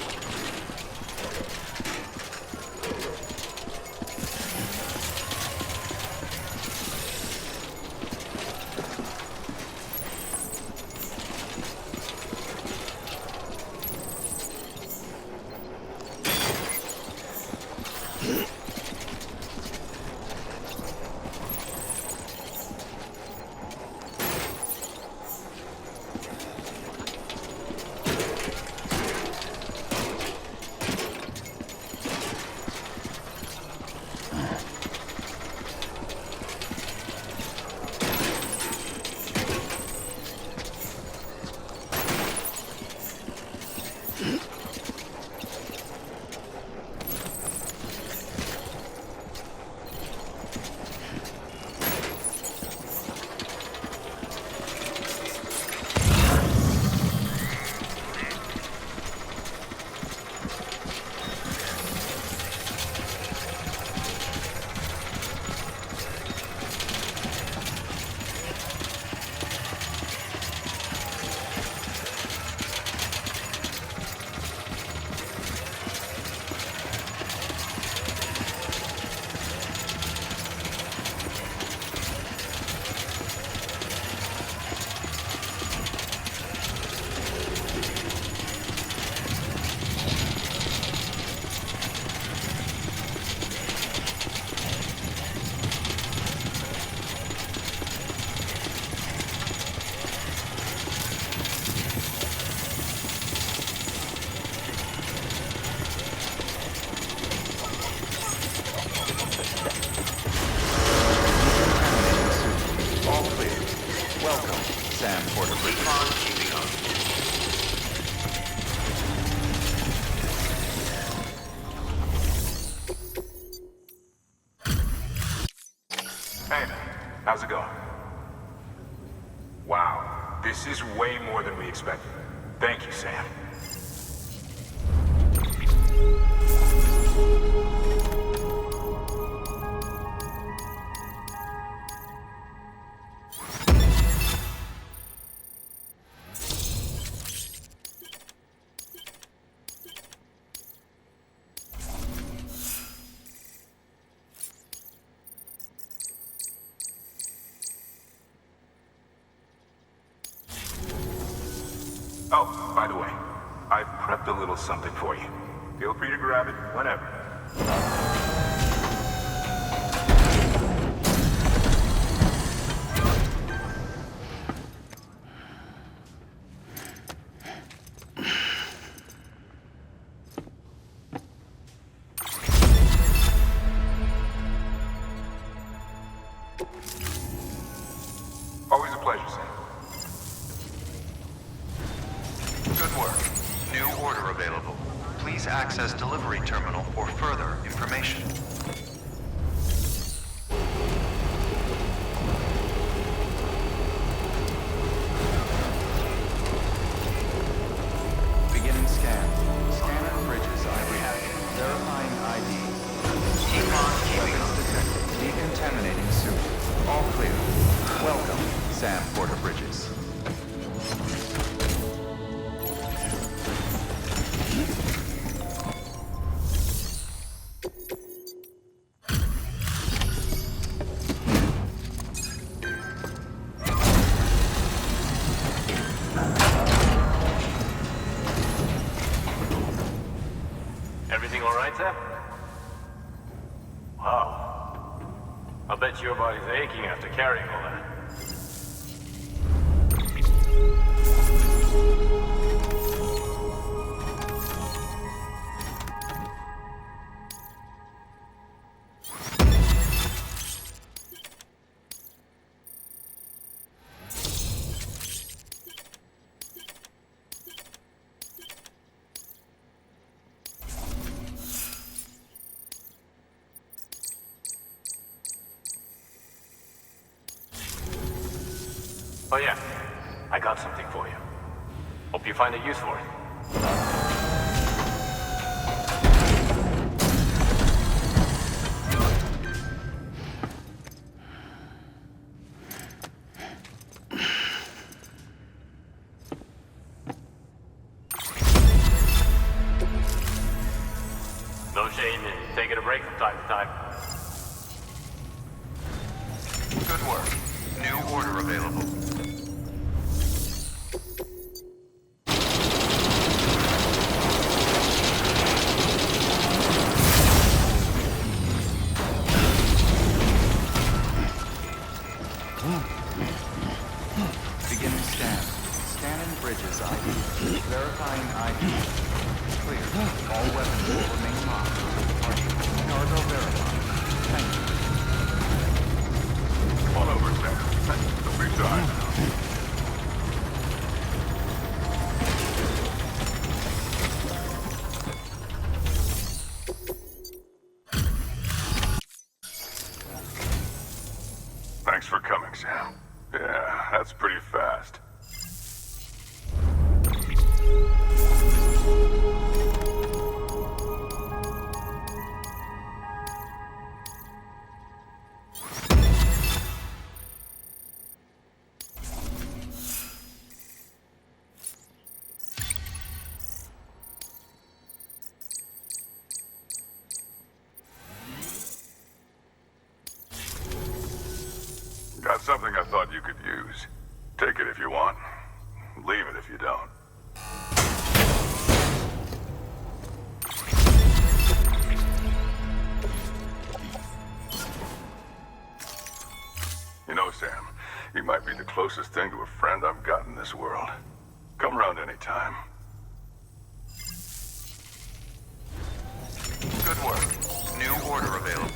All clear. Welcome, Sam Porter. Recon keeping up. Hey, how's it going? Wow, this is way more than we expected. Thank you, Sam. By the way, I've prepped a little something for you. Feel free to grab it whenever. Always a pleasure, Sam. Good work. New order available. Please access delivery terminal for further information. Beginning scan. Scanner bridges ID. Verifying ID. Keep on keeping Weapons detected. Decontaminating suit. All clear. Welcome, Sam Porter Bridges. Everything all right, Sam? Wow. I'll bet your body's aching after carrying all that. Oh yeah, I got something for you. Hope you find a use for it. No shame in taking a break from time to time. Good work. New order available. Beginning scan. Scanning bridges ID. Verifying ID. Clear. All weapons will remain locked. Cargo verified. Thank you. All over, Sam. Don't be shy. Thanks for coming, Sam. Yeah, that's pretty fast. Got something I thought you could use. Take it if you want. Leave it if you don't. You know, Sam, you might be the closest thing to a friend I've got in this world. Come around anytime. Good work. New order available.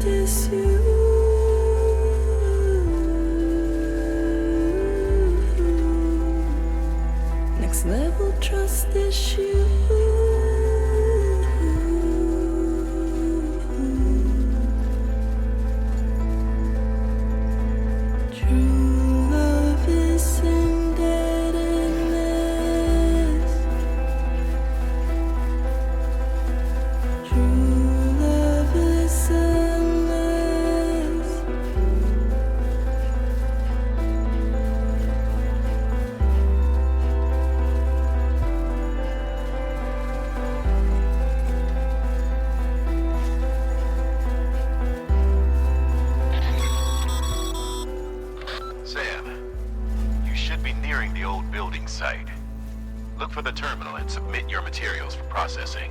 is you. Next level trust issue. True love is indebtedness. True love is endless. Sam, you should be nearing the old building site. Look for the terminal and submit your materials for processing.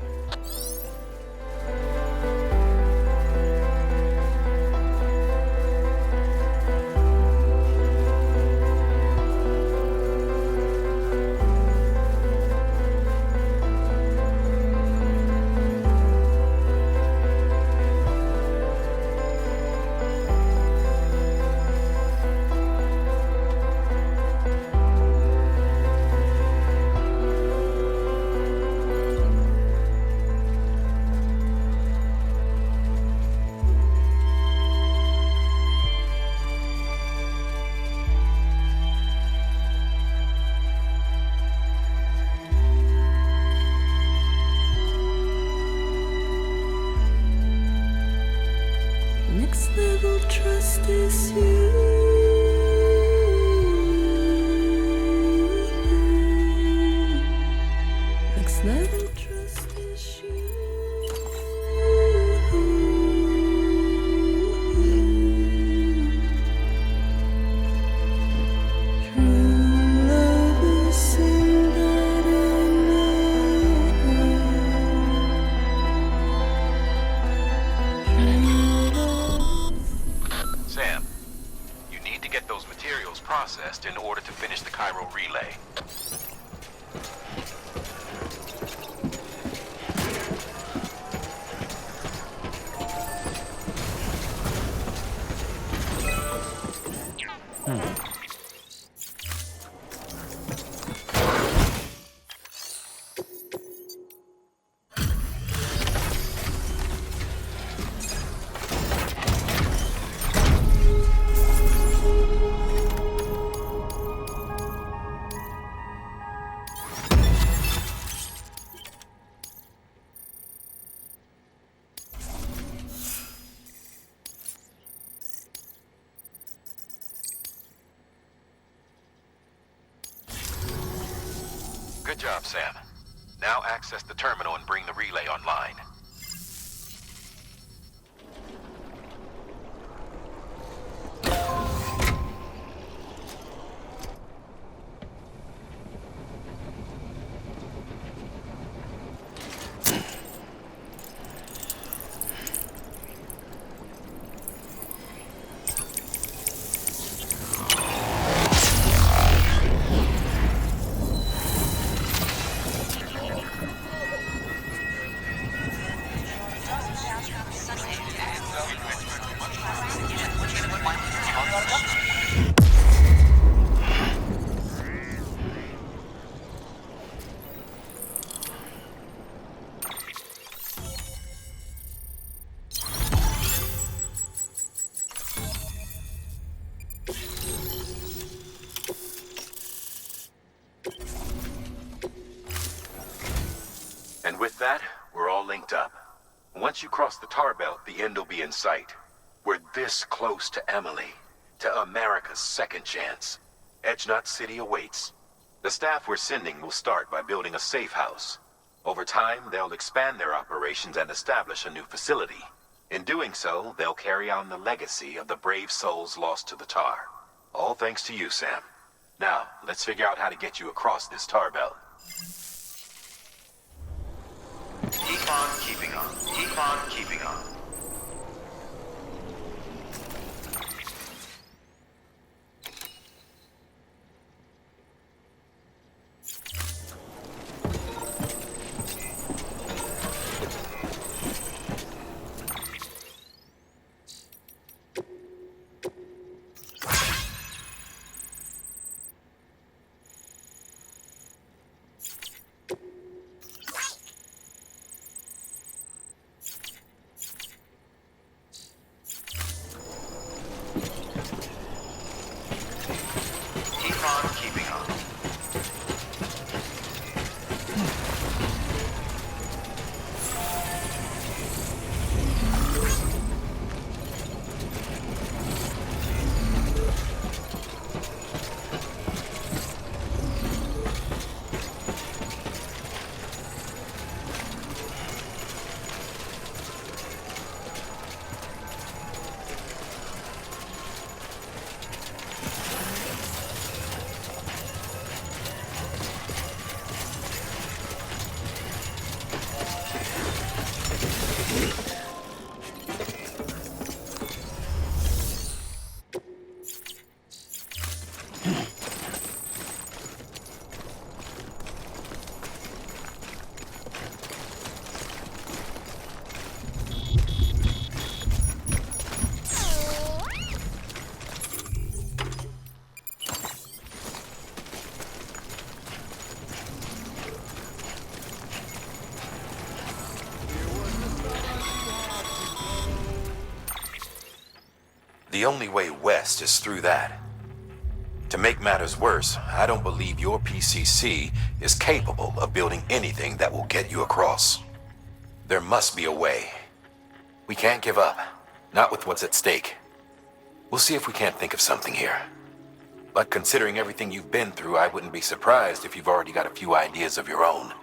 Next level trust is you. Next level trust is you. True love is Sam, you need to get those materials processed in order to finish the Cairo relay. Good job, Sam. Now access the terminal and bring the relay online. And with that, we're all linked up. Once you cross the tar belt, the end will be in sight. We're this close to Emily, to America's second chance. Edgenut City awaits. The staff we're sending will start by building a safe house. Over time, they'll expand their operations and establish a new facility. In doing so, they'll carry on the legacy of the brave souls lost to the tar. All thanks to you, Sam. Now, let's figure out how to get you across this tar belt. Keep on keeping on. Keep on keeping on. The only way west is through that. To make matters worse, I don't believe your PCC is capable of building anything that will get you across. There must be a way. We can't give up, not with what's at stake. We'll see if we can't think of something here. But considering everything you've been through, I wouldn't be surprised if you've already got a few ideas of your own.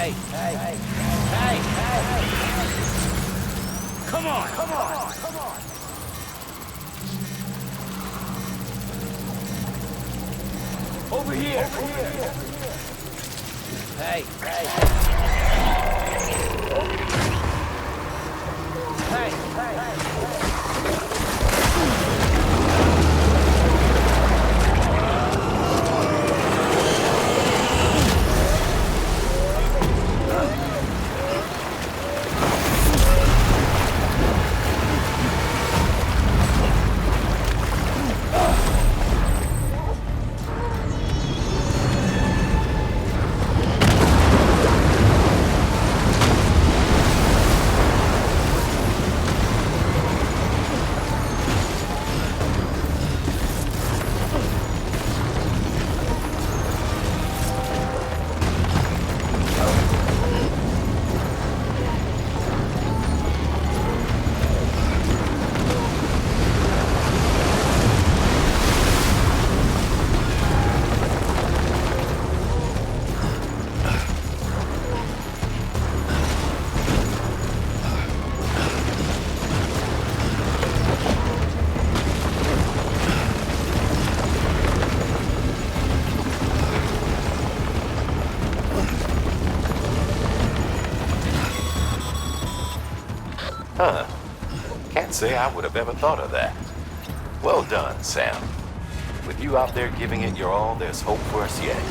Hey! Come on! Over here! Hey! Huh. Can't say I would have ever thought of that. Well done, Sam. With you out there giving it your all, there's hope for us yet.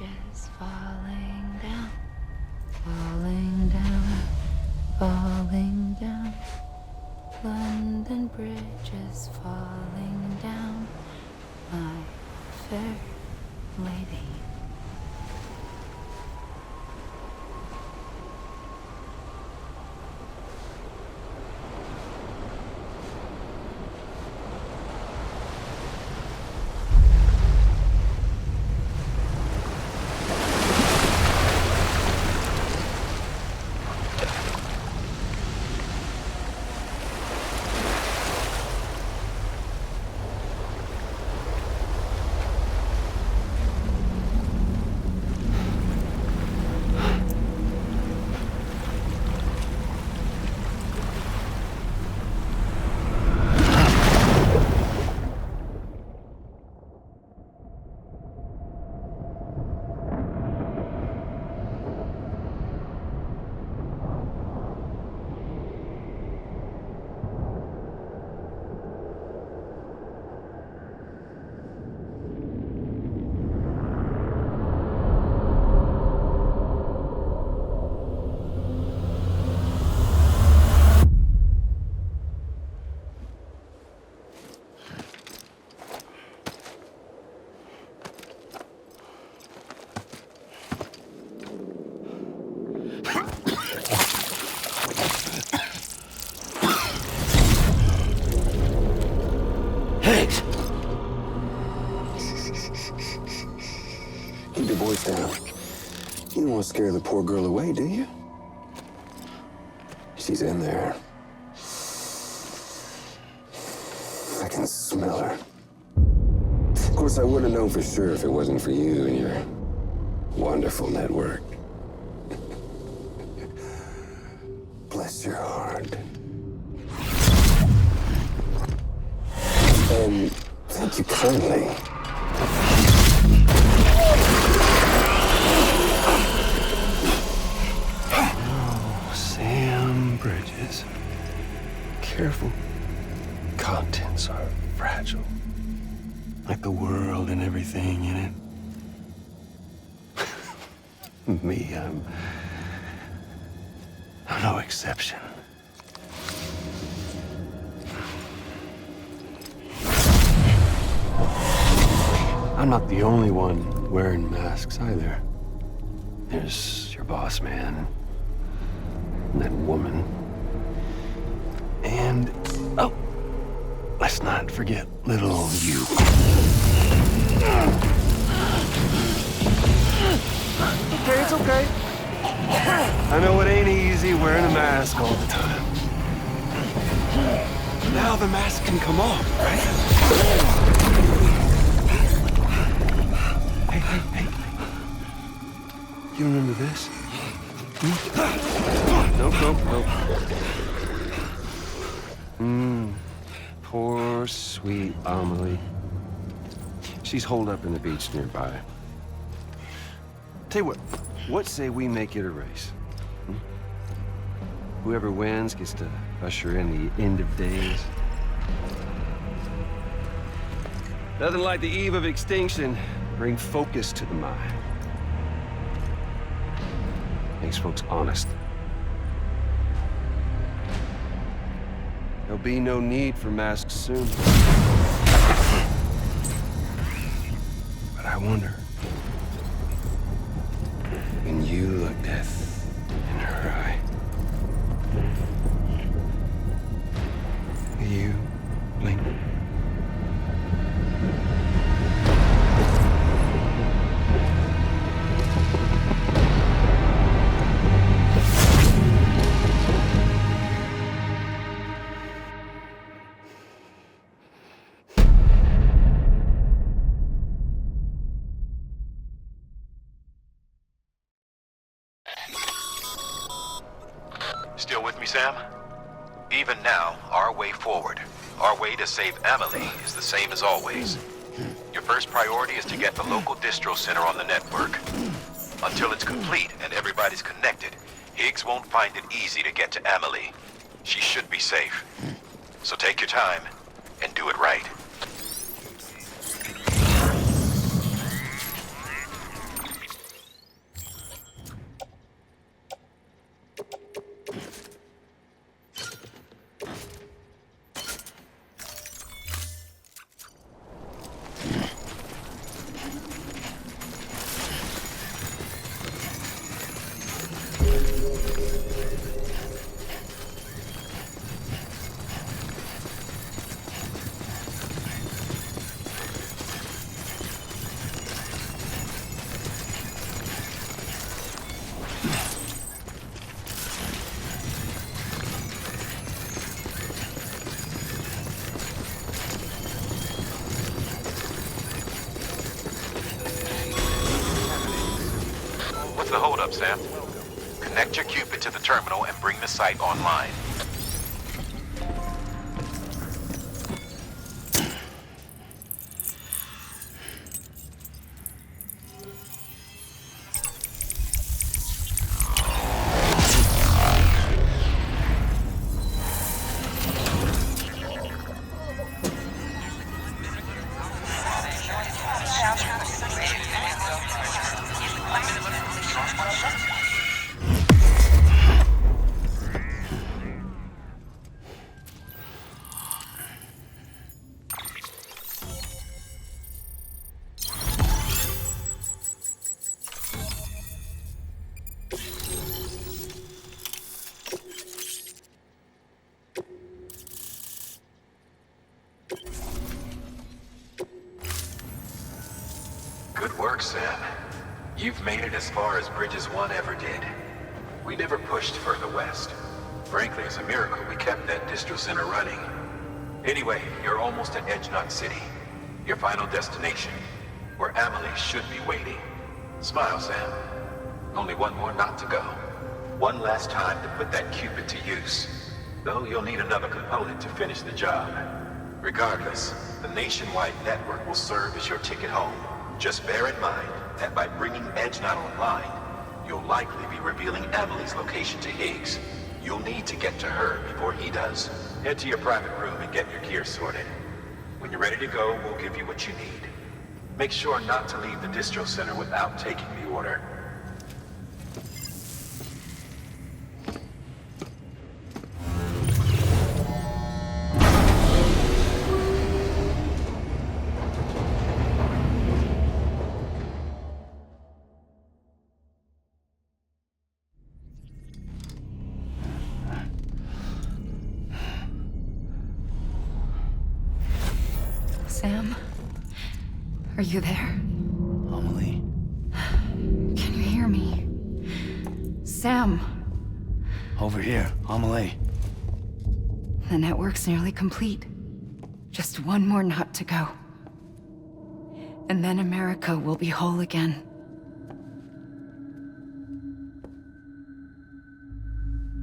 bridges falling down, falling down, falling down. London Bridge is falling down, my fair lady. Keep your voice down. You don't want to scare the poor girl away, do you? She's in there. I can smell her. Of course, I wouldn't have known for sure if it wasn't for you and your wonderful network. Bless your heart. And thank you kindly. Oh, Sam Bridges. Careful. Contents are fragile. Like the world and everything in it. Me, I'm no exception. I'm not the only one wearing masks either. There's your boss man, and that woman, and oh, let's not forget little old you. Okay, it's okay. I know it ain't easy wearing a mask all the time. Now the mask can come off, right? Hey. You remember this? Nope. Poor, sweet Amelie. She's holed up in the beach nearby. Tell you what say we make it a race? Whoever wins gets to usher in the end of days. Nothing like the eve of extinction. Bring focus to the mind. Makes folks honest. There'll be no need for masks soon. But I wonder, when you look death in her eye, will you blink? Still with me, Sam? Even now, our way forward, our way to save Amelie is the same as always. Your first priority is to get the local distro center on the network. Until it's complete and everybody's connected, Higgs won't find it easy to get to Amelie. She should be safe. So take your time and do it right. What's the holdup, Sam? Connect your Cupid to the terminal and bring the site online. Good work, Sam. You've made it as far as Bridges 1 ever did. We never pushed further west. Frankly, it's a miracle we kept that distro center running. Anyway, you're almost at Edge Knot City, your final destination, where Amelie should be waiting. Smile, Sam. Only one more knot to go. One last time to put that Cupid to use. Though you'll need another component to finish the job. Regardless, the nationwide network will serve as your ticket home. Just bear in mind that by bringing Edge Knot online, you'll likely be revealing Amelie's location to Higgs. You'll need to get to her before he does. Head to your private room and get your gear sorted. When you're ready to go, we'll give you what you need. Make sure not to leave the distro center without taking the order. Sam? Are you there? Amelie? Can you hear me? Sam! Over here, Amelie. The network's nearly complete. Just one more knot to go. And then America will be whole again.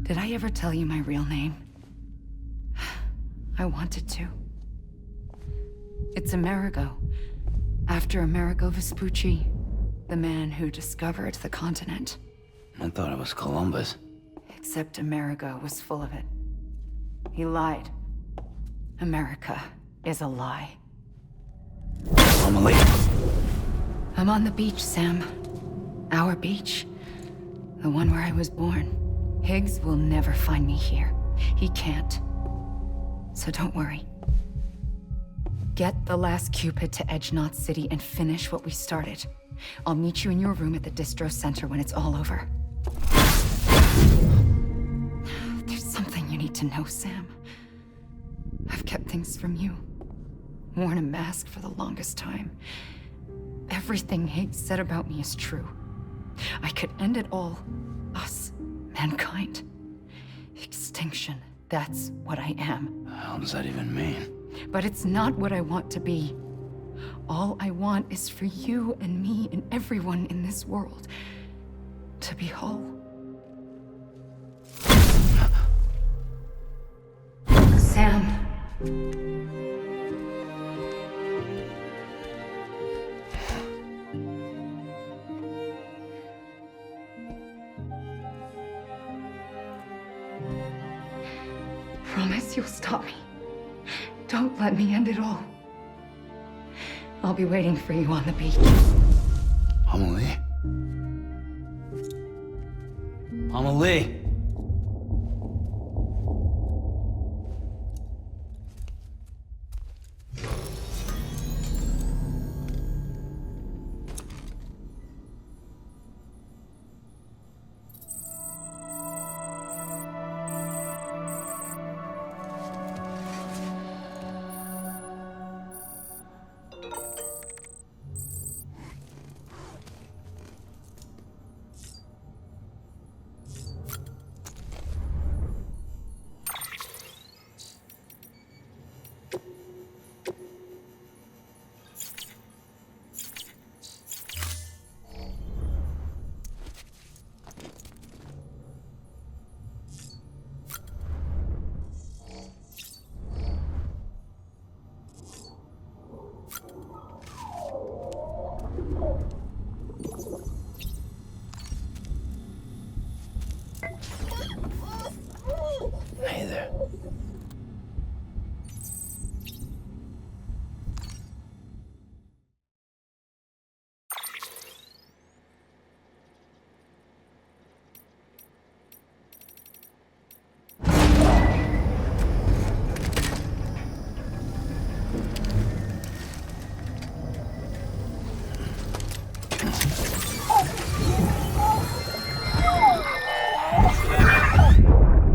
Did I ever tell you my real name? I wanted to. It's Amerigo, after Amerigo Vespucci, the man who discovered the continent. I thought it was Columbus. Except Amerigo was full of it. He lied. America is a lie. Amelie. I'm on the beach, Sam. Our beach. The one where I was born. Higgs will never find me here. He can't. So don't worry. Get the last Cupid to Edge Knot City and finish what we started. I'll meet you in your room at the distro center when it's all over. There's something you need to know, Sam. I've kept things from you. Worn a mask for the longest time. Everything Higgs said about me is true. I could end it all. Us. Mankind. Extinction. That's what I am. The hell does that even mean? But it's not what I want to be. All I want is for you and me and everyone in this world to be whole. Sam. Promise you'll stop me. Don't let me end it all. I'll be waiting for you on the beach. Amelie? Amelie!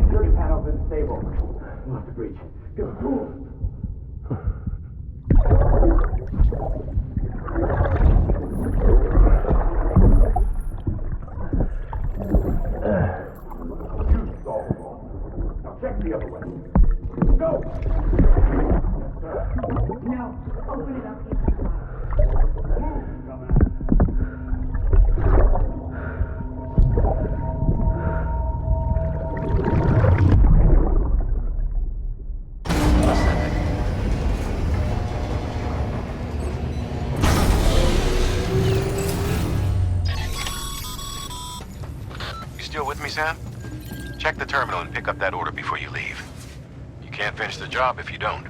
Security panel's been disabled. We'll have to breach. Go. Now check the other way. Go! No, open it up. You still with me, Sam? Check the terminal and pick up that order before you leave. You can't finish the job if you don't.